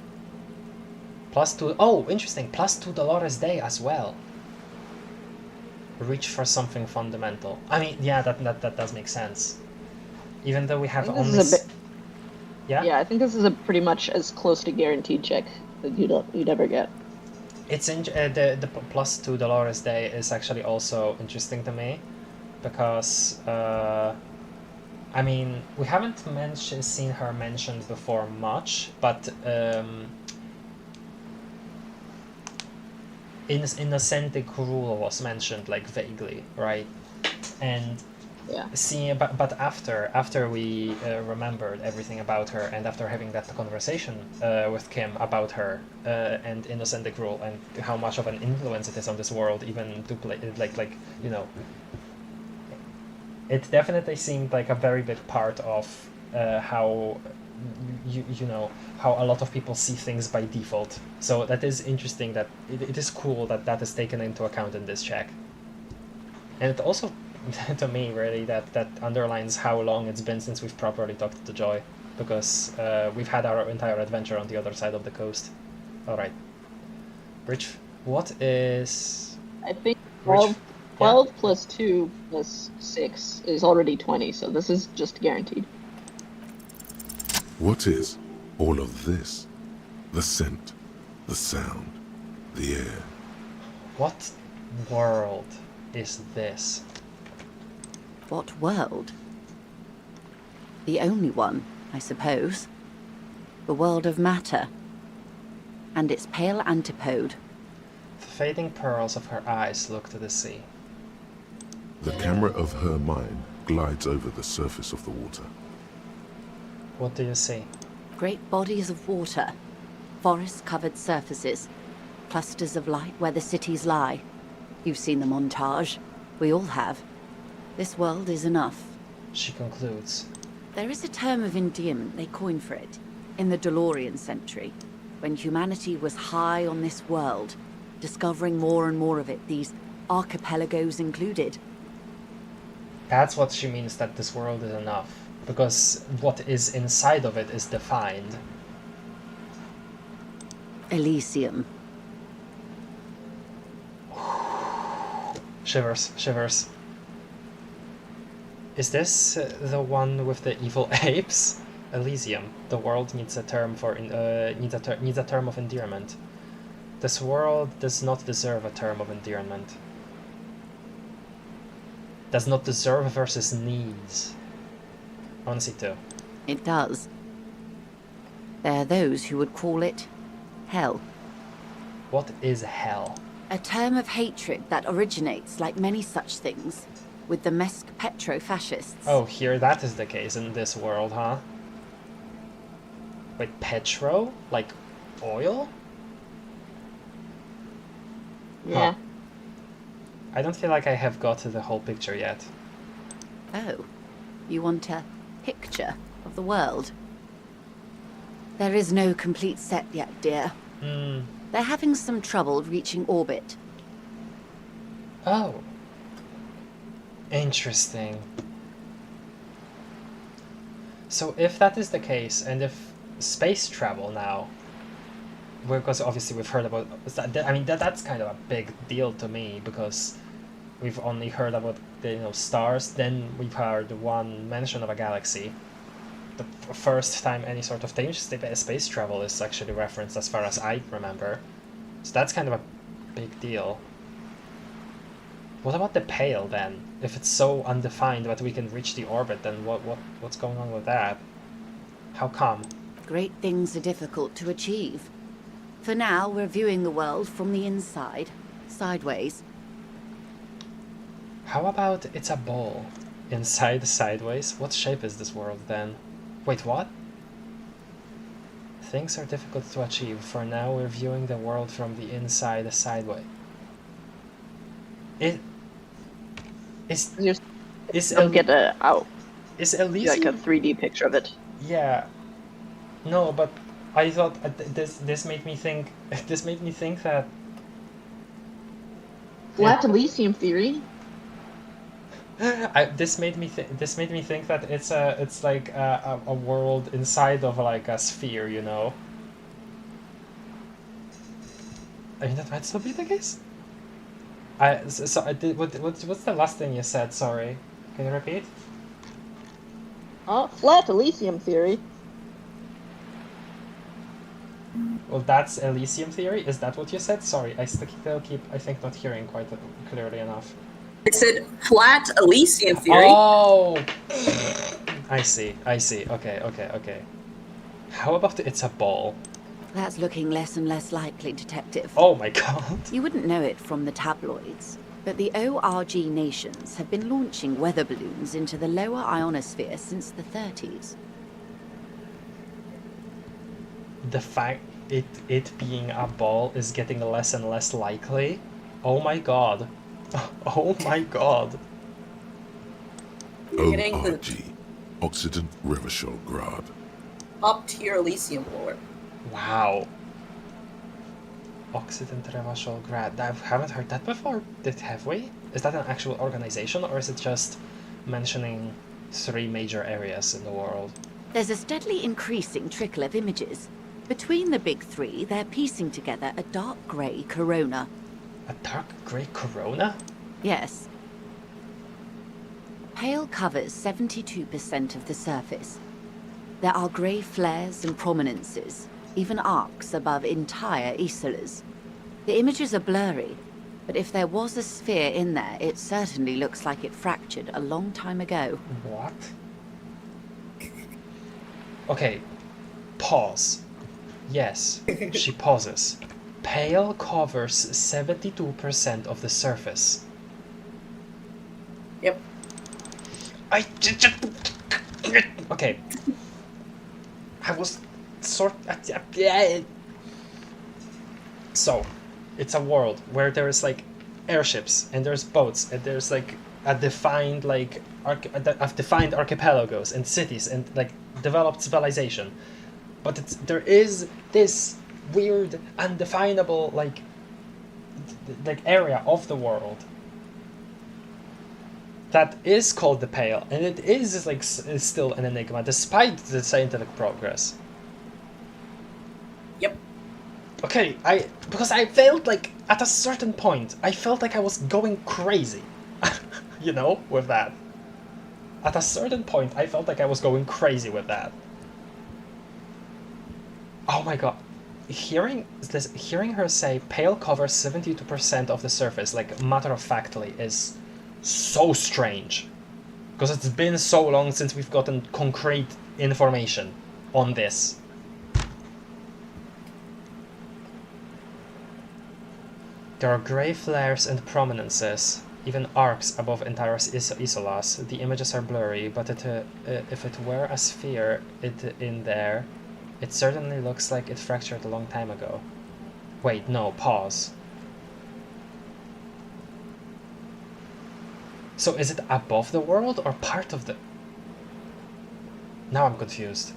Plus 2... Oh, interesting. Plus $2 day as well. Reach for something fundamental. I mean, yeah, that does make sense. Even though we have only... Yeah, I think this is a pretty much as close to guaranteed check that you never get. It's the plus 2 Dolores Day is actually also interesting to me, because I mean, we haven't seen her mentioned before much, but Innocente Cruel was mentioned like vaguely, right? And yeah, seeing, but after we remembered everything about her, and after having that conversation with Kim about her and Innocente Cruel, and how much of an influence it is on this world, even to play like you know, it definitely seemed like a very big part of how you know, how a lot of people see things by default. So that is interesting, that it is cool that that is taken into account in this check. And it also, to me, really, that underlines how long it's been since we've properly talked to Joy, because we've had our entire adventure on the other side of the coast. Alright. Rich, what is... I think Rich, 12 plus 2 plus 6 is already 20, so this is just guaranteed. What is all of this? The scent, the sound, the air. What world is this? What world? The only one, I suppose. The world of matter. And its pale antipode. The fading pearls of her eyes look to the sea. The camera of her mind glides over the surface of the water. What do you see? Great bodies of water. Forest-covered surfaces. Clusters of light where the cities lie. You've seen the montage. We all have. This world is enough. She concludes. There is a term of endearment they coined for it, in the DeLorean century, when humanity was high on this world, discovering more and more of it, these archipelagos included. That's what she means, that this world is enough, because what is inside of it is defined. Elysium. Shivers, shivers. Is this the one with the evil apes? Elysium. The world needs a term for needs a term of endearment. This world does not deserve a term of endearment. Does not deserve versus needs. Honestly, too. It does. There are those who would call it hell. What is hell? A term of hatred that originates, like many such things, with the Mesk petro-fascists. Oh, here that is the case in this world, huh? Wait, petro? Like oil? Yeah. Huh. I don't feel like I have got the whole picture yet. Oh, you want a picture of the world? There is no complete set yet, dear. They're having some trouble reaching orbit. Oh. Interesting. So if that is the case, and if space travel now, because obviously we've heard about, I mean that's kind of a big deal to me, because we've only heard about the stars, then we've heard one mention of a galaxy. The first time any sort of space travel is actually referenced, as far as I remember. So that's kind of a big deal. What about the Pale then? If it's so undefined that we can reach the orbit, then what's going on with that? How come? Great things are difficult to achieve. For now, we're viewing the world from the inside, sideways. How about it's a ball? Inside, sideways? What shape is this world then? Wait, what? Things are difficult to achieve. For now, we're viewing the world from the inside, sideways. Don't get out. Is Elysium like a 3D picture of it? Yeah. No, but I thought this made me think. This made me think that. Flat Elysium theory. This made me think that it's like a world inside of like a sphere, you know. I mean, that might still be the case. What's the last thing you said? Sorry, can you repeat? Flat Elysium theory. Well, that's Elysium theory? Is that what you said? Sorry, I still keep, I think, not hearing quite clearly enough. I said flat Elysium theory. Oh! I see. Okay. How about it's a ball? That's looking less and less likely, Detective. Oh my god. You wouldn't know it from the tabloids, but the ORG nations have been launching weather balloons into the lower ionosphere since the 30s. The fact it being a ball is getting less and less likely? Oh my god. Oh my god. ORG, Occident Revachol-Grad. Up tier Elysium lore. Wow. Occident Revachol-Grad. I haven't heard that before. Have we? Is that an actual organization, or is it just mentioning 3 major areas in the world? There's a steadily increasing trickle of images. Between the big 3, they're piecing together a dark grey corona. A dark grey corona? Yes. Pale covers 72% of the surface. There are grey flares and prominences, even arcs above entire isolas. The images are blurry, but if there was a sphere in there, it certainly looks like it fractured a long time ago. What? Okay, pause. Yes, she pauses. Pale covers 72% of the surface. Yep. Okay. I was So, it's a world where there's like airships and there's boats and there's like a defined defined archipelagos and cities and like developed civilization, but there is this weird undefinable like area of the world that is called the Pale, and it is like still an enigma despite the scientific progress. Yep. Okay, because I felt like at a certain point I felt like I was going crazy, you know, with that. At a certain point I felt like I was going crazy with that. Oh my god. Hearing her say Pale covers 72% of the surface, like matter-of-factly, is so strange. Because it's been so long since we've gotten concrete information on this. There are grey flares and prominences, even arcs above entire isolas. The images are blurry, but if it were a sphere in there, it certainly looks like it fractured a long time ago. Wait, no, pause. So is it above the world or part of the... Now I'm confused.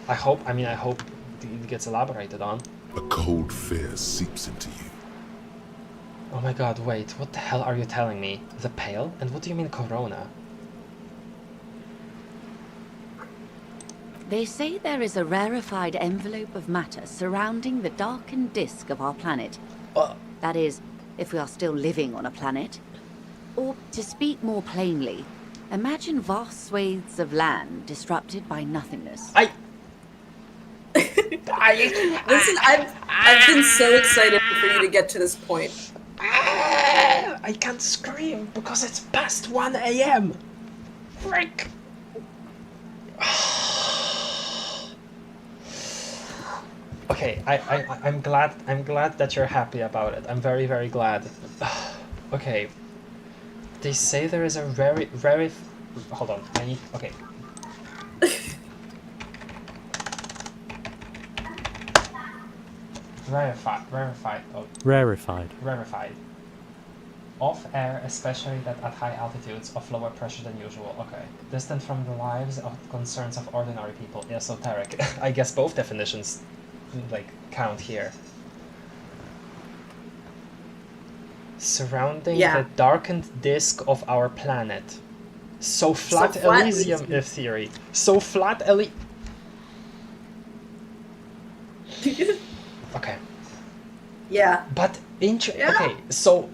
I hope it gets elaborated on. A cold fear seeps into you. Oh my god, wait, what the hell are you telling me? The Pale? And what do you mean Corona? They say there is a rarefied envelope of matter surrounding the darkened disk of our planet. That is, if we are still living on a planet. Or, to speak more plainly, imagine vast swathes of land disrupted by nothingness. Listen, I've been so excited for you to get to this point. I can't scream because it's past 1 a.m. Frick! Okay, I'm glad that you're happy about it. I'm very, very glad. Okay. They say there is a very hold on, okay. Rarefied. Off-air, especially that at high altitudes of lower pressure than usual. Okay. Distant from the lives of concerns of ordinary people. Esoteric. I guess both definitions like count here. Surrounding the darkened disk of our planet. So flat Elysium if theory. So flat Okay. Yeah. But okay, so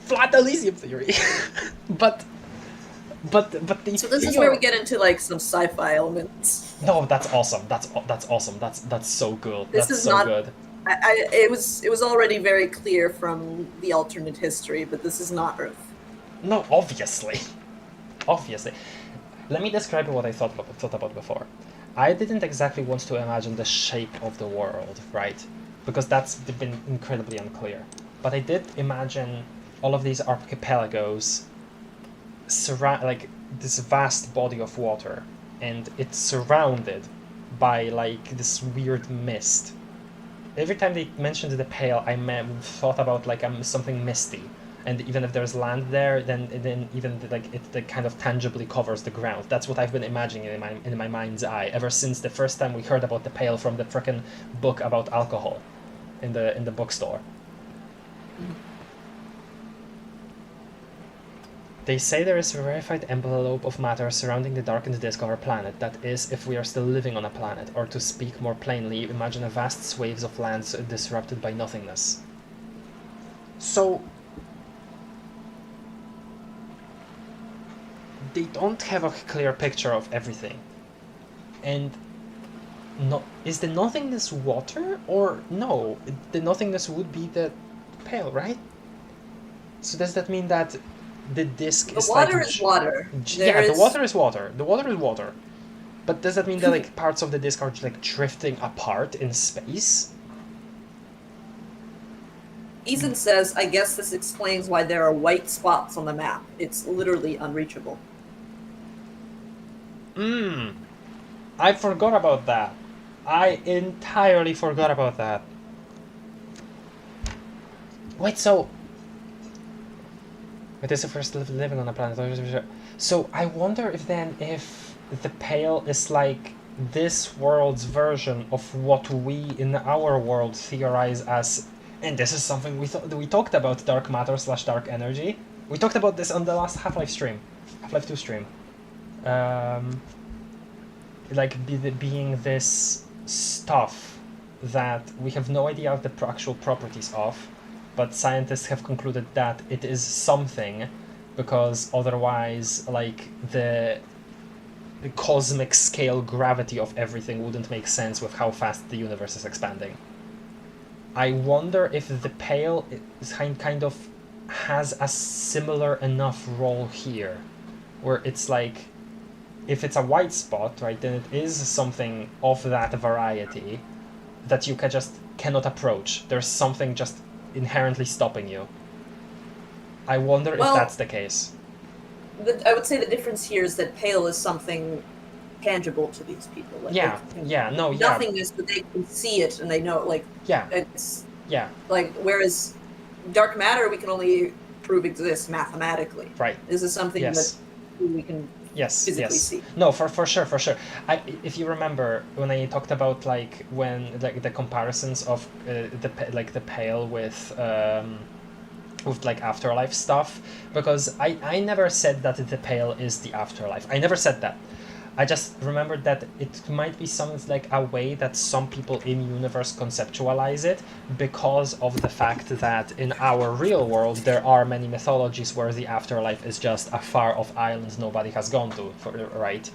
flat Elysium theory. But But the So this is where we get into like some sci-fi elements. No, that's awesome. That's awesome. That's so good. This that's is so not. good. It was already very clear from the alternate history, but this is not Earth. No, obviously. Obviously. Let me describe what I thought about before. I didn't exactly want to imagine the shape of the world, right? Because that's been incredibly unclear. But I did imagine all of these archipelagos like this vast body of water, and it's surrounded by like this weird mist. Every time they mentioned the Pale, I thought about like something misty, and even if there's land there, then even like it kind of tangibly covers the ground. That's what I've been imagining in my mind's eye ever since the first time we heard about the Pale from the frickin' book about alcohol in the bookstore. They say there is a rarefied envelope of matter surrounding the darkened disk of our planet. That is, if we are still living on a planet. Or to speak more plainly, imagine a vast swathes of lands disrupted by nothingness. So, they don't have a clear picture of everything. And is the nothingness water? Or no, the nothingness would be the Pale, right? So does that mean that the disk is like... The water is water. Yeah, the water is water. The water is water. But does that mean that like parts of the disk are like drifting apart in space? Ethan says, I guess this explains why there are white spots on the map. It's literally unreachable. I forgot about that. I entirely forgot about that. Wait, so... It is the first living on a planet. So I wonder if the Pale is like this world's version of what we in our world theorize as, and this is something we talked about, dark matter / dark energy. We talked about this on the last Half-Life stream, Half-Life 2 stream. Like being this stuff that we have no idea of the actual properties of, but scientists have concluded that it is something, because otherwise, like, the cosmic scale gravity of everything wouldn't make sense with how fast the universe is expanding. I wonder if the Pale is kind of has a similar enough role here, where it's like, if it's a white spot, right, then it is something of that variety that you cannot approach. There's something just inherently stopping you. I wonder if that's the case. I would say the difference here is that Pale is something tangible to these people. Like, nothingness, but they can see it and they know, like, it's like, whereas dark matter we can only prove exists mathematically. Right. This is something that we can physically see. No, for sure. If you remember when I talked about like when like the comparisons of the Pale with like afterlife stuff, because I never said that the Pale is the afterlife. I never said that. I just remembered that it might be something like a way that some people in universe conceptualize it, because of the fact that in our real world there are many mythologies where the afterlife is just a far-off island nobody has gone to, right?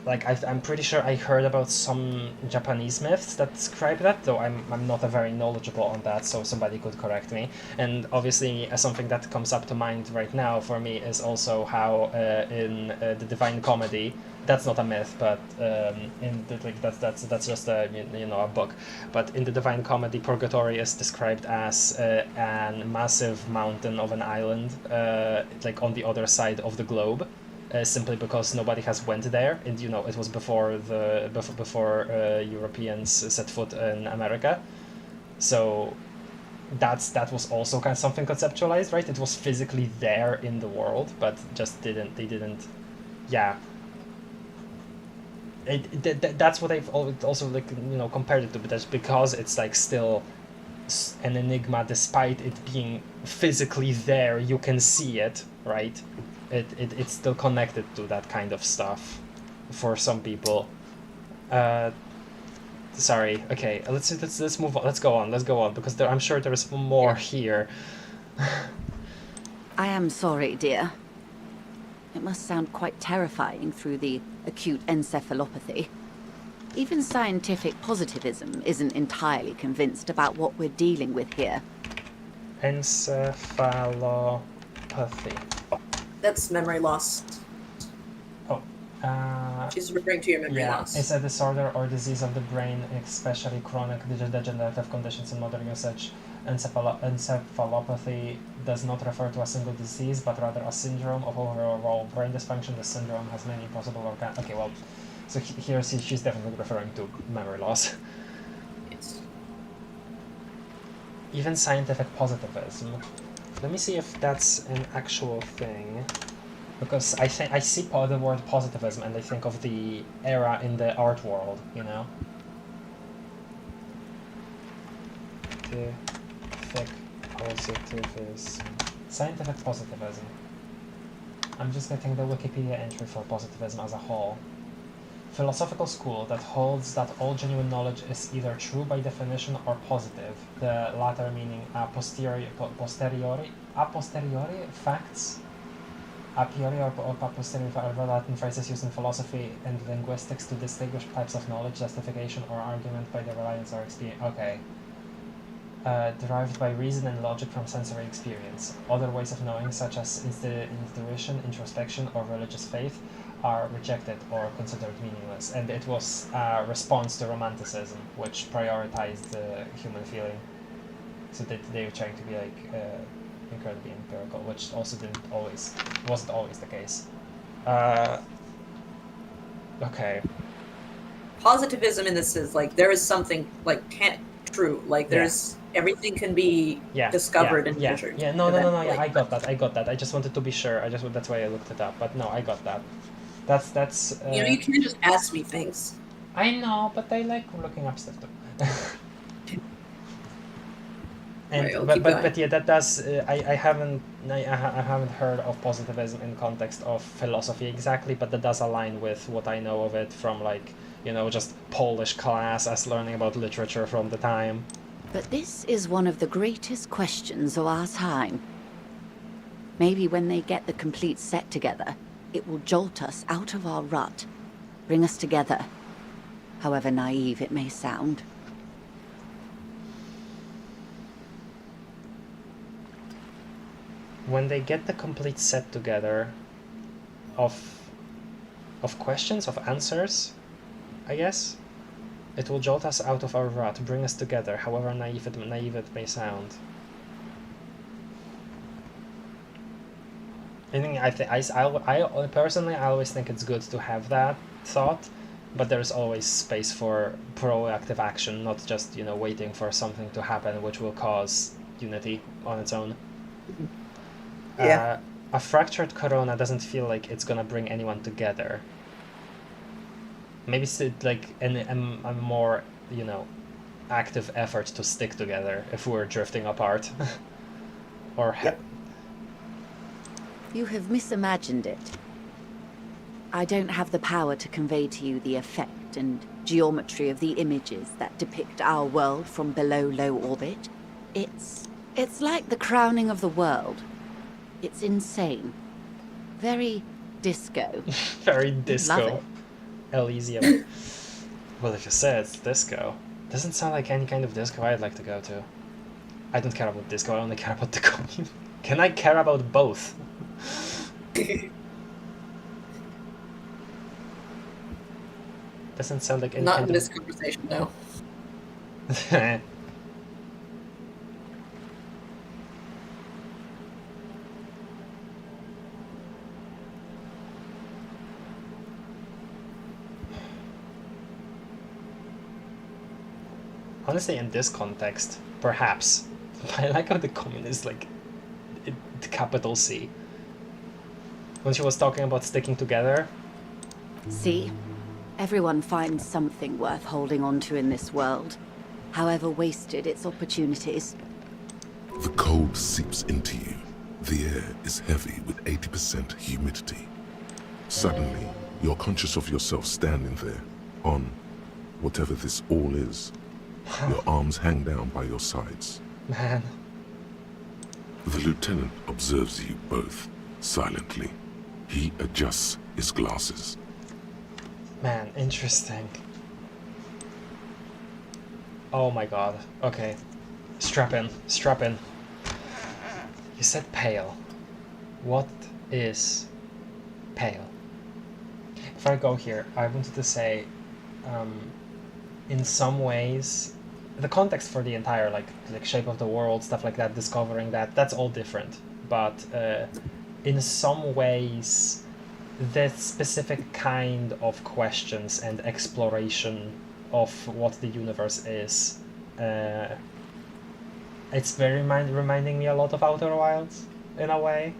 Like I'm pretty sure I heard about some Japanese myths that describe that, though I'm not very knowledgeable on that, so somebody could correct me. And obviously something that comes up to mind right now for me is also how in the Divine Comedy, that's not a myth, but that's just a a book. But in the Divine Comedy, Purgatory is described as a massive mountain of an island, like on the other side of the globe. Simply because nobody has went there, and it was before Europeans set foot in America, so that was also kind of something conceptualized, right? It was physically there in the world, but just didn't. That's what I've also compared it to, but that's because it's like still an enigma, despite it being physically there. You can see it, right? It's still connected to that kind of stuff for some people. Sorry. Okay. Let's move on. Let's go on because I'm sure there is more here. I am sorry, dear. It must sound quite terrifying through the acute encephalopathy. Even scientific positivism isn't entirely convinced about what we're dealing with here. Encephalopathy. That's memory loss. Oh. She's referring to your memory loss. It's a disorder or disease of the brain, especially chronic degenerative conditions in modern usage. Encephalopathy does not refer to a single disease, but rather a syndrome of overall brain dysfunction. The syndrome has many possible organs. Okay, well, so here she's definitely referring to memory loss. Yes. Even scientific positivism. Let me see if that's an actual thing. Because I see the word positivism and I think of the era in the art world, you know? Scientific positivism. I'm just getting the Wikipedia entry for positivism as a whole. Philosophical school that holds that all genuine knowledge is either true by definition or positive, the latter meaning a posteriori facts. A priori or a posteriori are Latin phrases used in philosophy and linguistics to distinguish types of knowledge, justification, or argument by the reliance or experience. Okay. Derived by reason and logic from sensory experience. Other ways of knowing, such as intuition, introspection, or religious faith, are rejected or considered meaningless. And it was a response to Romanticism, which prioritized the human feeling. So they were trying to be like incredibly empirical, which also wasn't always the case. Okay. Positivism in this is like there is something like true, like there's everything can be discovered and measured. No, I got that. I just wanted to be sure. That's why I looked it up. But no, I got that. That's. You can't just ask me things. I know, but I like looking up stuff too. And but yeah, that does. I haven't heard of positivism in context of philosophy exactly, but that does align with what I know of it from just Polish class as learning about literature from the time. But this is one of the greatest questions of our time. Maybe when they get the complete set together, it will jolt us out of our rut, bring us together, however naive it may sound. When they get the complete set together of questions, of answers, I guess, it will jolt us out of our rut, bring us together, however naive it may sound. I personally, I always think it's good to have that thought, but there's always space for proactive action, not just waiting for something to happen which will cause unity on its own. Yeah. A fractured corona doesn't feel like it's gonna bring anyone together. Maybe it's like a more, active effort to stick together if we're drifting apart. Or You have misimagined it. I don't have the power to convey to you the effect and geometry of the images that depict our world from below low orbit. It's like the crowning of the world. It's insane. Very disco. Very disco. Love it. Elysium. Well, if you say it's disco, doesn't sound like any kind of disco I'd like to go to. I don't care about disco, I only care about the commune. Can I care about both? Doesn't sound like any Not kind in of... this conversation, no. Honestly, in this context, perhaps. I like how the commune is capital C. When she was talking about sticking together. See? Everyone finds something worth holding on to in this world, however wasted its opportunities. The cold seeps into you. The air is heavy with 80% humidity. Suddenly, you're conscious of yourself standing there, on whatever this all is. Your arms hang down by your sides. Man. The lieutenant observes you both, silently. He adjusts his glasses. Man, interesting. Oh my god. Okay. Strap in. Strap in. You said pale. What is pale? If I go here, I wanted to say, in some ways, the context for the entire like shape of the world, stuff like that, discovering that's all different. But in some ways, the specific kind of questions and exploration of what the universe is, it's very reminding me a lot of Outer Wilds, in a way.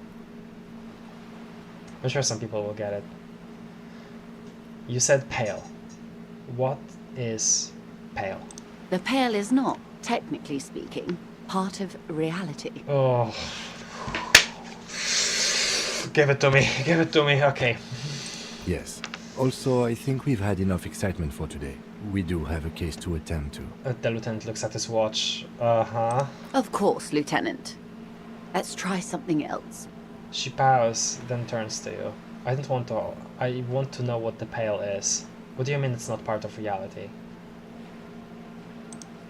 I'm sure some people will get it. You said pale. What is pale? The pale is not, technically speaking, part of reality. Oh. Give it to me. Give it to me. Okay. Yes. Also, I think we've had enough excitement for today. We do have a case to attend to. The lieutenant looks at his watch. Uh-huh. Of course, Lieutenant. Let's try something else. She bows, then turns to you. I want to know what the pale is. What do you mean it's not part of reality?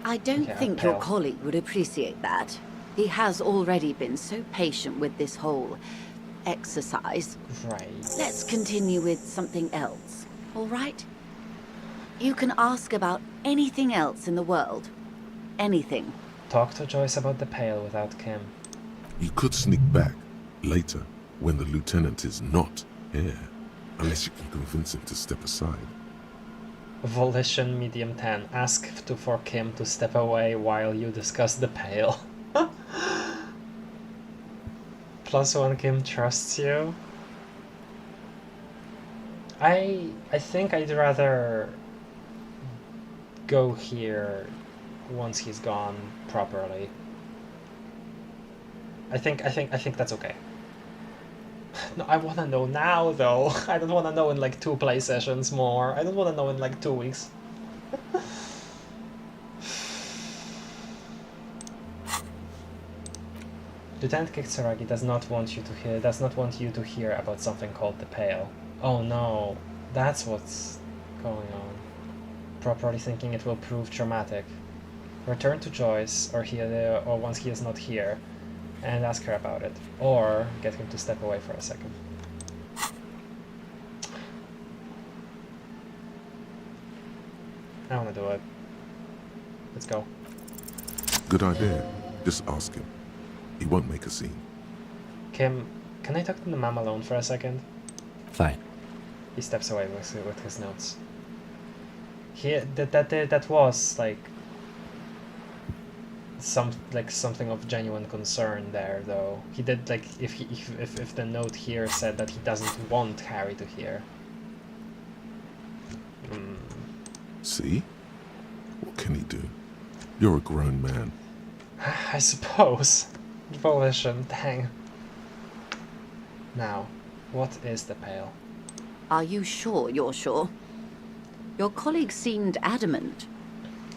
I don't think your colleague would appreciate that. He has already been so patient with this whole exercise. Right. Let's continue with something else, all right? You can ask about anything else in the world. Anything. Talk to Joyce about the pale without Kim. You could sneak back later when the lieutenant is not here, unless you can convince him to step aside. Volition medium 10. Ask for Kim to step away while you discuss the pale. +1 Kim trusts you. I think I'd rather go here once he's gone properly. I think that's okay. No, I want to know now though. I don't want to know in like 2 play sessions more. I don't want to know in like 2 weeks. Lieutenant Kitsuragi does not want you to hear about something called the Pale. Oh no, that's what's going on. Properly thinking it will prove traumatic. Return to Joyce, or once he is not here, and ask her about it. Or get him to step away for a second. I wanna do it. Let's go. Good idea. Just ask him. He won't make a scene. Kim, can I talk to the mom alone for a second? Fine. He steps away with his notes. That was like something of genuine concern there, though. He did like if the note here said that he doesn't want Harry to hear. See? What can he do? You're a grown man. I suppose. Volition, dang. Now, what is the Pale? Are you sure you're sure? Your colleague seemed adamant.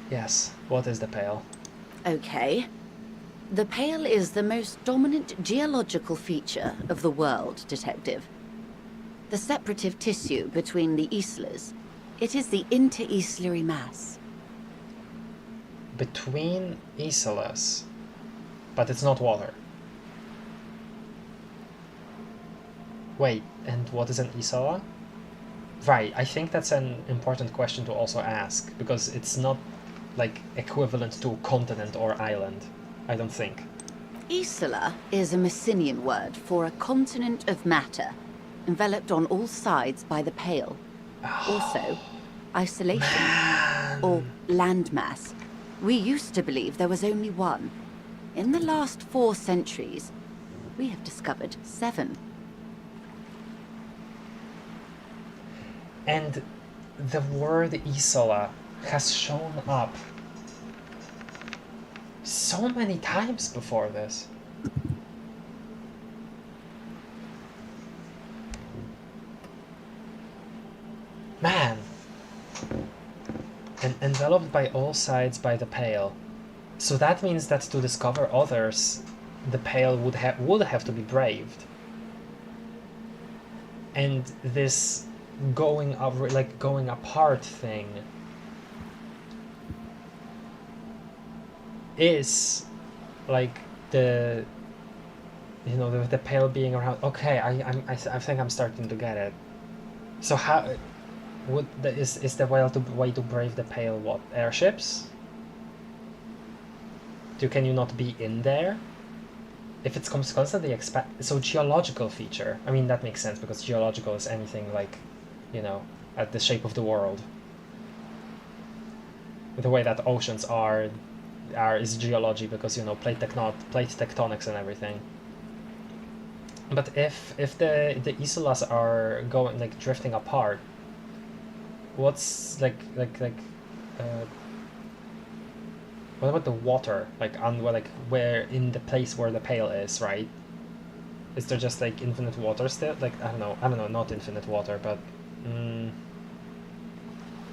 Yes, what is the Pale? Okay. The Pale is the most dominant geological feature of the world, Detective. The separative tissue between the islas. It is the inter-islary mass. Between islas? But it's not water. Wait, and what is an isla? Right, I think that's an important question to also ask, because it's not like equivalent to continent or island, I don't think. Isla is a Messinian word for a continent of matter, enveloped on all sides by the Pale. Also, isolation, or landmass. We used to believe there was only one. In the last 4 centuries, we have discovered 7. And the word Isola has shown up so many times before this. Man. And enveloped by all sides by the Pale. So that means that to discover others, the Pale would have to be braved. And this going apart thing is like the the pale being around. Okay, I think I'm starting to get it. So how is the way to brave the pale? What, airships? Can you not be in there? If it's constantly expand, so geological feature. I mean, that makes sense because geological is anything like, at the shape of the world. The way that oceans are is geology because plate tectonics and everything. But if the isolas are going drifting apart, what's what about the water? Where in the place where the pale is, right? Is there just infinite water still? I don't know, not infinite water, but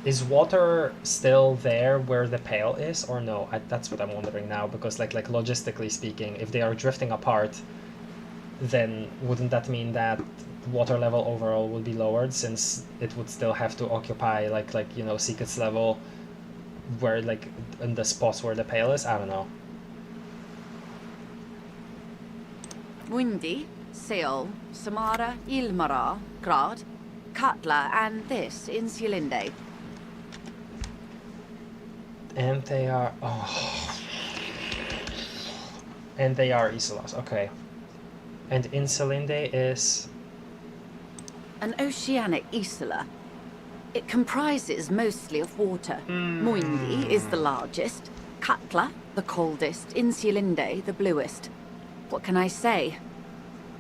is water still there where the pale is, or no? That's what I'm wondering now, because logistically speaking, if they are drifting apart, then wouldn't that mean that water level overall would be lowered, since it would still have to occupy Secret's level, where in the spots where the pale is? I don't know. Windy, Seol, Samara, Ilmara, Grad, Katla, and this Insulinde. And they are and they are isolas, okay. And Insulinde is an oceanic isola. It comprises mostly of water. Muindi is the largest, Katla the coldest, Insulinde the bluest. What can I say?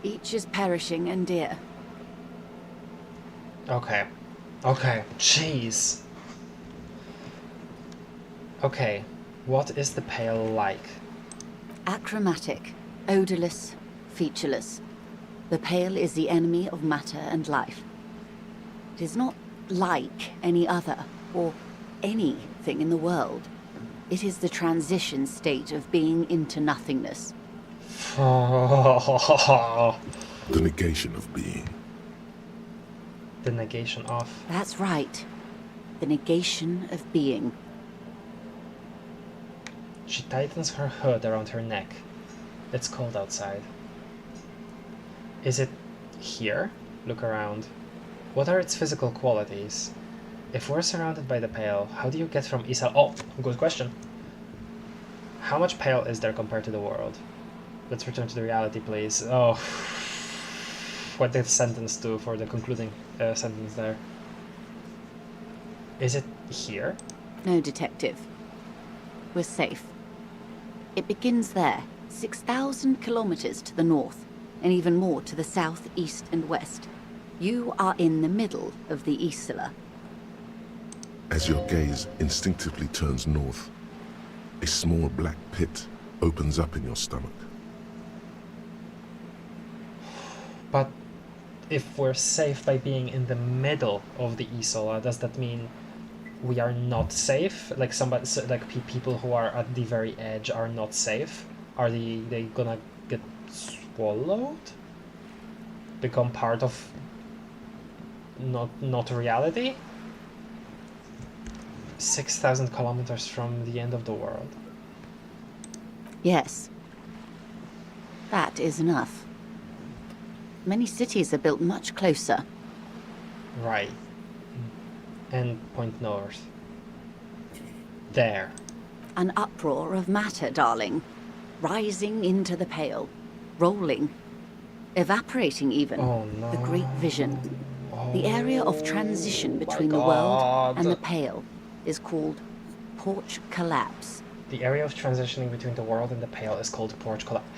Each is perishing and dear. Okay, jeez. Okay, what is the pale like? Achromatic, odorless, featureless. The pale is the enemy of matter and life. It is not like any other, or anything in the world. It is the transition state of being into nothingness. The negation of being. The negation of... That's right. The negation of being. She tightens her hood around her neck. It's cold outside. Is it here? Look around. What are its physical qualities? If we're surrounded by the pale, how do you get from Isal? Oh, good question. How much pale is there compared to the world? Let's return to the reality, please. Oh, what did the sentence do for the concluding sentence there? Is it here? No, detective. We're safe. It begins there, 6,000 kilometers to the north, and even more to the south, east, and west. You are in the middle of the Isola. As your gaze instinctively turns north, a small black pit opens up in your stomach. But if we're safe by being in the middle of the Isola, does that mean we are not safe? People who are at the very edge are not safe? Are they gonna get swallowed? Become part of not reality? 6,000 kilometers from the end of the world. Yes. That is enough. Many cities are built much closer. Right. And point north. There. An uproar of matter, darling. Rising into the pale. Rolling. Evaporating even. Oh no. The great vision. The area of transition between the world and the pale is called porch collapse. The area of transitioning between the world and the pale is called porch collapse.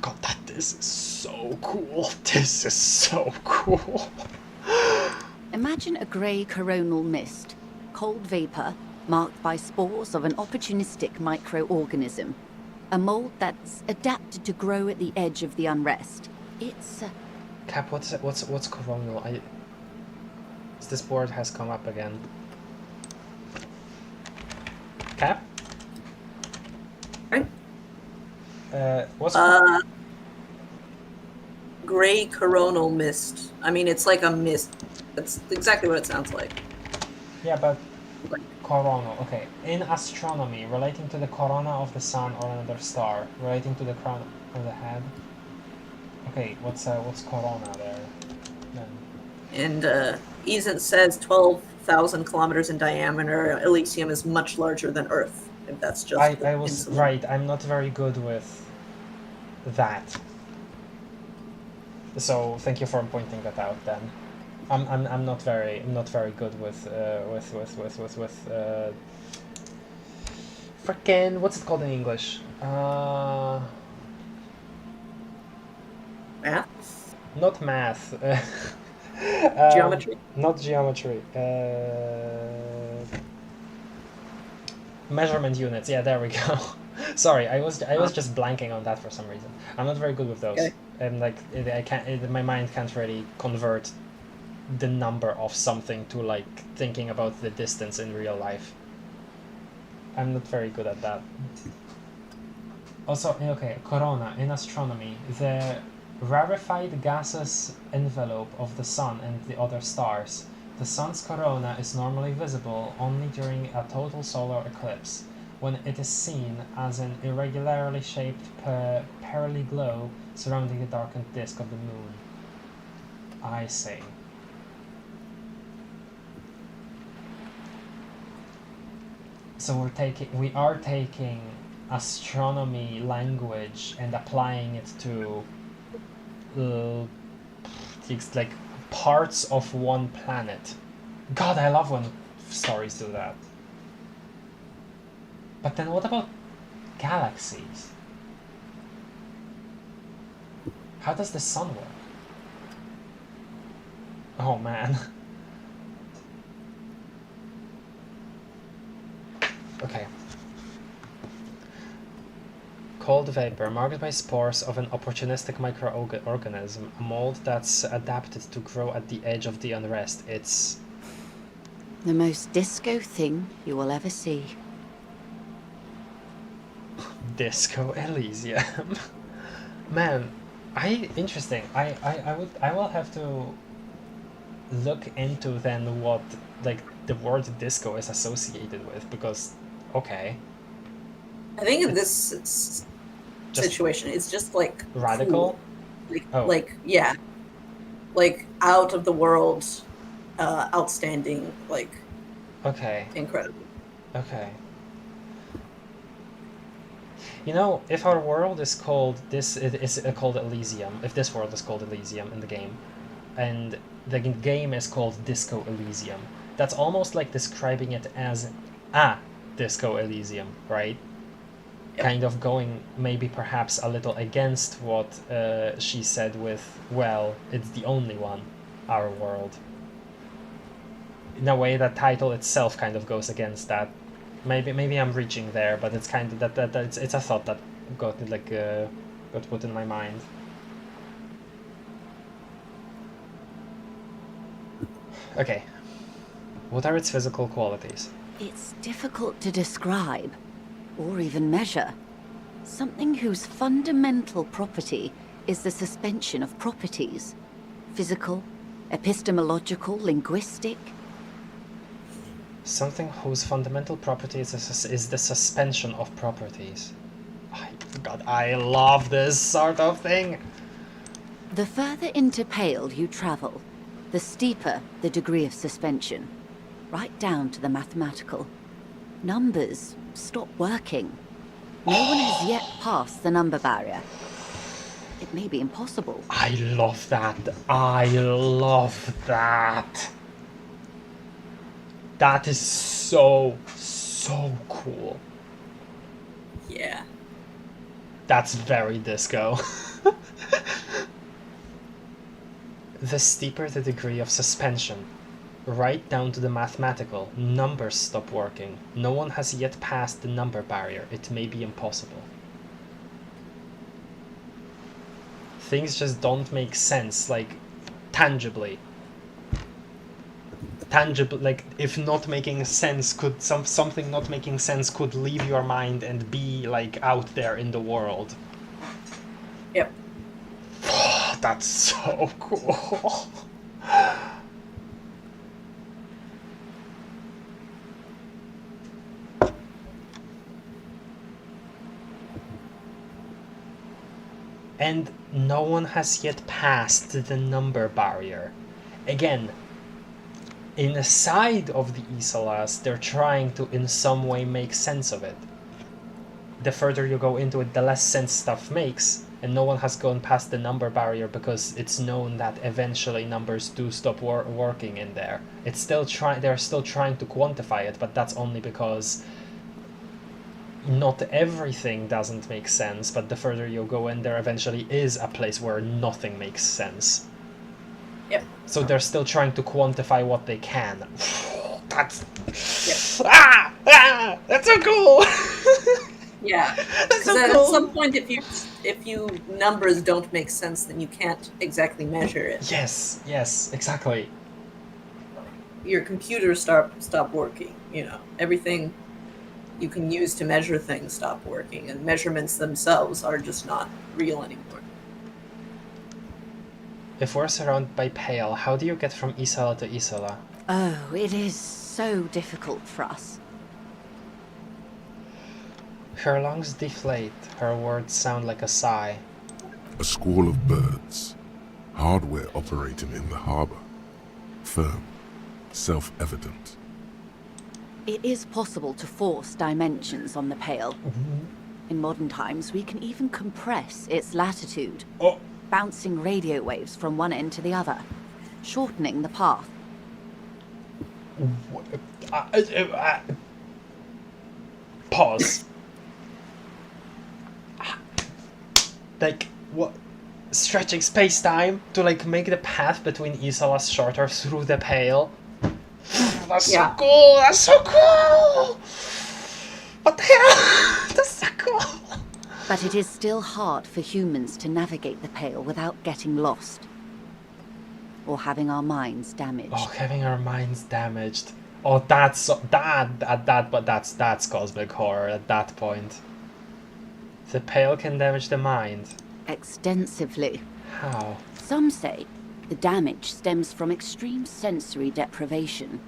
God, this is so cool. This is so cool. Imagine a grey coronal mist, cold vapor marked by spores of an opportunistic microorganism, a mold that's adapted to grow at the edge of the unrest. It's Cap, what's coronal? This board has come up again. Cap? Right? What's gray coronal mist. I mean, it's like a mist. That's exactly what it sounds like. Yeah, but coronal. Okay, in astronomy, relating to the corona of the sun or another star, relating to the crown of the head. Okay, what's corona there? Then? And Easant says 12,000 kilometers in diameter. Elysium is much larger than Earth. If that's just I was right. I'm not very good with that. So thank you for pointing that out. Then, I'm not very good with frickin' what's it called in English? Math? Not math. Geometry? Not geometry. Measurement units. Yeah, there we go. Sorry, I was just blanking on that for some reason. I'm not very good with those. Okay. And like my mind can't really convert the number of something to like thinking about the distance in real life. I'm not very good at that. Also, okay, corona in astronomy, the rarefied gaseous envelope of the sun and the other stars. The sun's corona is normally visible only during a total solar eclipse, when it is seen as an irregularly shaped pearly glow surrounding the darkened disk of the moon. I see. So we are taking astronomy language and applying it to like parts of one planet. God, I love when stories do that. But then what about galaxies? How does the sun work? Oh man. Okay. Cold vapor, marked by spores of an opportunistic microorganism, a mold that's adapted to grow at the edge of the unrest. It's the most disco thing you will ever see. Disco Elysium. Man, interesting. I will have to look into then what like the word disco is associated with, because okay. I think in this situation, it's just like radical, cool. Like yeah, like out of the world, outstanding, like okay, incredible. Okay. You know, if our world is called called Elysium, if this world is called Elysium in the game, and the game is called Disco Elysium, that's almost like describing it as a Disco Elysium, right? Yep. Kind of going maybe perhaps a little against what she said with, well, it's the only one, our world. In a way, that title itself kind of goes against that. Maybe I'm reaching there, but it's kind of it's a thought that got put in my mind. Okay, what are its physical qualities? It's difficult to describe, or even measure. Something whose fundamental property is the suspension of properties. Physical, epistemological, linguistic. Something whose fundamental property is the suspension of properties. God, I love this sort of thing! The further into Pale you travel, the steeper the degree of suspension. Right down to the mathematical. Numbers stop working. No one has yet passed the number barrier. It may be impossible. I love that. I love that. That is so cool. Yeah. That's very disco. The steeper the degree of suspension, right down to the mathematical, numbers stop working. No one has yet passed the number barrier. It may be impossible. Things just don't make sense, like, tangibly. Like, if not making sense could something not making sense could leave your mind and be like out there in the world. Yep. that's so cool. And no one has yet passed the number barrier. Again, in the side of the Isolas, they're trying to in some way make sense of it. The further you go into it, the less sense stuff makes, and no one has gone past the number barrier because it's known that eventually numbers do stop working in there. It's still they're still trying to quantify it, but that's only because not everything doesn't make sense, but the further you go in, there eventually is a place where nothing makes sense. Yep. So they're still trying to quantify what they can. That's... Yep. That's so cool! Yeah. That's so At cool! some point, if you numbers don't make sense, then you can't exactly measure it. Yes, exactly. Your computer stop working, you know. Everything you can use to measure things stop working, and measurements themselves are just not real anymore. If we're surrounded by Pale, how do you get from Isola to Isola? Oh, it is so difficult for us. Her lungs deflate, her words sound like a sigh. A squall of birds. Hardware operating in the harbor. Firm. Self-evident. It is possible to force dimensions on the Pale. In modern times, we can even compress its latitude, bouncing radio waves from one end to the other, shortening the path. Pause. Like, what? Stretching space-time to, like, make the path between Isolas shorter through the Pale? That's so cool! That's so cool! What the hell? That's so cool! But it is still hard for humans to navigate the Pale without getting lost. Or having our minds damaged. Oh, having our minds damaged. Oh, that's so, that's cosmic horror at that point. The Pale can damage the mind. Extensively. How? Some say the damage stems from extreme sensory deprivation.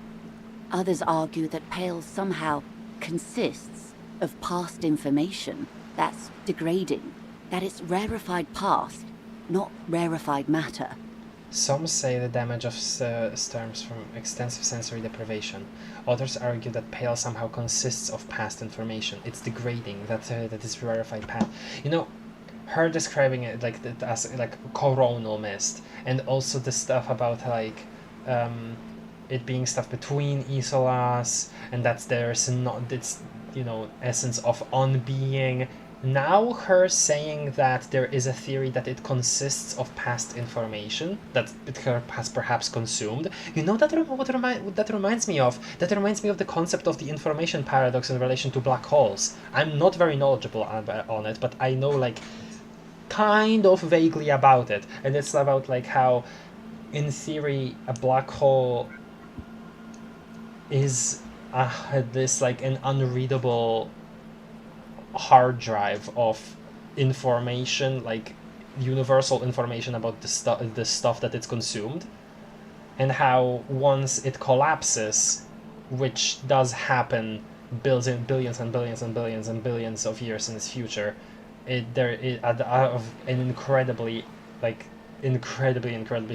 Others argue that Pale somehow consists of past information that's degrading, that it's rarefied past, not rarefied matter. Some say the damage stems from extensive sensory deprivation. Others argue that Pale somehow consists of past information. It's degrading, that is rarefied past. You know, her describing it like as like coronal mist, and also the stuff about like it being stuff between Isolas, and that there's not this, you know, essence of unbeing. Now her saying that there is a theory that it consists of past information that it has perhaps consumed. You know that that reminds me of? That reminds me of the concept of the information paradox in relation to black holes. I'm not very knowledgeable on it, but I know like kind of vaguely about it. And it's about like how, in theory, a black hole is this like an unreadable hard drive of information, like universal information about the stuff that it's consumed, and how once it collapses, which does happen billions and billions and billions and billions of years in its future, out of an incredibly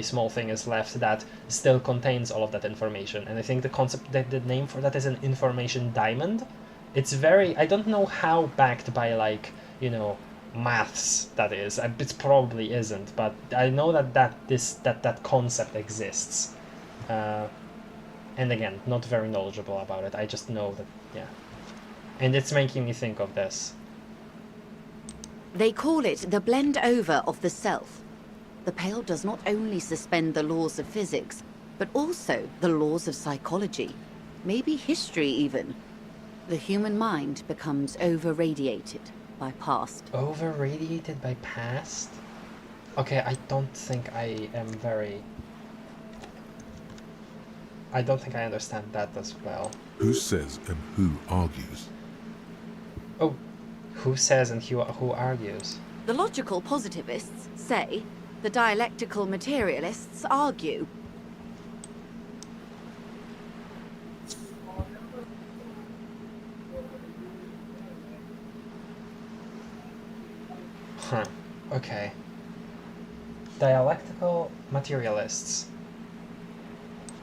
small thing is left that still contains all of that information. And I think the concept, that the name for that is an information diamond. It's very, I don't know how backed by, like, you know, maths that is. It probably isn't, but I know that concept exists. And again, not very knowledgeable about it. I just know that, yeah. And it's making me think of this. They call it the blend over of the self. The Pale does not only suspend the laws of physics, but also the laws of psychology, maybe history even. The human mind becomes over-radiated by past. Over-radiated by past? Okay, I don't think I understand that as well. Who says and who argues? Oh, who says and who argues? The logical positivists say The dialectical materialists argue. Huh. Okay. Dialectical materialists.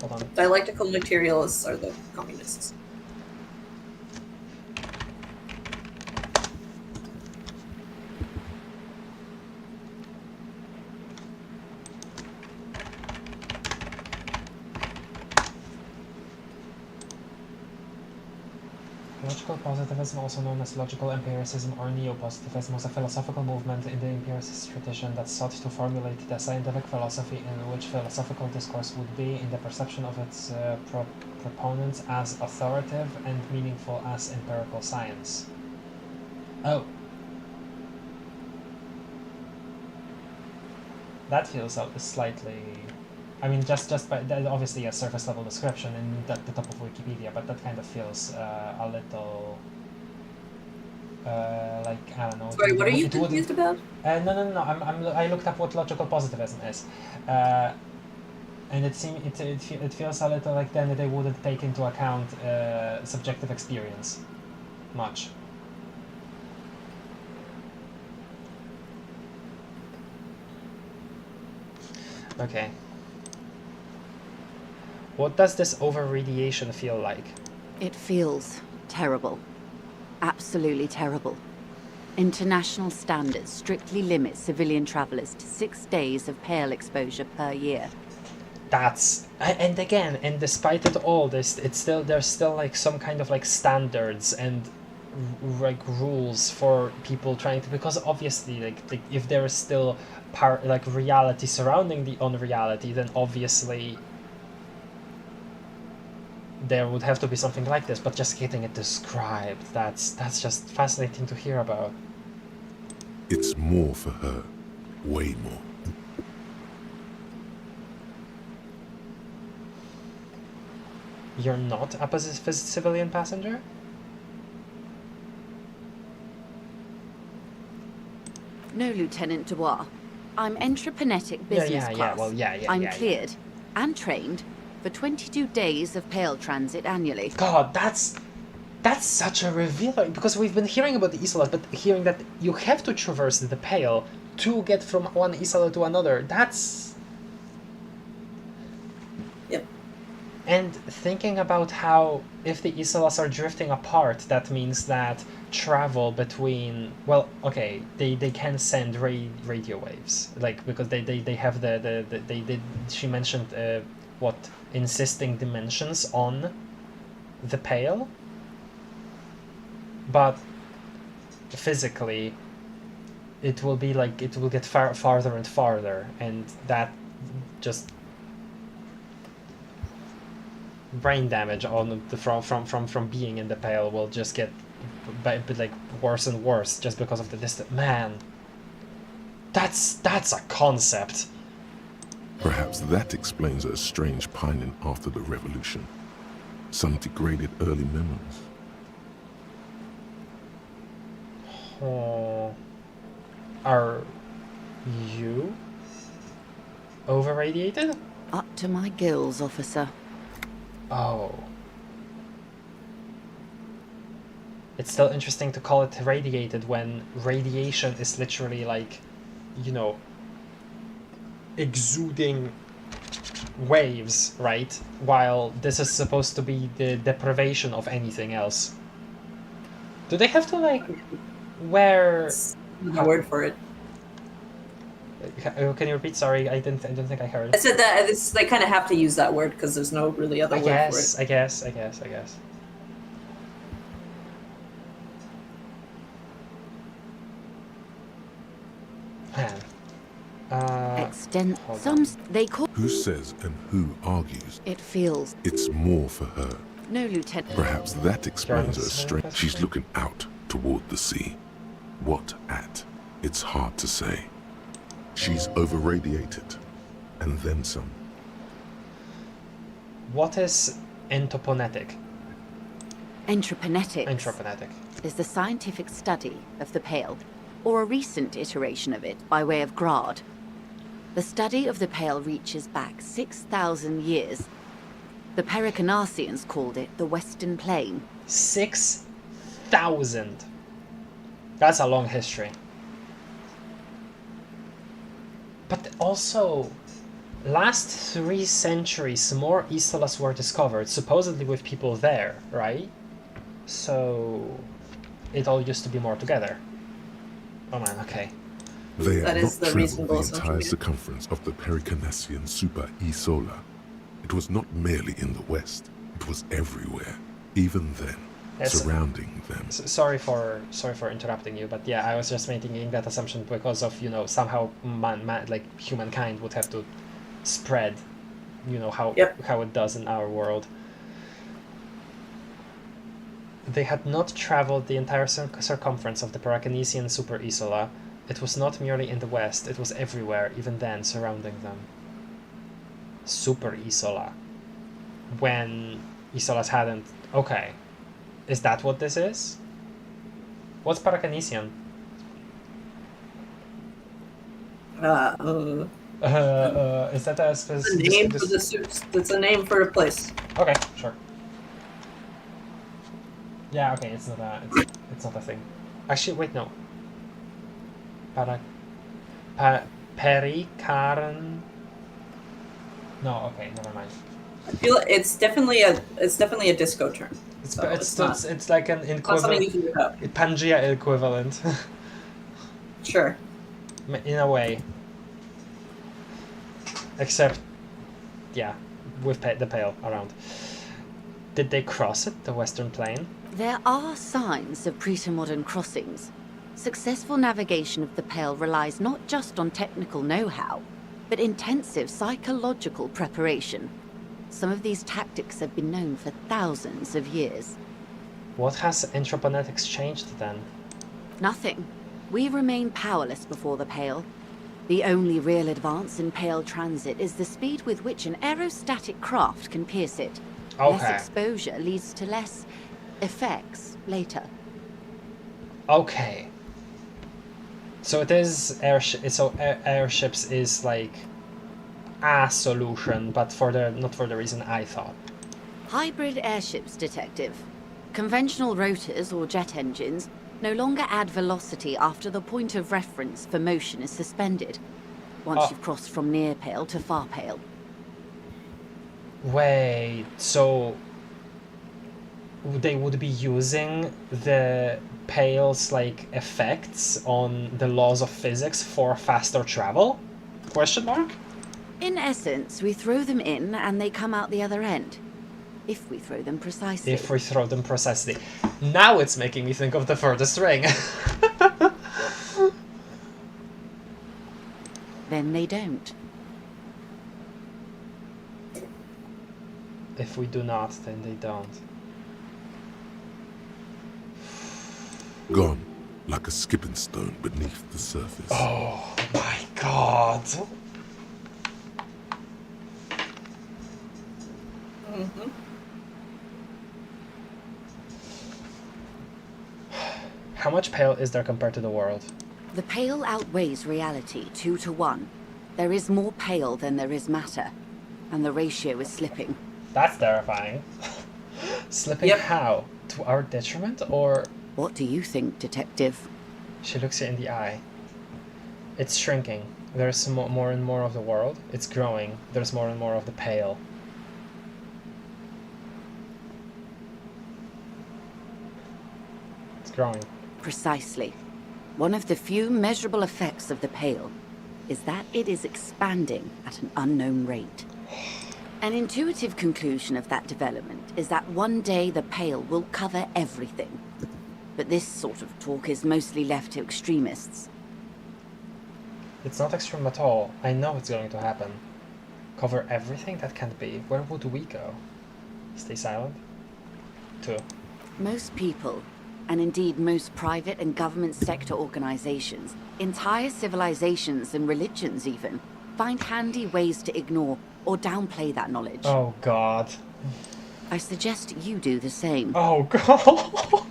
Hold on. Dialectical materialists are the communists. Logical positivism, also known as logical empiricism or neo-positivism, was a philosophical movement in the empiricist tradition that sought to formulate the scientific philosophy in which philosophical discourse would be, in the perception of its proponents, as authoritative and meaningful as empirical science. Oh. That feels slightly... I mean, just by obviously a surface level description and at the top of Wikipedia, but that kind of feels a little like, I don't know. Sorry, what are you confused about? No. I looked up what logical positivism is, and it feels a little like then they wouldn't take into account subjective experience much. Okay. What does this over-radiation feel like? It feels terrible. Absolutely terrible. International standards strictly limit civilian travelers to 6 days of pale exposure per year. That's... And again, and despite it all, there's still like some kind of like standards and like rules for people trying to... Because obviously, like if there is still reality surrounding the unreality, then obviously there would have to be something like this, but just getting it described, that's just fascinating to hear about. It's more for her. Way more. You're not a civilian passenger? No, Lieutenant Dubois. I'm entreprenetic business class. I'm cleared and trained for 22 days of Pale transit annually. God, that's such a reveal, because we've been hearing about the Isola, but hearing that you have to traverse the Pale to get from one Isola to another, that's... Yep. And thinking about how, if the Isolas are drifting apart, that means that travel between... Well, okay, they can send radio waves, like, because they have she mentioned, insisting dimensions on the Pale, but physically it will be like it will get farther and farther, and that just brain damage on the from being in the Pale will just get like worse and worse just because of the distance. Man, that's a concept. Perhaps that explains her strange pining after the revolution. Some degraded early memories. Are you over-radiated? Up to my gills, officer. Oh. It's still interesting to call it radiated when radiation is literally like, you know, exuding waves, right? While this is supposed to be the deprivation of anything else. Do they have to like wear a word for it? Can you repeat? Sorry, I don't think I heard. I said that they kind of have to use that word because there's no really other word for it. I guess. Man. They call... Who says and who argues? It feels... It's more for her. No, Lieutenant. Perhaps that explains her strength. She's looking out toward the sea. What at? It's hard to say. She's over-radiated, and then some. What is entoponetic? Entroponetic is the scientific study of the Pale, or a recent iteration of it by way of grad. The study of the Pale reaches back 6,000 years. The Pericarnassians called it the Western Plain. 6,000. That's a long history. But also, last 3 centuries, more isolas were discovered, supposedly with people there, right? So, it all used to be more together. Oh man, okay. They That had is not the traveled the reasonable assumption, entire yeah. circumference of the Pericarnassian super isola. It was not merely in the west, it was everywhere, even then, Yes. surrounding them. Sorry for interrupting you, but yeah, I was just making that assumption because of, you know, somehow humankind would have to spread, you know, how it does in our world. They had not traveled the entire circumference of the Pericarnassian super isola. It was not merely in the west, it was everywhere, even then, surrounding them. Super isola. When isolas hadn't... Okay. Is that what this is? What's Pericarnassian? Is that a specific... name for the suits. It's a name for a place. Okay, sure. Yeah, okay, it's not a thing. Actually, wait, no. Pericarn... No, okay, never mind. I feel like it's definitely a disco term. It's like an something you can look up. Pangea equivalent. Sure. In a way. Except, yeah, with the Pale around. Did they cross it, the Western Plain? There are signs of pre-modern crossings. Successful navigation of the Pale relies not just on technical know-how, but intensive psychological preparation. Some of these tactics have been known for thousands of years. What has anthropometics changed then? Nothing. We remain powerless before the Pale. The only real advance in Pale transit is the speed with which an aerostatic craft can pierce it. Okay. Less exposure leads to less effects later. Okay. So it is airships is like a solution, but not for the reason I thought. Hybrid airships, Detective. Conventional rotors or jet engines no longer add velocity after the point of reference for motion is suspended, once you've crossed from near Pale to far Pale. Wait, so they would be using the Pale's like effects on the laws of physics for faster travel? Question mark? In essence, we throw them in and they come out the other end. If we throw them precisely. If we throw them precisely. Now it's making me think of the furthest ring. Then they don't. If we do not, then they don't. Gone, like a skipping stone beneath the surface. Oh my god. Mm-hmm. How much Pale is there compared to the world? The Pale outweighs reality 2 to 1. There is more Pale than there is matter, and the ratio is slipping. That's terrifying. Slipping how? To our detriment, or...? What do you think, Detective? She looks you in the eye. It's shrinking. There's more and more of the world. It's growing. There's more and more of the Pale. It's growing. Precisely. One of the few measurable effects of the Pale is that it is expanding at an unknown rate. An intuitive conclusion of that development is that one day the Pale will cover everything. But this sort of talk is mostly left to extremists. It's not extreme at all. I know it's going to happen. Cover everything? That can't be. Where would we go? Stay silent? 2. Most people, and indeed most private and government sector organizations, entire civilizations and religions even, find handy ways to ignore or downplay that knowledge. Oh god. I suggest you do the same. Oh god.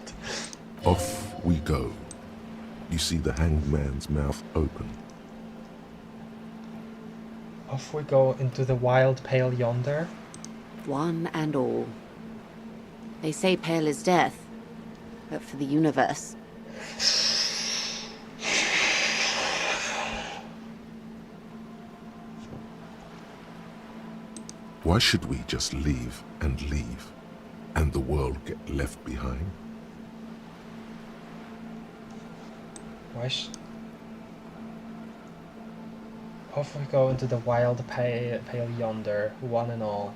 Off we go. You see the hanged man's mouth open. Off we go into the wild pale yonder. One and all. They say pale is death, but for the universe. Why should we just leave, and the world get left behind? Off we go into the wild pale yonder, one and all.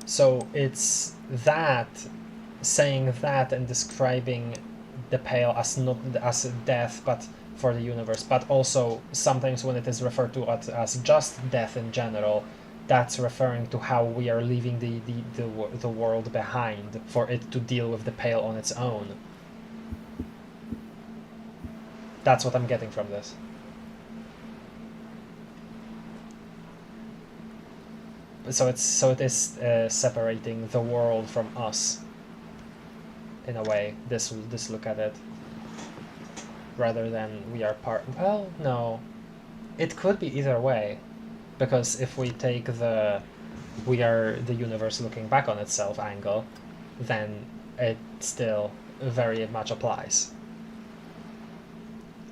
So it's that, saying that and describing the pale as not as death, but for the universe, but also sometimes when it is referred to as just death in general, that's referring to how we are leaving the world behind for it to deal with the pale on its own. That's what I'm getting from this. So it is separating the world from us, in a way. This look at it, rather than we are part. Well, no, it could be either way, because if we take the we are the universe looking back on itself angle, then it still very much applies.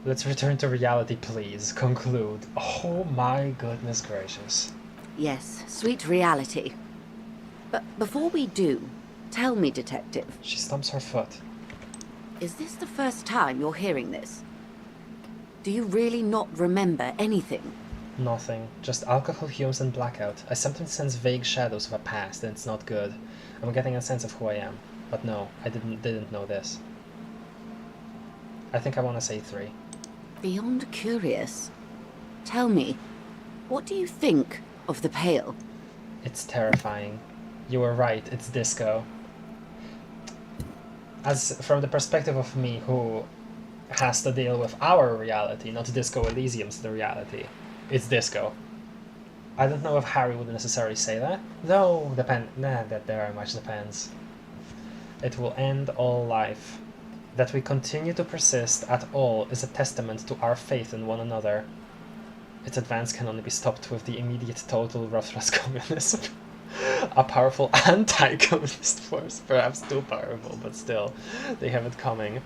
Let's return to reality, please. Conclude. Oh my goodness gracious. Yes, sweet reality. But before we do, tell me, Detective. She stumps her foot. Is this the first time you're hearing this? Do you really not remember anything? Nothing. Just alcohol fumes and blackout. I sometimes sense vague shadows of a past, and it's not good. I'm getting a sense of who I am. But no, I didn't know this. I think I want to say 3. Beyond curious. Tell me, what do you think of the Pale? It's terrifying. You were right, it's disco. As from the perspective of me, who has to deal with our reality, not Disco Elysium's the reality, it's disco. I don't know if Harry would necessarily say that, though that very much depends. It will end all life. That we continue to persist at all is a testament to our faith in one another. Its advance can only be stopped with the immediate total ruthless communism. A powerful anti-communist force, perhaps too powerful, but still, they have it coming.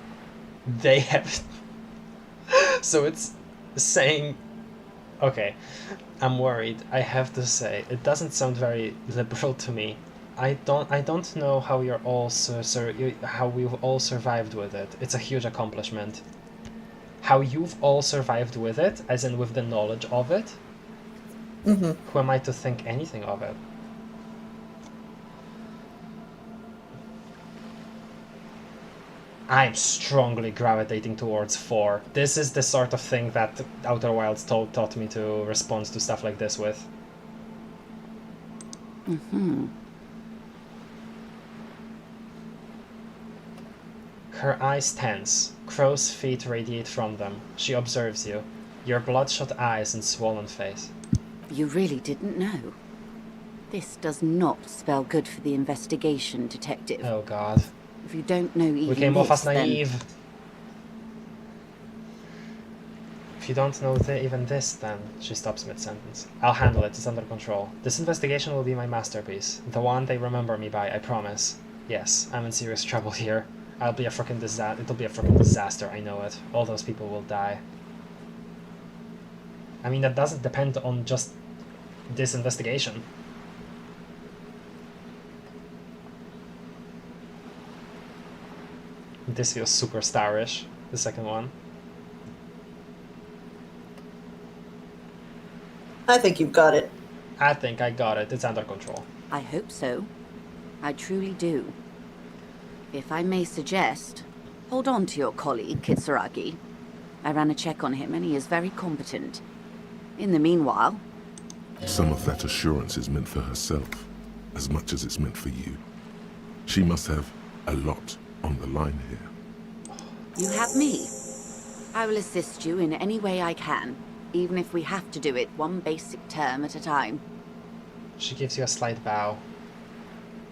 They have it. So it's saying, okay, I'm worried. I have to say, it doesn't sound very liberal to me. I don't know how you're all how we've all survived with it. It's a huge accomplishment. How you've all survived with it, as in with the knowledge of it. Mm-hmm. Who am I to think anything of it? I'm strongly gravitating towards 4. This is the sort of thing that Outer Wilds taught me to respond to stuff like this with. Mm-hmm. Her eyes tense. Crow's feet radiate from them. She observes you. Your bloodshot eyes and swollen face. You really didn't know. This does not spell good for the investigation, Detective. Oh god. If you don't know even we came off as then... naive. If you don't know even this, then... She stops mid-sentence. I'll handle it, it's under control. This investigation will be my masterpiece. The one they remember me by, I promise. Yes, I'm in serious trouble here. It'll be a freaking disaster, I know it. All those people will die. I mean, that doesn't depend on just this investigation. This feels super starish, the second one. I think you've got it. I think I got it. It's under control. I hope so. I truly do. If I may suggest, hold on to your colleague, Kitsuragi. I ran a check on him and he is very competent. In the meanwhile... Some of that assurance is meant for herself, as much as it's meant for you. She must have a lot on the line here. You have me. I will assist you in any way I can, even if we have to do it one basic term at a time. She gives you a slight bow.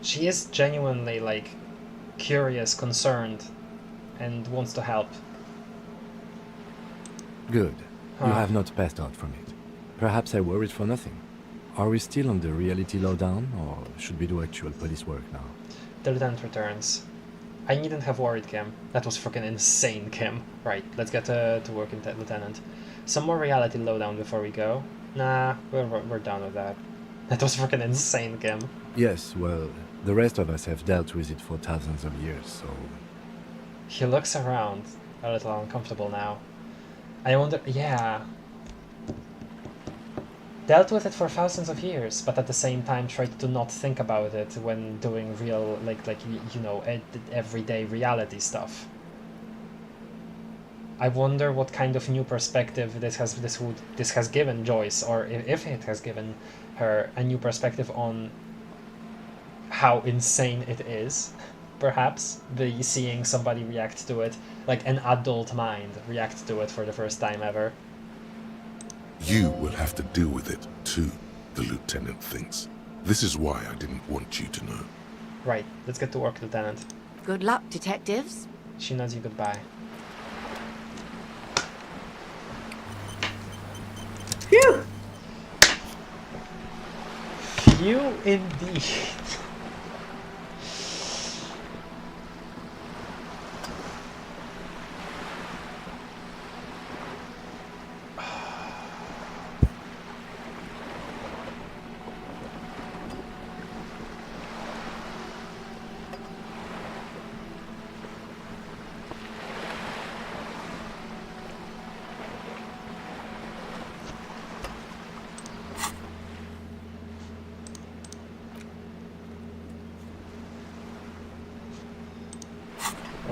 She is genuinely, like, curious, concerned, and wants to help. Good. You have not passed out from it. Perhaps I worried for nothing. Are we still on the reality lowdown, or should we do actual police work now? The lieutenant returns. I needn't have worried, Kim. That was freaking insane, Kim. Right, let's get to work, Lieutenant. Some more reality lowdown before we go. Nah, we're done with that. That was freaking insane, Kim. Yes, well, the rest of us have dealt with it for thousands of years, so... He looks around, a little uncomfortable now. I wonder... yeah. Dealt with it for thousands of years, but at the same time tried to not think about it when doing real, you know, everyday reality stuff. I wonder what kind of new perspective this has given Joyce, or if it has given her a new perspective on how insane it is. Perhaps seeing somebody react to it, like an adult mind react to it for the first time ever. You will have to deal with it too, the lieutenant thinks. This is why I didn't want you to know. Right, let's get to work, Lieutenant. Good luck, detectives. She nods you goodbye. Phew! Phew, indeed.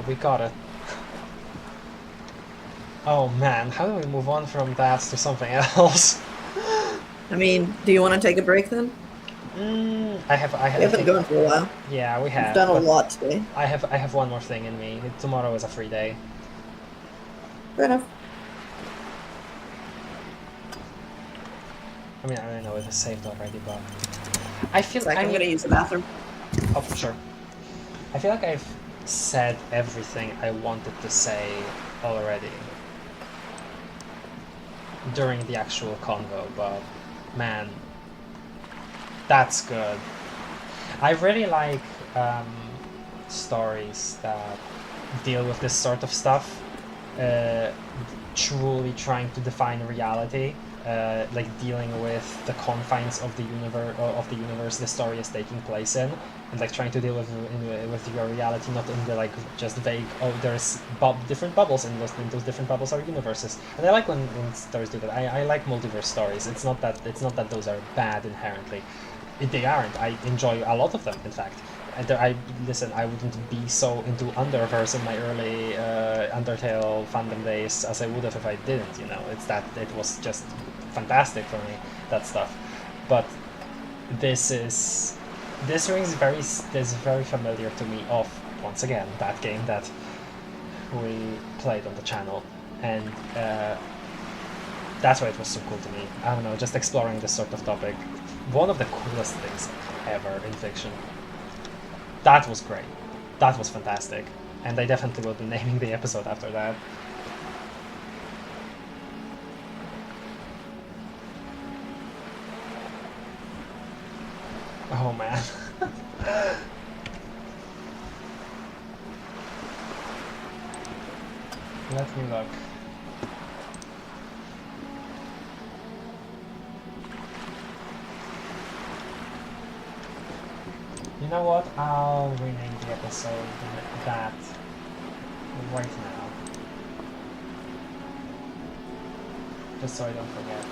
We got it. Oh man, how do we move on from that to something else? I mean, do you want to take a break then? I have. We haven't been going for a while. Yeah, we have. We've done a lot today. I have one more thing in me. Tomorrow is a free day. Fair enough. I mean, I know it is saved already, but I feel like I'm gonna use the bathroom. Oh, for sure. I feel like I've said everything I wanted to say already during the actual convo, but man, that's good. I really like stories that deal with this sort of stuff, truly trying to define reality, like dealing with the confines of the universe the story is taking place in, and like trying to deal with your reality, not in the like just vague, oh, there's different bubbles in those different bubbles are universes. And I like when stories do that. I like multiverse stories. It's not that those are bad inherently. They aren't. I enjoy a lot of them, in fact. Listen, I wouldn't be so into Underverse in my early Undertale fandom days as I would have if I didn't, you know. It's that it was just fantastic for me, that stuff. But this rings very familiar to me of, once again, that game that we played on the channel. And that's why it was so cool to me. I don't know, just exploring this sort of topic. One of the coolest things ever in fiction. That was great. That was fantastic. And I definitely will be naming the episode after that. Oh man. Let me look. You know what? I'll rename the episode that right now. Just so I don't forget.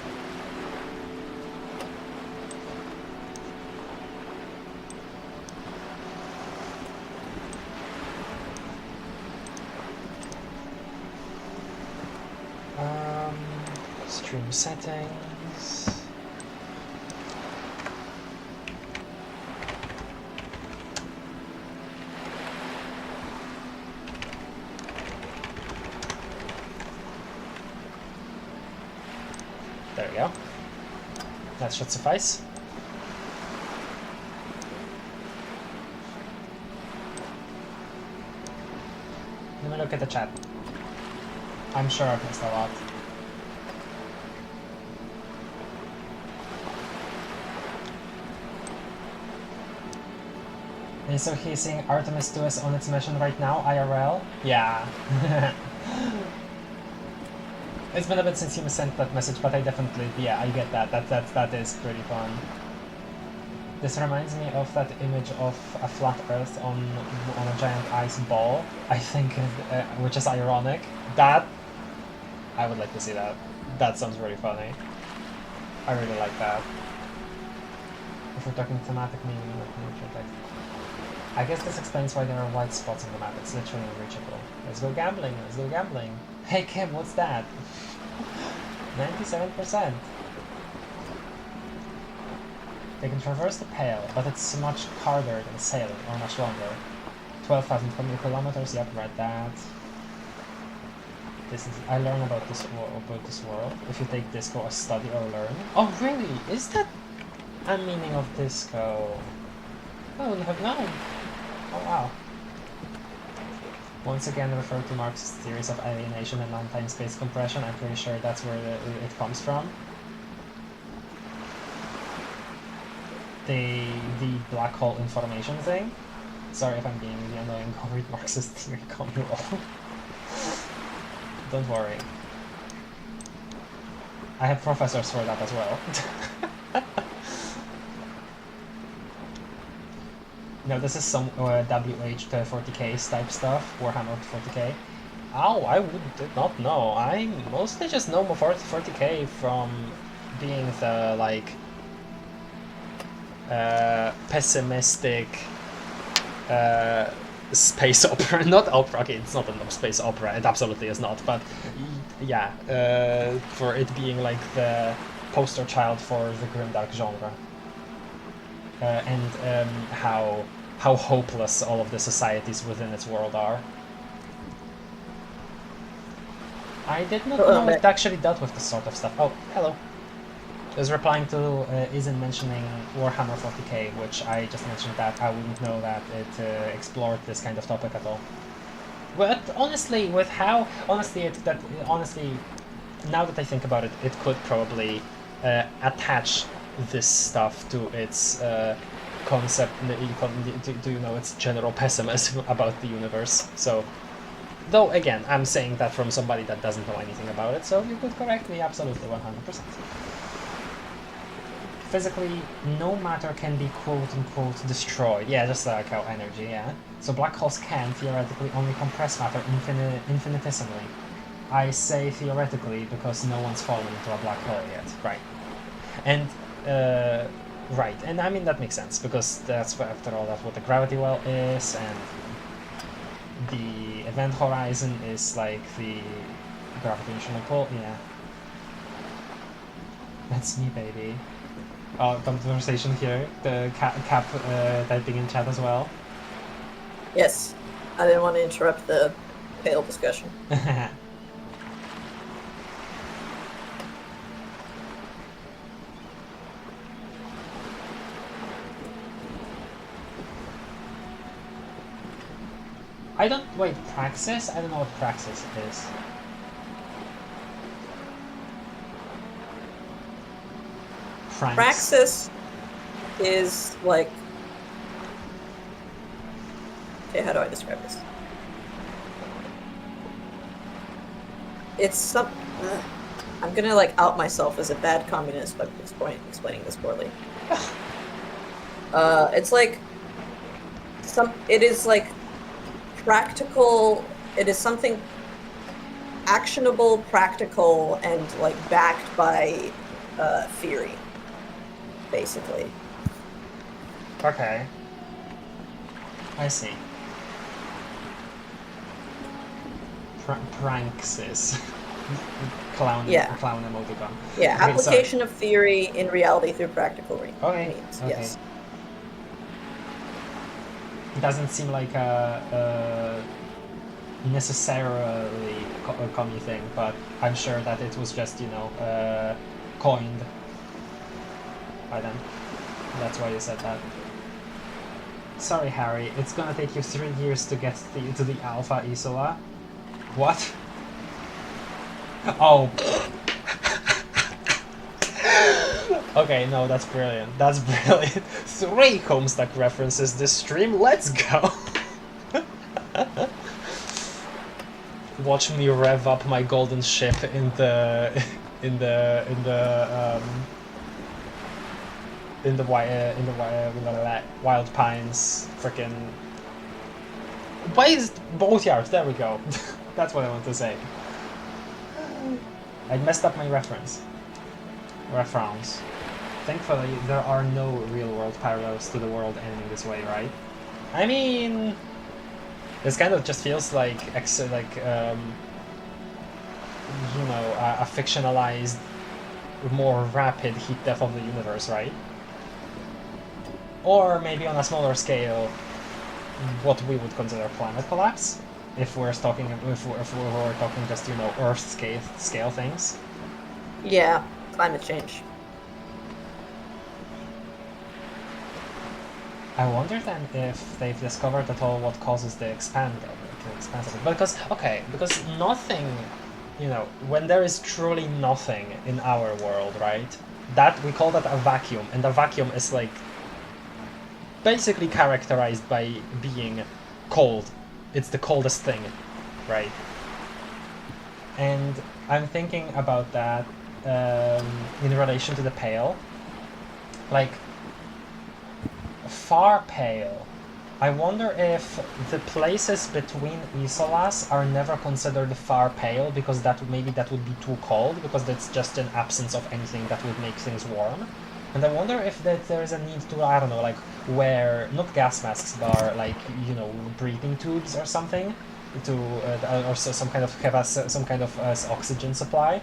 Stream settings. There we go. That should suffice. Let me look at the chat. I'm sure I've missed a lot. And so he's saying Artemis 2 is on its mission right now, IRL? Yeah. It's been a bit since you sent that message, but I definitely, yeah, I get that. That is pretty fun. This reminds me of that image of a flat Earth on a giant ice ball, I think, which is ironic. That, I would like to see that. That sounds really funny. I really like that. If we're talking thematic meaning, not nature text. I guess this explains why there are white spots on the map. It's literally unreachable. Let's go gambling, let's go gambling. Hey Kim, what's that? 97%. They can traverse the Pale, but it's much harder than sailing, or much longer. 12,000 kilometers, yep, read that. This is, I learn about this world. If you take Disco as study or learn. Oh really? Is that a meaning of Disco? I wouldn't have known. Oh wow. Once again refer to Marx's theories of alienation and non-time space compression. I'm pretty sure that's where it comes from. The black hole information thing. Sorry if I'm being the annoying covered Marxist theory communal. Don't worry. I have professors for that as well. No, this is some WH to 40k type stuff, Warhammer 40k. Oh, I did not know. I mostly just know 40k from being the, like, pessimistic space opera. Not opera, okay, it's not a space opera, it absolutely is not, but yeah, for it being like the poster child for the grimdark genre. And how hopeless all of the societies within its world are. I did not know it actually dealt with this sort of stuff. Oh, hello. I was replying to Izin mentioning Warhammer 40k, which I just mentioned that I wouldn't know that it explored this kind of topic at all. But honestly, with how honestly, now that I think about it, it could probably attach this stuff to its concept, to you know, its general pessimism about the universe. So, though again, I'm saying that from somebody that doesn't know anything about it, so you could correct me absolutely 100%. Physically, no matter can be quote-unquote destroyed. Yeah, just like how energy, yeah. So black holes can theoretically only compress matter infinitesimally. I say theoretically because no one's fallen into a black hole yet, right? And right, and I mean that makes sense because that's what, after all, that's what the gravity well is, and the event horizon is like the gravitational pull. Yeah, that's me, baby. Oh, conversation here. The cap typing in chat as well. Yes, I didn't want to interrupt the Pale discussion. Wait, praxis? I don't know what praxis is. Praxis is like... Okay, how do I describe this? It's some... I'm gonna like out myself as a bad communist by explaining this poorly. It's like... It is like practical, it is something actionable, practical, and like backed by theory, basically. Okay. I see. Praxis. Clown emoticon. Yeah, okay, application of theory in reality through practical means. Okay. Yes. It doesn't seem like a necessarily a commie thing, but I'm sure that it was just, you know, coined by them. That's why you said that. Sorry, Harry, it's gonna take you 3 years to get to the Alpha Isola. What? Oh. Okay, no, that's brilliant. That's brilliant. 3 Homestuck references this stream. Let's go. Watch me rev up my golden ship in the Wild Pines. Frickin'. Why is both yards? There we go. That's what I want to say. I messed up my reference. Reference. Thankfully, there are no real-world parallels to the world ending this way, right? I mean, this kind of just feels like, you know, a fictionalized, more rapid heat death of the universe, right? Or maybe on a smaller scale, what we would consider climate collapse, if we're talking, if we're talking just, you know, Earth scale things. Yeah, climate change. I wonder then if they've discovered at all what causes the expanse of it. Because, okay, because nothing, you know, when there is truly nothing in our world, right? That, we call that a vacuum, and a vacuum is like basically characterized by being cold. It's the coldest thing, right? And I'm thinking about that in relation to the Pale. Like, far Pale, I wonder if the places between Isolas are never considered far Pale because maybe that would be too cold, because that's just an absence of anything that would make things warm. And I wonder if there is a need to, I don't know, like wear, not gas masks, but like, you know, breathing tubes or something, to or some kind of have some kind of oxygen supply.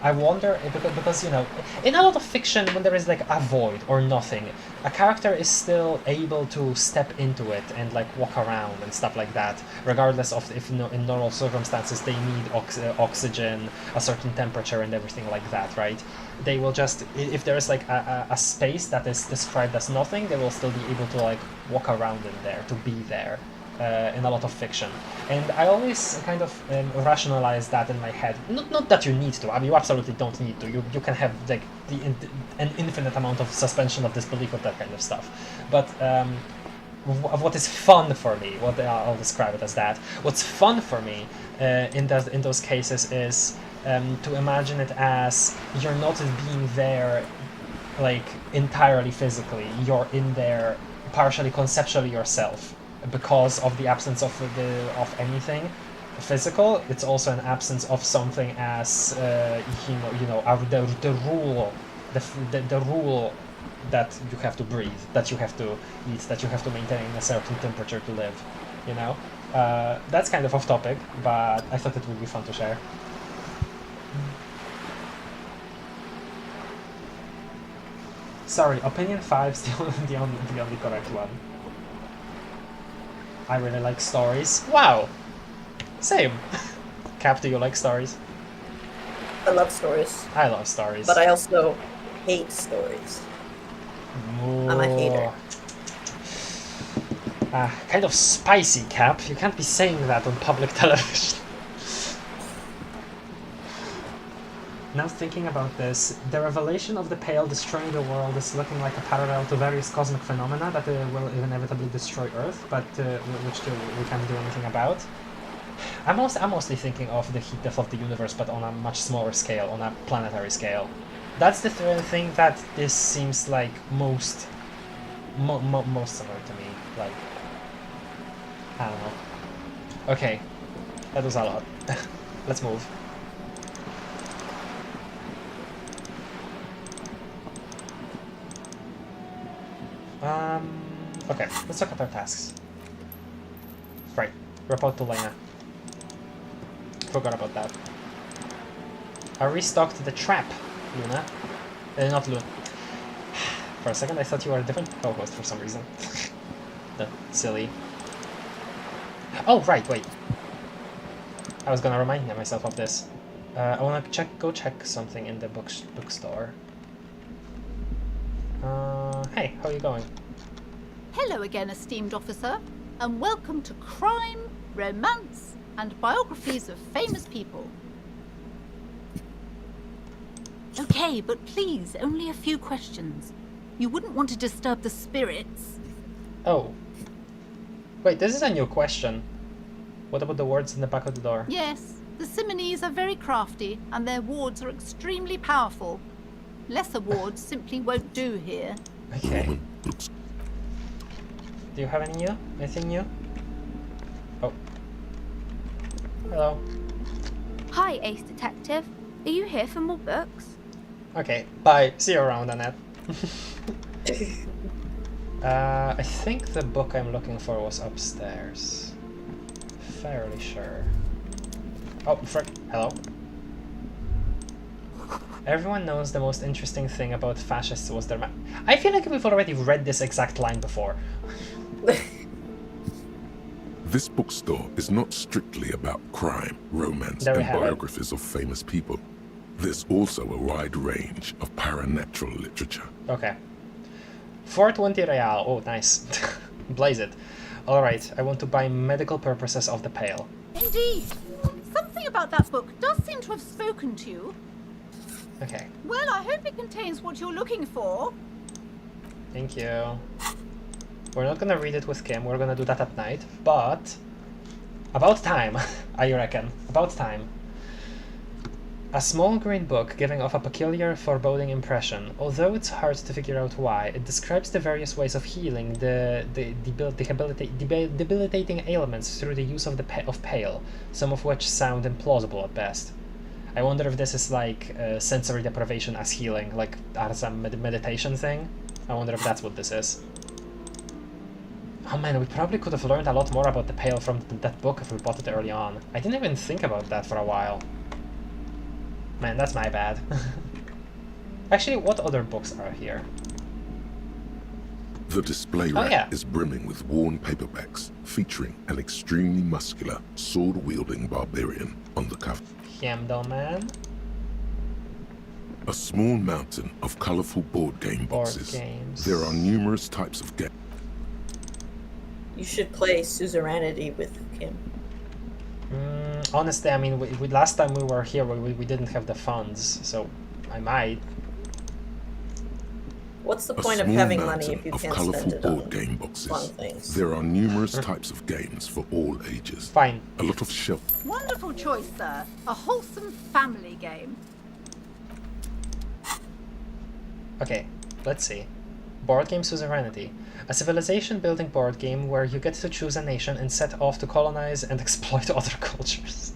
I wonder if, because, you know, in a lot of fiction, when there is like a void or nothing, a character is still able to step into it and like walk around and stuff like that, regardless of if in normal circumstances they need oxygen, a certain temperature and everything like that, right? They will just, if there is like a space that is described as nothing, they will still be able to like walk around in there, to be there. In a lot of fiction, and I always kind of rationalize that in my head. Not that you need to. I mean, you absolutely don't need to. You can have like an infinite amount of suspension of disbelief with that kind of stuff. But what is fun for me, I'll describe it as that. What's fun for me in those cases is to imagine it as you're not being there, like entirely physically. You're in there partially conceptually yourself. Because of the absence of anything physical, it's also an absence of something as the rule that you have to breathe, that you have to eat, that you have to maintain a certain temperature to live. You know, that's kind of off topic, but I thought it would be fun to share. Sorry, opinion 5 is the only correct one. I really like stories. Wow! Same! Cap, do you like stories? I love stories. I love stories. But I also hate stories. Ooh. I'm a hater. Kind of spicy, Cap. You can't be saying that on public television. Now thinking about this, the revelation of the Pale destroying the world is looking like a parallel to various cosmic phenomena that will inevitably destroy Earth, but which we can't do anything about. I'm mostly thinking of the heat death of the universe, but on a much smaller scale, on a planetary scale. That's the thing that this seems like most similar to me. Like, I don't know. Okay, that was a lot. Let's move. Okay, let's look at our tasks. Right, report to Lena. Forgot about that. I restocked the trap, Luna. Not Luna. For a second I thought you were a different co-host for some reason. No, silly. Oh, right, wait. I was gonna remind myself of this. I wanna go check something in the bookstore. Hey, how are you going? Hello again, esteemed officer, and welcome to Crime, Romance, and Biographies of Famous People. Okay, Okay, but please, only a few questions. You wouldn't want to disturb the spirits. Oh. Wait, this is a new question. What about the words in the back of the door? Yes, the Simonees are very crafty, and their wards are extremely powerful. Lesser wards simply won't do here. Okay. Do you have any new? Anything new? Oh. Hello. Hi, Ace Detective. Are you here for more books? Okay, bye. See you around, Annette. I think the book I'm looking for was upstairs. Fairly sure. Oh, frick. Hello. Everyone knows the most interesting thing about fascists was their I feel like we've already read this exact line before. This bookstore is not strictly about crime, romance, There we and have it. biographies of famous people. There's also a wide range of paranatural literature. Okay. 420 real. Oh, nice. Blaze it. Alright, I want to buy medical purposes of the Pale. Indeed. Something about that book does seem to have spoken to you. Okay, Well, I hope it contains what you're looking for. thank you. We're not gonna read it with Kim, we're gonna do that at night, but... About time, I reckon. About time. A small green book giving off a peculiar, foreboding impression. Although it's hard to figure out why, it describes the various ways of healing the debilitating ailments through the use of Pale, some of which sound implausible at best. I wonder if this is like sensory deprivation as healing, like as a meditation thing. I wonder if that's what this is. Oh man, we probably could have learned a lot more about the Pale from that book if we bought it early on. I didn't even think about that for a while. Man, that's my bad. Actually, what other books are here? The display rack is brimming with worn paperbacks featuring an extremely muscular, sword-wielding barbarian on the cover. Yamdalman. A small mountain of colorful board game boxes. games. There are numerous types of games. You should play Suzerainty with Kim. Honestly, I mean, we last time we were here, we didn't have the funds, so I might. What's the point of having money if you can't spend it on game boxes. fun things? There are numerous types of games for all ages. Fine. A lot of shelf. Wonderful choice, sir. A wholesome family game. Okay, let's see. Board game Suzerainty. A civilization-building board game where you get to choose a nation and set off to colonize and exploit other cultures.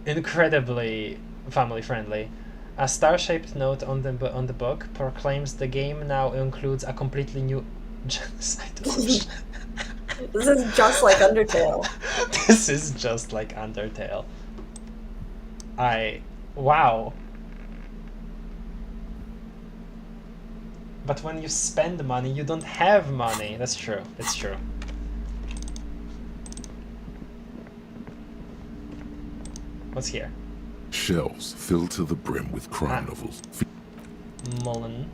Incredibly family-friendly. A star-shaped note on the book proclaims the game now includes a completely new genocide. This is just like Undertale. This is just like Undertale. Wow. But when you spend money, you don't have money. That's true. It's true. What's here? Shelves filled to the brim with crime novels. Mullen.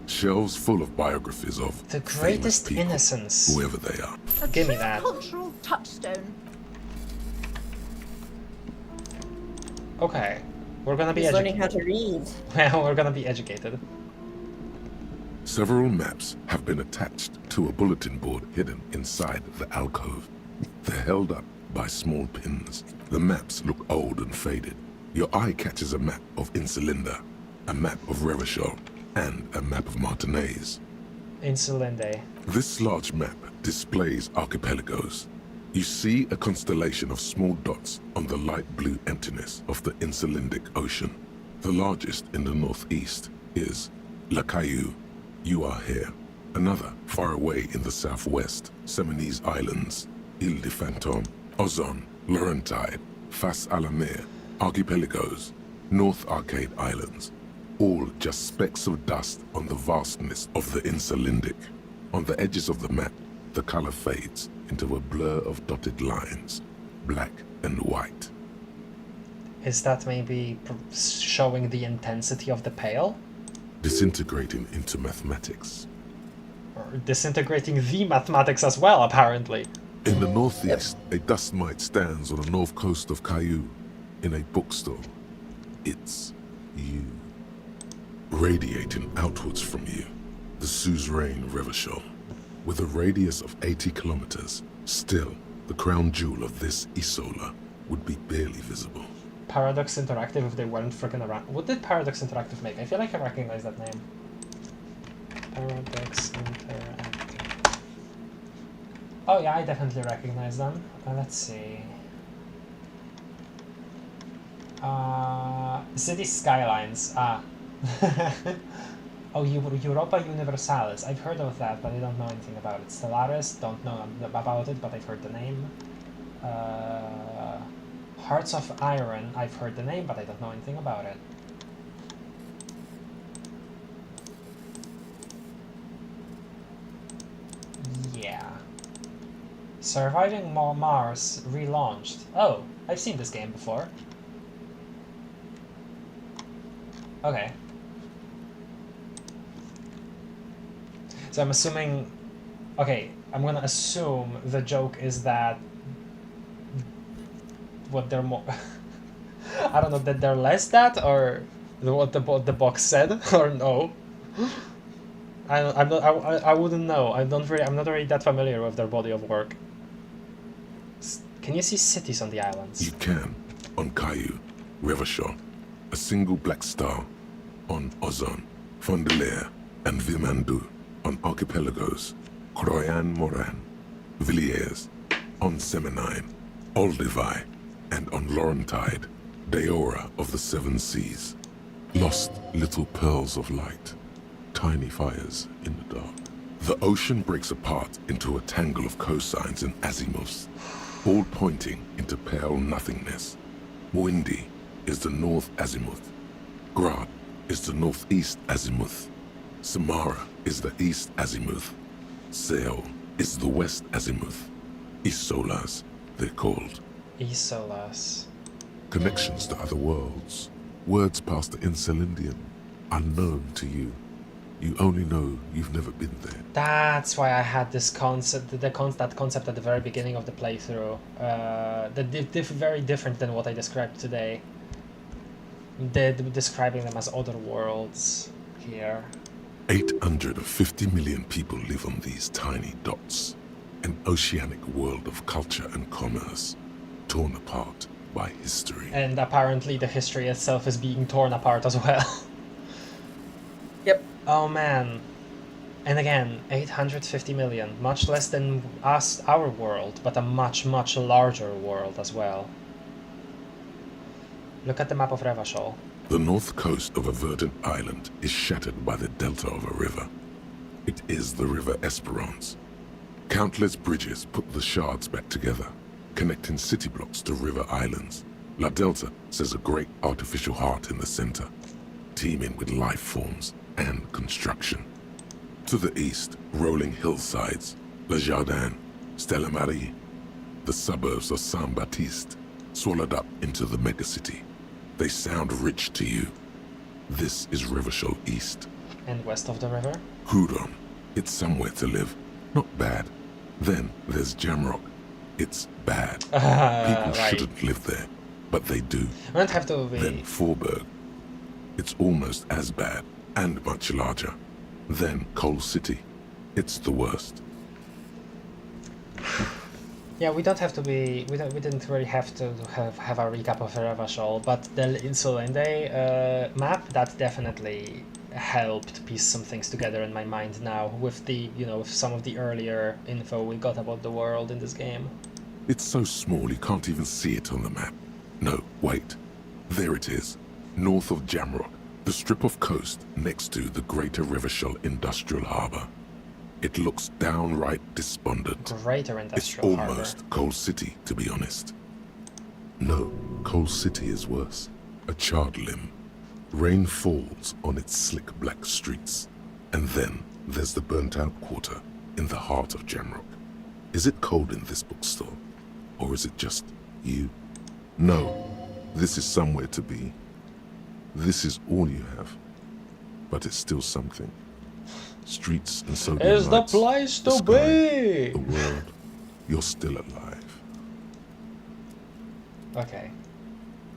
Shelves full of biographies of The Greatest people, Innocence. whoever they are. Give me true that. Cultural touchstone. Okay. We're gonna be He's learning educated. how to read. Well, we're gonna be educated. Several maps have been attached to a bulletin board hidden inside the alcove. They're held up by small pins. The maps look old and faded. Your eye catches a map of Insulinda, a map of Revachol, and a map of Martinaise. Insulinde. This large map displays archipelagos. You see a constellation of small dots on the light blue emptiness of the Insulindic Ocean. The largest in the northeast is La Caillou. You are here. Another far away in the southwest, Seminese Islands, Ile de Fantôme, Ozon, Laurentide, Fas à la Mer, Archipelagos, North Arcade Islands, all just specks of dust on the vastness of the Insulindic. On the edges of the map, the color fades into a blur of dotted lines, black and white. Is that maybe showing the intensity of the Pale? Disintegrating into mathematics. Or disintegrating the mathematics as well, apparently. In the northeast, a dust mite stands on the north coast of Caillou. in a bookstore, it's you. Radiating outwards from you, the suzerain Revachol. With a radius of 80 kilometers, still, the crown jewel of this Isola would be barely visible. Paradox Interactive if they weren't freaking around. What did Paradox Interactive make? I feel like I recognize that name. Paradox Interactive. Oh yeah, I definitely recognize them. Let's see. City Skylines. Ah. Oh, Europa Universalis. I've heard of that, but I don't know anything about it. Stellaris, don't know about it, but I've heard the name. Hearts of Iron, I've heard the name, but I don't know anything about it. Yeah. Surviving Mars relaunched. Oh, I've seen this game before. Okay. So I'm assuming... Okay, I'm gonna assume the joke is that... What they're more... I don't know, that they're less that, or what the box said, or no. I wouldn't know. I'm not really that familiar with their body of work. Can you see cities on the islands? You can. On Caillou, Revachol, a single black star. On Ozon, Fondelier, and Vilmandu. On archipelagos, Croyan Moran, Villiers. On Seminine, Olduvai, and on Laurentide, Deora of the Seven Seas. Lost little pearls of light, tiny fires in the dark. The ocean breaks apart into a tangle of cosines and azimuths, all pointing into pale nothingness. Muindi is the north azimuth. Grad is the northeast azimuth. Samara is the east azimuth. Seol is the west azimuth. Isolas, they're called. Isolas. Connections to other worlds. Words past the Insulindian, unknown to you. You only know you've never been there. That's why I had this concept, that concept at the very beginning of the playthrough. Very different than what I described today. Describing them as other worlds here. 850 million people live on these tiny dots. An oceanic world of culture and commerce, torn apart by history. And apparently the history itself is being torn apart as well. Yep. Oh man. And again, 850 million, much less than our world, but a much, much larger world as well. Look at the map of Revachol. The north coast of a verdant island is shattered by the delta of a river. It is the River Esperance. Countless bridges put the shards back together, connecting city blocks to river islands. La Delta says a great artificial heart in the center, teeming with life forms and construction. To the east, rolling hillsides, Le Jardin, Stella Marie, the suburbs of Saint-Baptiste, swallowed up into the megacity. They sound rich to you. This is Revachol East. And west of the river? Hudon. It's somewhere to live. Not bad. Then there's Jamrock. It's bad. People shouldn't live there, but they do. I don't have to be... Then Forberg. It's almost as bad, and much larger. Then Coal City. It's the worst. Yeah, we don't have to be... We didn't really have to have a recap of Revachol, but the Insolende map, that definitely helped piece some things together in my mind now with the, with some of the earlier info we got about the world in this game. It's so small you can't even see it on the map. No, wait. There it is. North of Jamrock, the strip of coast next to the Greater Revachol Industrial Harbour. It looks downright despondent. Greater Industrial Harbour. It's almost Coal City, to be honest. No, Coal City is worse. A charred limb. Rain falls on its slick black streets. And then there's the burnt-out quarter in the heart of Jamrock. Is it cold in this bookstore? Or is it just you? No, this is somewhere to be. This is all you have. But it's still something. Streets and so is the place to be. The world. You're still alive. Okay.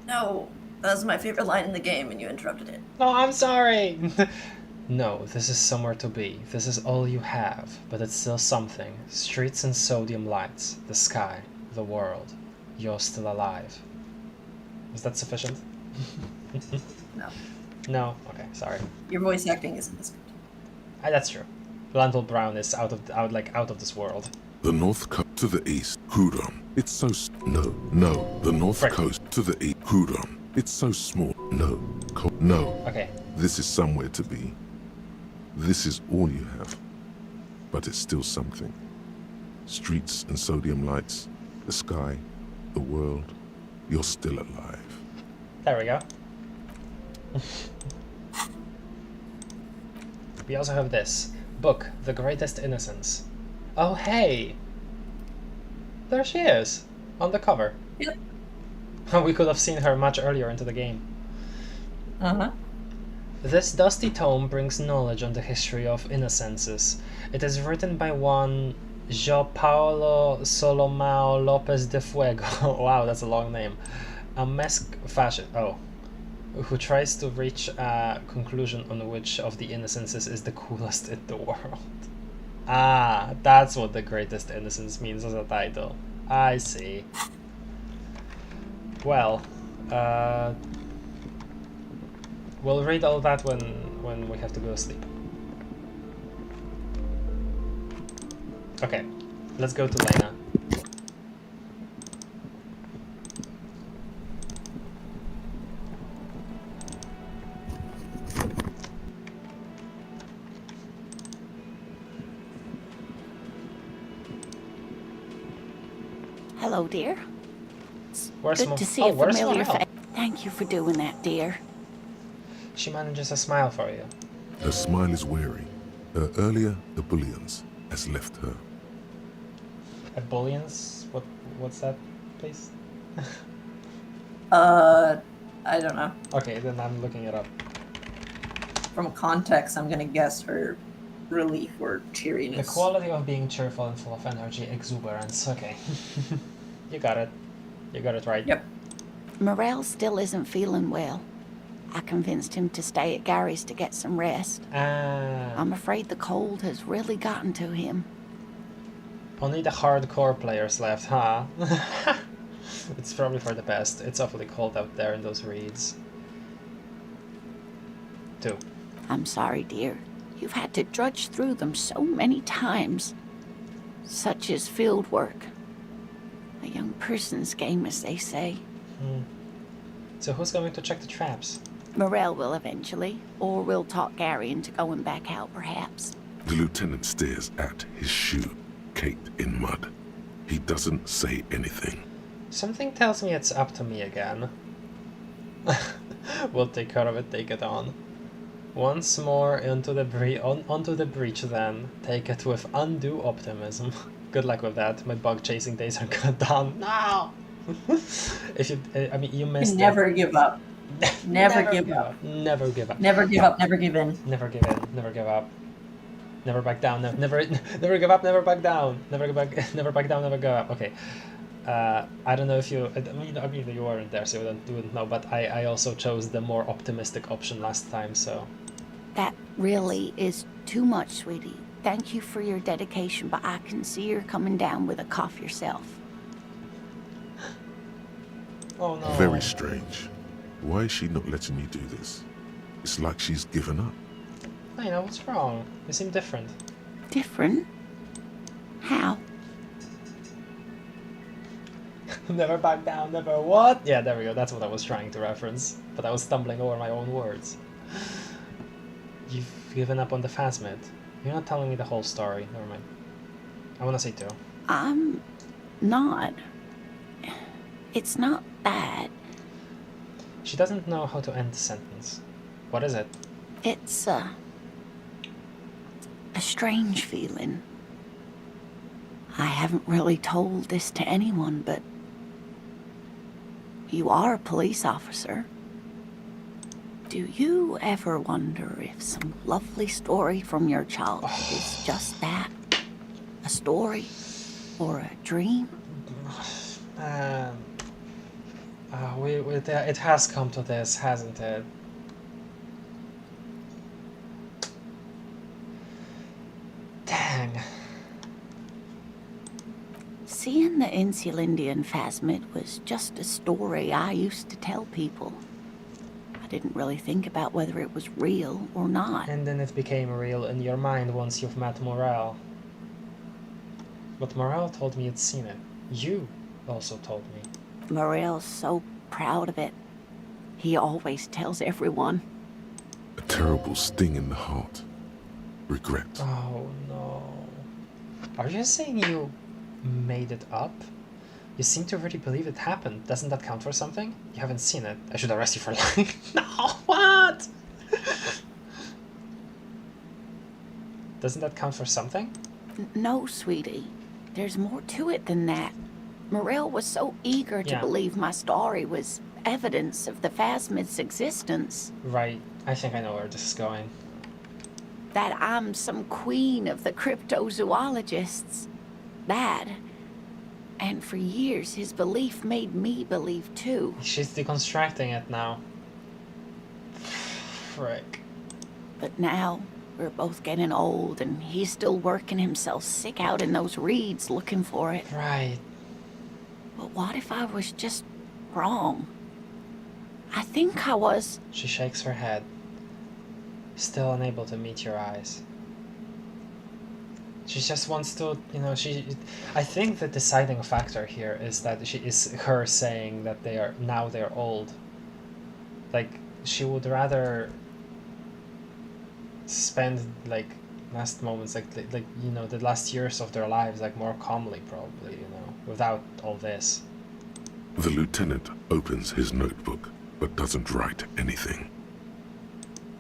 No, that was my favorite line in the game and you interrupted it. No, I'm sorry! No, this is somewhere to be. This is all you have, but it's still something. Streets and sodium lights, the sky, the world. You're still alive. Was that sufficient? No. No? Okay, sorry. Your voice acting isn't this good. That's true. Lentil Brown is out of this world. The north coast to the east, Hudon. It's so no. The north coast to the east, Hudon. It's so small. No. Okay. This is somewhere to be. This is all you have, but it's still something. Streets and sodium lights, the sky, the world. You're still alive. There we go. We also have this book, The Greatest Innocence. Oh, hey! There she is, on the cover. Yep. We could have seen her much earlier into the game. Uh-huh. This dusty tome brings knowledge on the history of innocences. It is written by one João Paulo Solomao Lopes de Fuego. Wow, that's a long name. A Mesque fashion. Oh. Who tries to reach a conclusion on which of the innocences is the coolest in the world. Ah, that's what The Greatest Innocence means as a title. I see. Well, we'll read all that when we have to go to sleep. Okay, let's go to Lena. Hello, dear. Where's Good to see a familiar face. Thank you for doing that, dear. She manages a smile for you. Her smile is weary. Her earlier ebullience has left her. Ebullience? What's that, please? I don't know. Okay, then I'm looking it up. From context, I'm gonna guess her relief or cheeriness. The quality of being cheerful and full of energy, exuberance. Okay. You got it. You got it right. Yep. Morel still isn't feeling well. I convinced him to stay at Gary's to get some rest. I'm afraid the cold has really gotten to him. Only the hardcore players left, huh? It's probably for the best. It's awfully cold out there in those reeds. 2. I'm sorry, dear. You've had to drudge through them so many times. Such is field work. A young person's game, as they say. So who's going to check the traps? Morel will eventually, or we'll talk Gary into going back out, perhaps. The lieutenant stares at his shoe, caked in mud. He doesn't say anything. Something tells me it's up to me again. We'll take care of it, take it on. Once more onto the breach then. Take it with undue optimism. Good luck with that. My bug chasing days are done. No! If you, I mean, you missed it. Never give up. Never give up. Never give up. Never give up. Never give in. Never give in. Never give up. Never back down. Never give up. Never back down. Never go back. Never back down. Never go up. Okay. I don't know if you. I mean, you weren't there, so you wouldn't know. But I also chose the more optimistic option last time, so. That really is too much, sweetie. Thank you for your dedication, but I can see you're coming down with a cough yourself. Oh no. Very strange. Why is she not letting you do this? It's like she's given up. I know, what's wrong? You seem different. Different? How? Never back down, never what? Yeah, there we go. That's what I was trying to reference. But I was stumbling over my own words. You've given up on the Phasmid. You're not telling me the whole story. Never mind. I want to say 2. I'm not. It's not that. She doesn't know how to end the sentence. What is it? It's a strange feeling. I haven't really told this to anyone, but you are a police officer. Do you ever wonder if some lovely story from your childhood is just that? A story? Or a dream? It has come to this, hasn't it? Dang. Seeing the Insulindian Phasmid was just a story I used to tell people. I didn't really think about whether it was real or not. And then it became real in your mind once you've met Morale. But Morale told me you'd seen it. You also told me. Morale's so proud of it. He always tells everyone. A terrible sting in the heart. Regret. Oh no. Are you saying you made it up? You seem to really believe it happened. Doesn't that count for something? You haven't seen it. I should arrest you for lying. No, what? Doesn't that count for something? No, sweetie. There's more to it than that. Morale was so eager to believe my story was evidence of the Phasmid's existence. Right. I think I know where this is going. That I'm some queen of the cryptozoologists. That. And for years, his belief made me believe too. She's deconstructing it now. Frick. But now, we're both getting old, and he's still working himself sick out in those reeds looking for it. Right. But what if I was just wrong? I think I was. She shakes her head, still unable to meet your eyes. She just wants to, you know, I think the deciding factor here is that her saying that they're old. Like, she would rather spend, like, last moments, like you know, the last years of their lives, like, more calmly, probably, you know, without all this. The lieutenant opens his notebook, but doesn't write anything.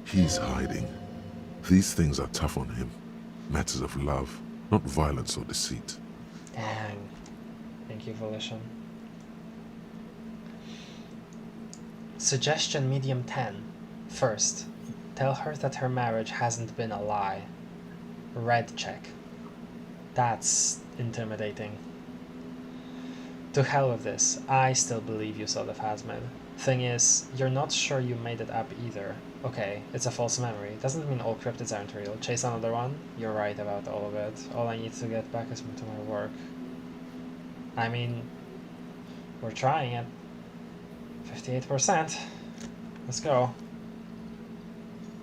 He's hiding. These things are tough on him. Matters of love, not violence or deceit. Dang. Thank you, Volition. Suggestion medium 10. First, tell her that her marriage hasn't been a lie. Red check. That's intimidating. To hell with this. I still believe you saw the Phasmid. Thing is, you're not sure you made it up either. Okay, it's a false memory. Doesn't mean all cryptids aren't real. Chase another one? You're right about all of it. All I need to get back is to my work. I mean, we're trying it. 58%. Let's go.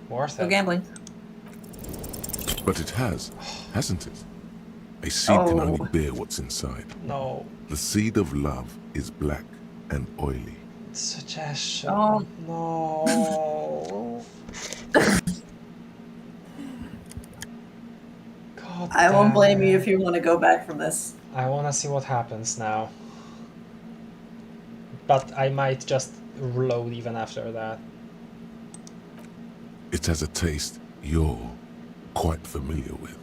Worth it. No gambling. But it has, hasn't it? A seed can only bear what's inside. No. The seed of love is black and oily. Suggestion. Oh. No. God I won't blame it. you if you want to go back from this. I want to see what happens now. But I might just reload even after that. It has a taste you're quite familiar with.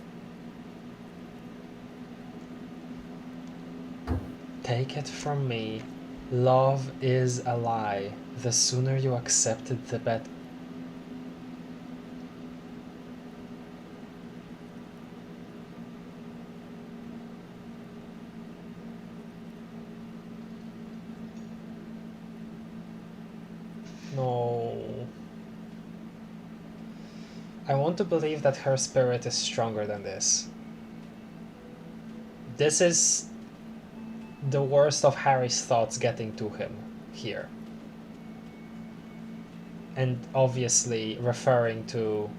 Take it from me. Love is a lie. The sooner you accept it, the better. No. I want to believe that her spirit is stronger than this. This is the worst of Harry's thoughts getting to him here. And obviously referring to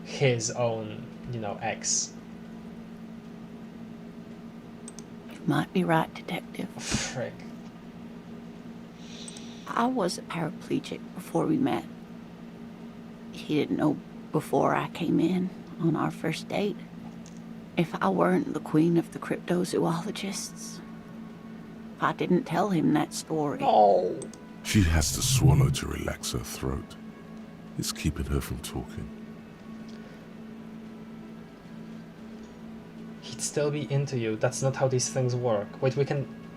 his own, you know, ex. You might be right, Detective. Frick. I was a paraplegic before we met. He didn't know before I came in on our first date. If I weren't the queen of the cryptozoologists, I didn't tell him that story. Oh. She has to swallow to relax her throat. It's keeping her from talking. He'd still be into you. That's not how these things work. Wait,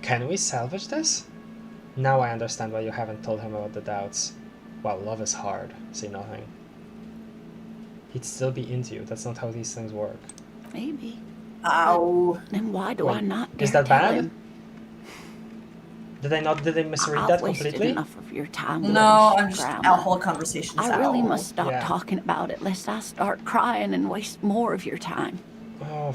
can we salvage this? Now I understand why you haven't told him about the doubts. Well, love is hard. Say nothing. He'd still be into you. That's not how these things work. Maybe. Ow. Then why do I not dare Is that tell bad? him? Did I misread that completely? Enough of your time. No, I'm just alcohol conversations. I really must stop talking about it, lest I start crying and waste more of your time. Oh.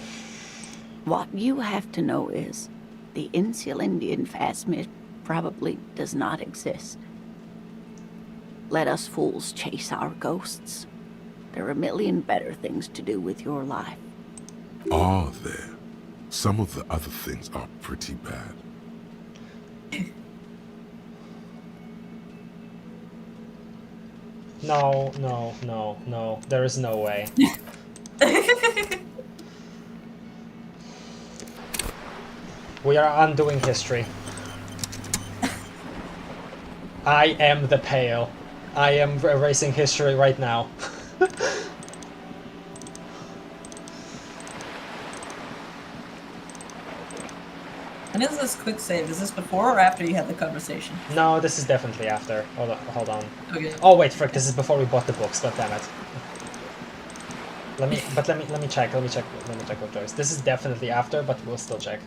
What you have to know is, the Insulindian Phasmid probably does not exist. Let us fools chase our ghosts. There are a million better things to do with your life. Are there? Some of the other things are pretty bad. No. There is no way. We are undoing history. I am the Pale. I am erasing history right now. And is this quick save? Is this before or after you had the conversation? No, this is definitely after. Hold on. Okay. Oh wait, frick! This is before we bought the books. God damn it. Let me check. Let me check with Joyce. This is definitely after, but we'll still check.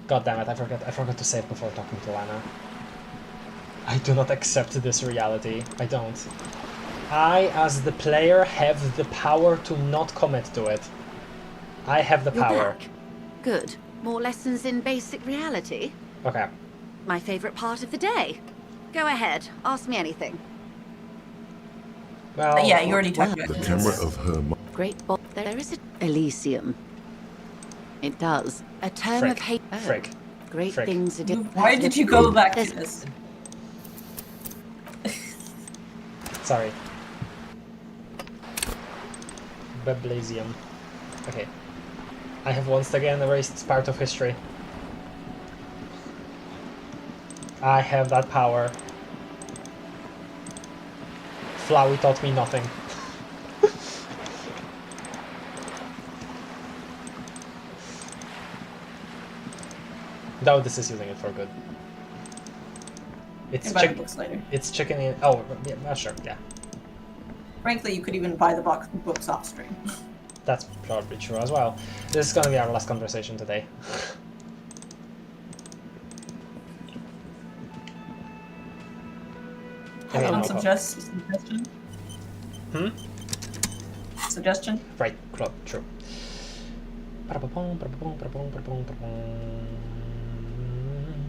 God damn it! I forgot to save before talking to Lana. I do not accept this reality. I don't. I, as the player, have the power to not commit to it. I have the power. Back. Good. More lessons in basic reality? Okay. My favorite part of the day. Go ahead, ask me anything. Well, yeah, you already talked about the camera of her. Great ball. There is a Elysium. It does. A term of hate. Frick. Great things are different. Why did you go back to this? Sorry. Elysium. Okay. I have once again erased part of history. I have that power. Flowey taught me nothing. No, this is using it for good. It's books later. It's chicken in. Oh, yeah, sure, yeah. Frankly, you could even buy the books off stream. That's probably true as well. This is gonna be our last conversation today. Suggestion? Suggestion? Right, true.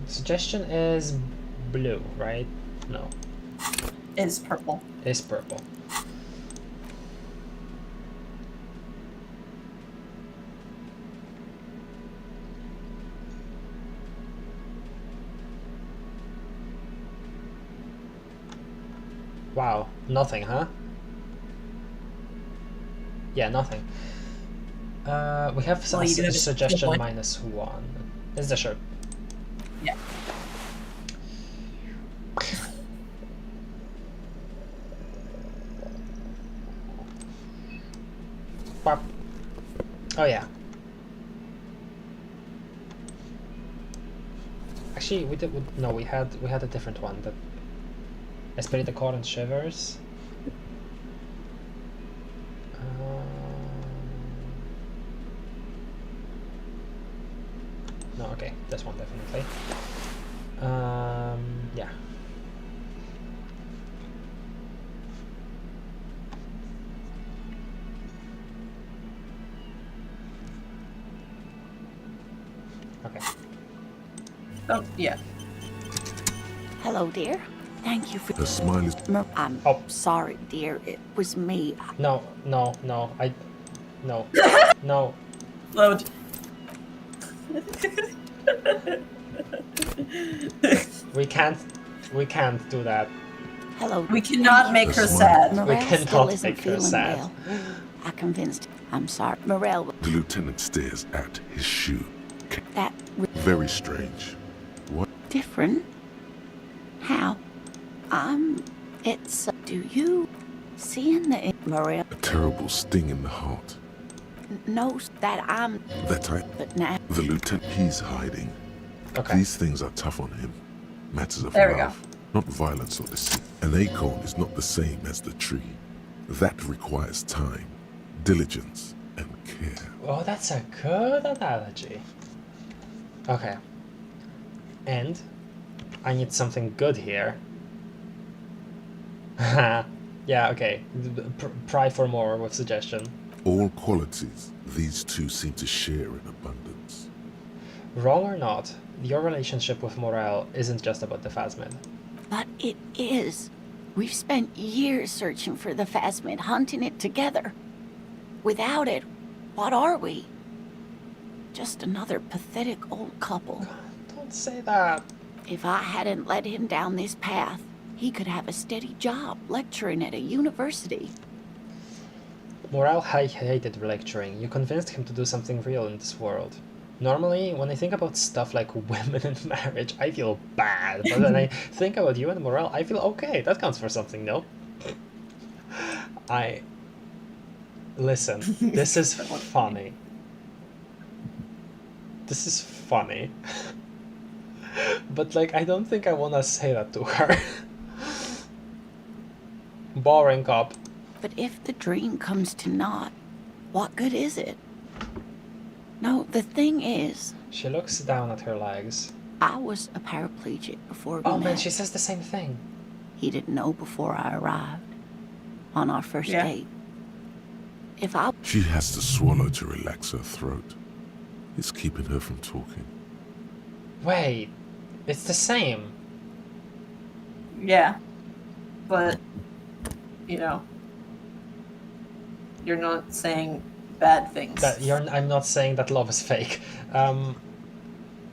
Suggestion is blue, right? No. Is purple. Is purple. Wow, nothing, huh? Yeah, nothing. We have some suggestion -1. Is the shirt? Yeah. Oh yeah. Actually, we did. No, we had a different one. That Esprit de Corps and Shivers. No, okay, this one definitely. Yeah. Okay. Oh, yeah. Hello, dear. Thank you for the smile is. I'm sorry, dear. It was me. No. No. Load. We can't do that. Hello. We cannot make her sad. We cannot make her sad. Well. I convinced. I'm sorry, Morel. The lieutenant stares at his shoe. That very strange. What? Different? How? It's. Do you see in the Morel? A terrible sting in the heart. Knows that I'm. That I. But now. The lieutenant, he's hiding. Okay. These things are tough on him. Matters of there love, not violence or deceit. An acorn is not the same as the tree. That requires time, diligence, and care. Oh, that's a good analogy. Okay. And I need something good here. Yeah, okay. Pry for more with suggestion. All qualities these two seem to share in abundance. Wrong or not, your relationship with Chorale isn't just about the Phasmid. But it is. We've spent years searching for the Phasmid, hunting it together. Without it, what are we? Just another pathetic old couple. Don't say that. If I hadn't led him down this path, he could have a steady job lecturing at a university. Chorale hated lecturing. You convinced him to do something real in this world. Normally, when I think about stuff like women and marriage, I feel bad. But when I think about you and Chorale, I feel okay. That counts for something, no? Listen, this is funny. This is funny. But, like, I don't think I want to say that to her. Boring cop. But if the dream comes to naught, what good is it? No, the thing is... She looks down at her legs. I was a paraplegic before we Oh met. man, she says the same thing. He didn't know before I arrived. On our first date. If I... She has to swallow to relax her throat. It's keeping her from talking. Wait, it's the same. Yeah, but, you know, you're not saying bad things. I'm not saying that love is fake.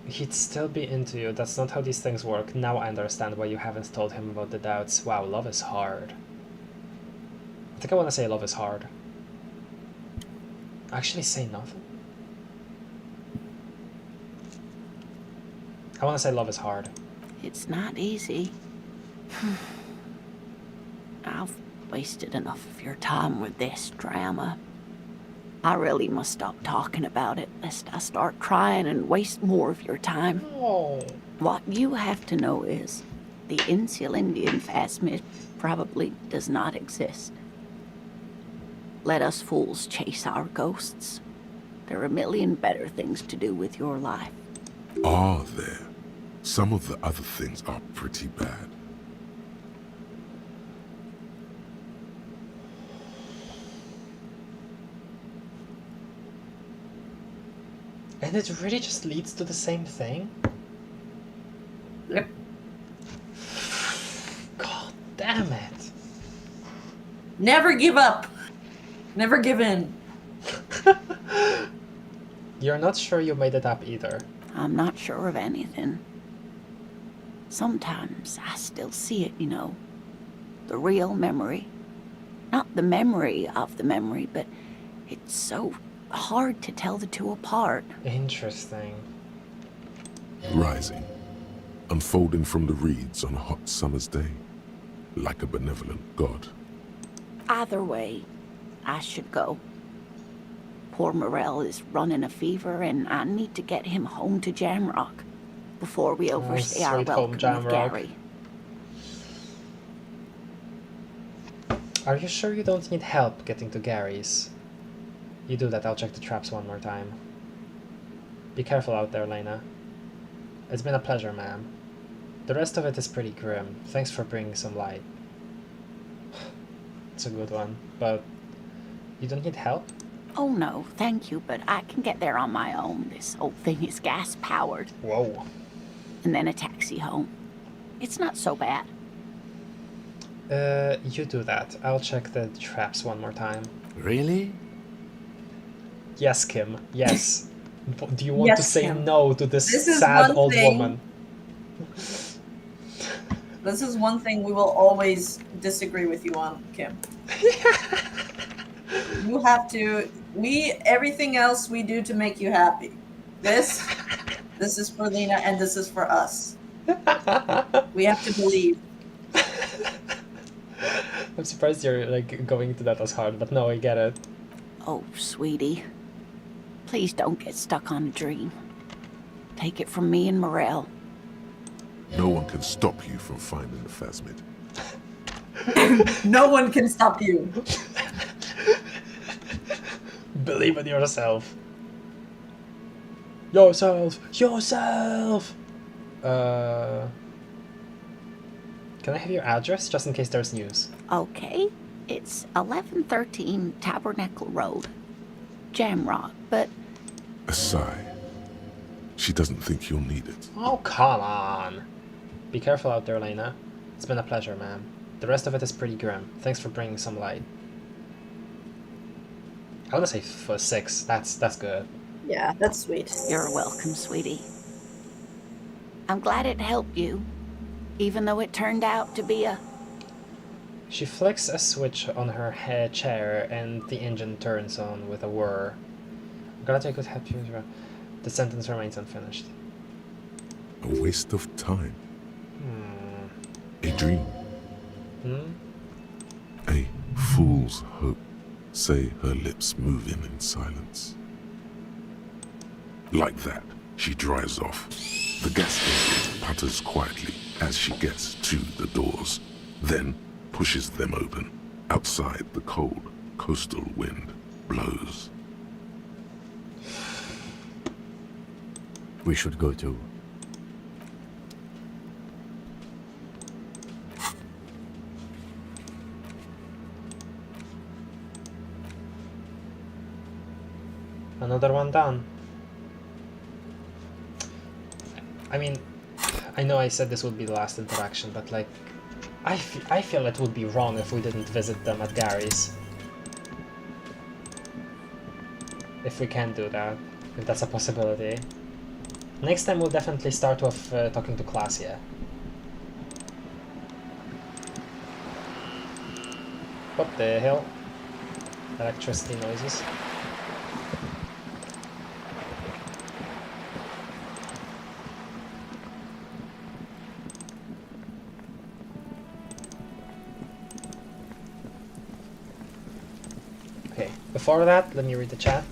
He'd still be into you. That's not how these things work. Now I understand why you haven't told him about the doubts. Wow, love is hard. I think I want to say love is hard. Actually say nothing. I want to say love is hard. It's not easy. I've wasted enough of your time with this drama. I really must stop talking about it, lest I start crying and waste more of your time. Oh. What you have to know is, the Insulindian Phasmid probably does not exist. Let us fools chase our ghosts. There are a million better things to do with your life. Are there? Some of the other things are pretty bad. And it really just leads to the same thing? Yep. God damn it. Never give up. Never give in. You're not sure you made it up either. I'm not sure of anything. Sometimes I still see it, you know. The real memory. Not the memory of the memory, but it's so hard to tell the two apart. Interesting. Rising, unfolding from the reeds on a hot summer's day, like a benevolent god. Either way, I should go. Poor Morel is running a fever, and I need to get him home to Jamrock before we overstay our welcome with Gary. Are you sure you don't need help getting to Gary's? You do that, I'll check the traps one more time. Be careful out there, Lena. It's been a pleasure, ma'am. The rest of it is pretty grim. Thanks for bringing some light. It's a good one, but you don't need help? Oh no, thank you, but I can get there on my own. This old thing is gas-powered. Whoa. And then a taxi home. It's not so bad. You do that. I'll check the traps one more time. Really? Yes, Kim. Yes. Do you want to say Kim. no to this sad old woman? This is one thing we will always disagree with you on, Kim. You have to... everything else we do to make you happy. This is for Lena, and this is for us. We have to believe. I'm surprised you're, like, going into that as hard, but no, I get it. Oh, sweetie. Please don't get stuck on a dream. Take it from me and Morel. No one can stop you from finding the Phasmid. No one can stop you. Believe in yourself. Yourself! Can I have your address, just in case there's news? Okay. It's 1113 Tabernacle Road. Jamrock, but... A sigh. She doesn't think you'll need it. Oh, come on. Be careful out there, Lena. It's been a pleasure, ma'am. The rest of it is pretty grim. Thanks for bringing some light. I want to say for 6. That's good. Yeah, that's sweet. You're welcome, sweetie. I'm glad it helped you, even though it turned out to be a... She flicks a switch on her chair and the engine turns on with a whir. I'm glad I could help you. The sentence remains unfinished. A waste of time. A dream. A fool's hope. Say her lips moving in silence. Like that, she drives off. The gas engine putters quietly as she gets to the doors, then pushes them open. Outside, the cold, coastal wind blows. We should go too. Another one done. I mean, I know I said this would be the last interaction, but like, I feel it would be wrong if we didn't visit them at Gary's. If we can do that, if that's a possibility. Next time we'll definitely start with talking to Klasia. What the hell? Electricity noises. Before that, let me read the chat.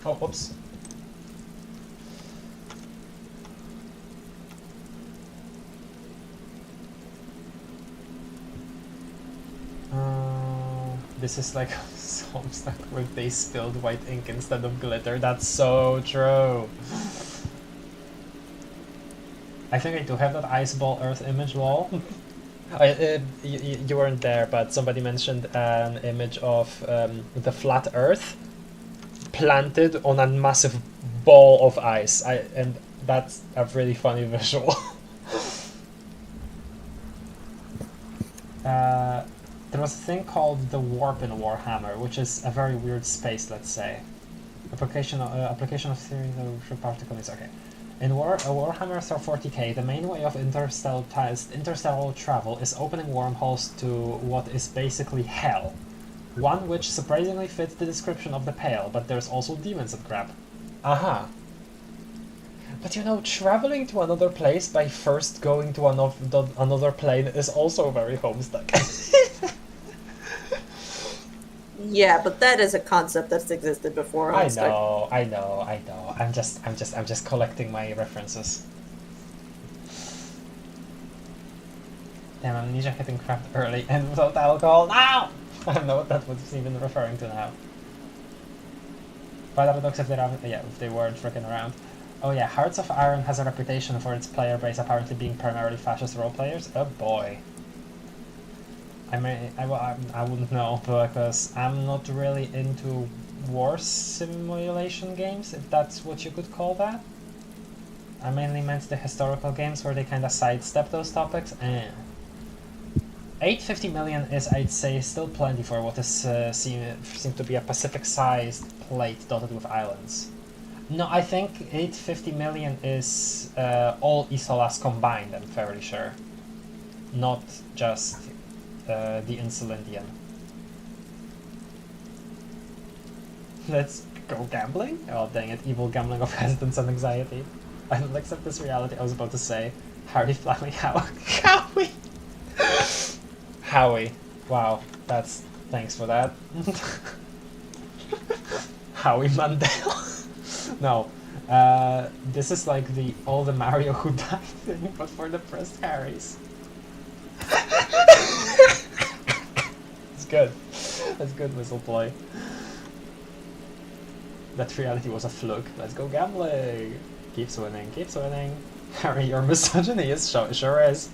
Oh, whoops. This is like Homestuck where they spilled white ink instead of glitter. That's so true. I think I do have that ice ball earth image wall. You weren't there, but somebody mentioned an image of the flat Earth planted on a massive ball of ice. And that's a really funny visual. There was a thing called the warp in Warhammer, which is a very weird space, let's say. Application of theory of particle is okay. In Warhammer 40k, the main way of interstellar travel is opening wormholes to what is basically hell. One which surprisingly fits the description of the Pale, but there's also demons and crap. Aha. But you know, traveling to another place by first going to another plane is also very Homestuck. Yeah, but that is a concept that's existed before. I know. I'm just collecting my references. Damn, amnesia hitting craft early and without alcohol. No! I don't know what that was even referring to now. Paradox if they weren't freaking around. Oh yeah, Hearts of Iron has a reputation for its player base apparently being primarily fascist role players. Oh boy. I wouldn't know, because I'm not really into war simulation games, if that's what you could call that. I mainly meant the historical games where they kind of sidestep those topics. 850 million is, I'd say, still plenty for what is seem to be a Pacific-sized plate dotted with islands. No, I think 850 million is all Isolas combined, I'm fairly sure. Not just the Insulindian. Let's go gambling? Oh dang it, evil gambling of hesitance and anxiety. I don't accept this reality. I was about to say Hardy Flammy Howie. Howie. Wow, thanks for that. Howie Mandel. No. This is like all the Mario who died thing, but for the pressed Harrys. It's good. That's good whistle play. That reality was a fluke. Let's go gambling. Keeps winning, keeps winning. Harry, your misogyny is sure is.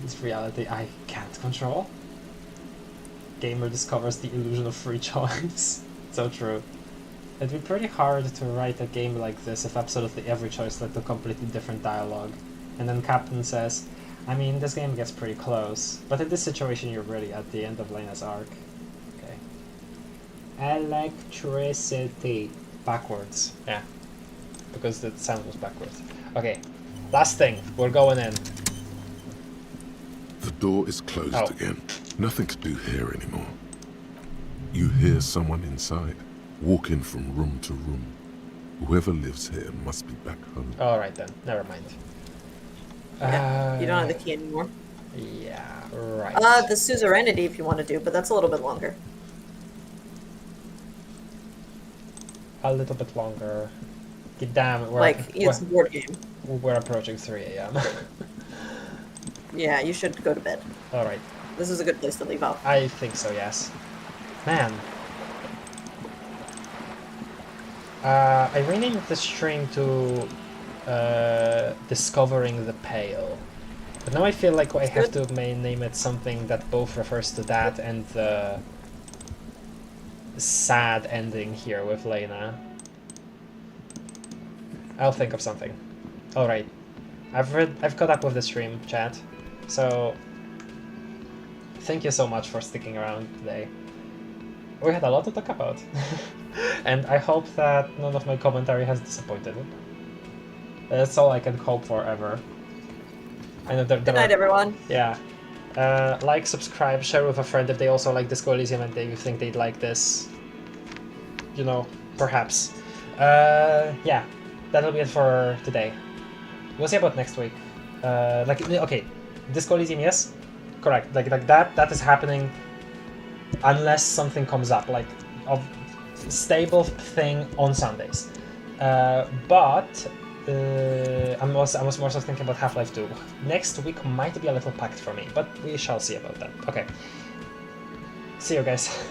This reality I can't control. Gamer discovers the illusion of free choice. So true. It'd be pretty hard to write a game like this if absolutely every choice led to completely different dialogue. And then Captain says, I mean, this game gets pretty close, but in this situation you're really at the end of Lena's arc. Okay. Electricity. Backwards. Yeah. Because the sound was backwards. Okay. Last thing. We're going in. The door is closed again. Nothing to do here anymore. You hear someone inside, walking from room to room. Whoever lives here must be back home. Alright then. Never mind. Yeah, you don't have the key anymore. Yeah, right. The suzerainty if you want to do, but that's a little bit longer. A little bit longer. Get damn, it's a board game. We're approaching 3 AM. Yeah, you should go to bed. Alright. This is a good place to leave out. I think so, yes. Man. I renamed the stream to Discovering the Pale. But now I feel like I have to name it something that both refers to that and the sad ending here with Lena. I'll think of something. Alright. I've caught up with the stream, chat. So thank you so much for sticking around today. We had a lot to talk about. And I hope that none of my commentary has disappointed. That's all I can hope for ever. I know there Good night, everyone. Yeah. Like, subscribe, share with a friend if they also like Disco Elysium and they think they'd like this. You know, perhaps. Yeah, that'll be it for today. We'll see about next week. Okay, Disco Elysium, yes? Correct. Like that is happening unless something comes up, like a stable thing on Sundays. But I was more so thinking about Half-Life 2. Next week might be a little packed for me, but we shall see about that. Okay. See you guys.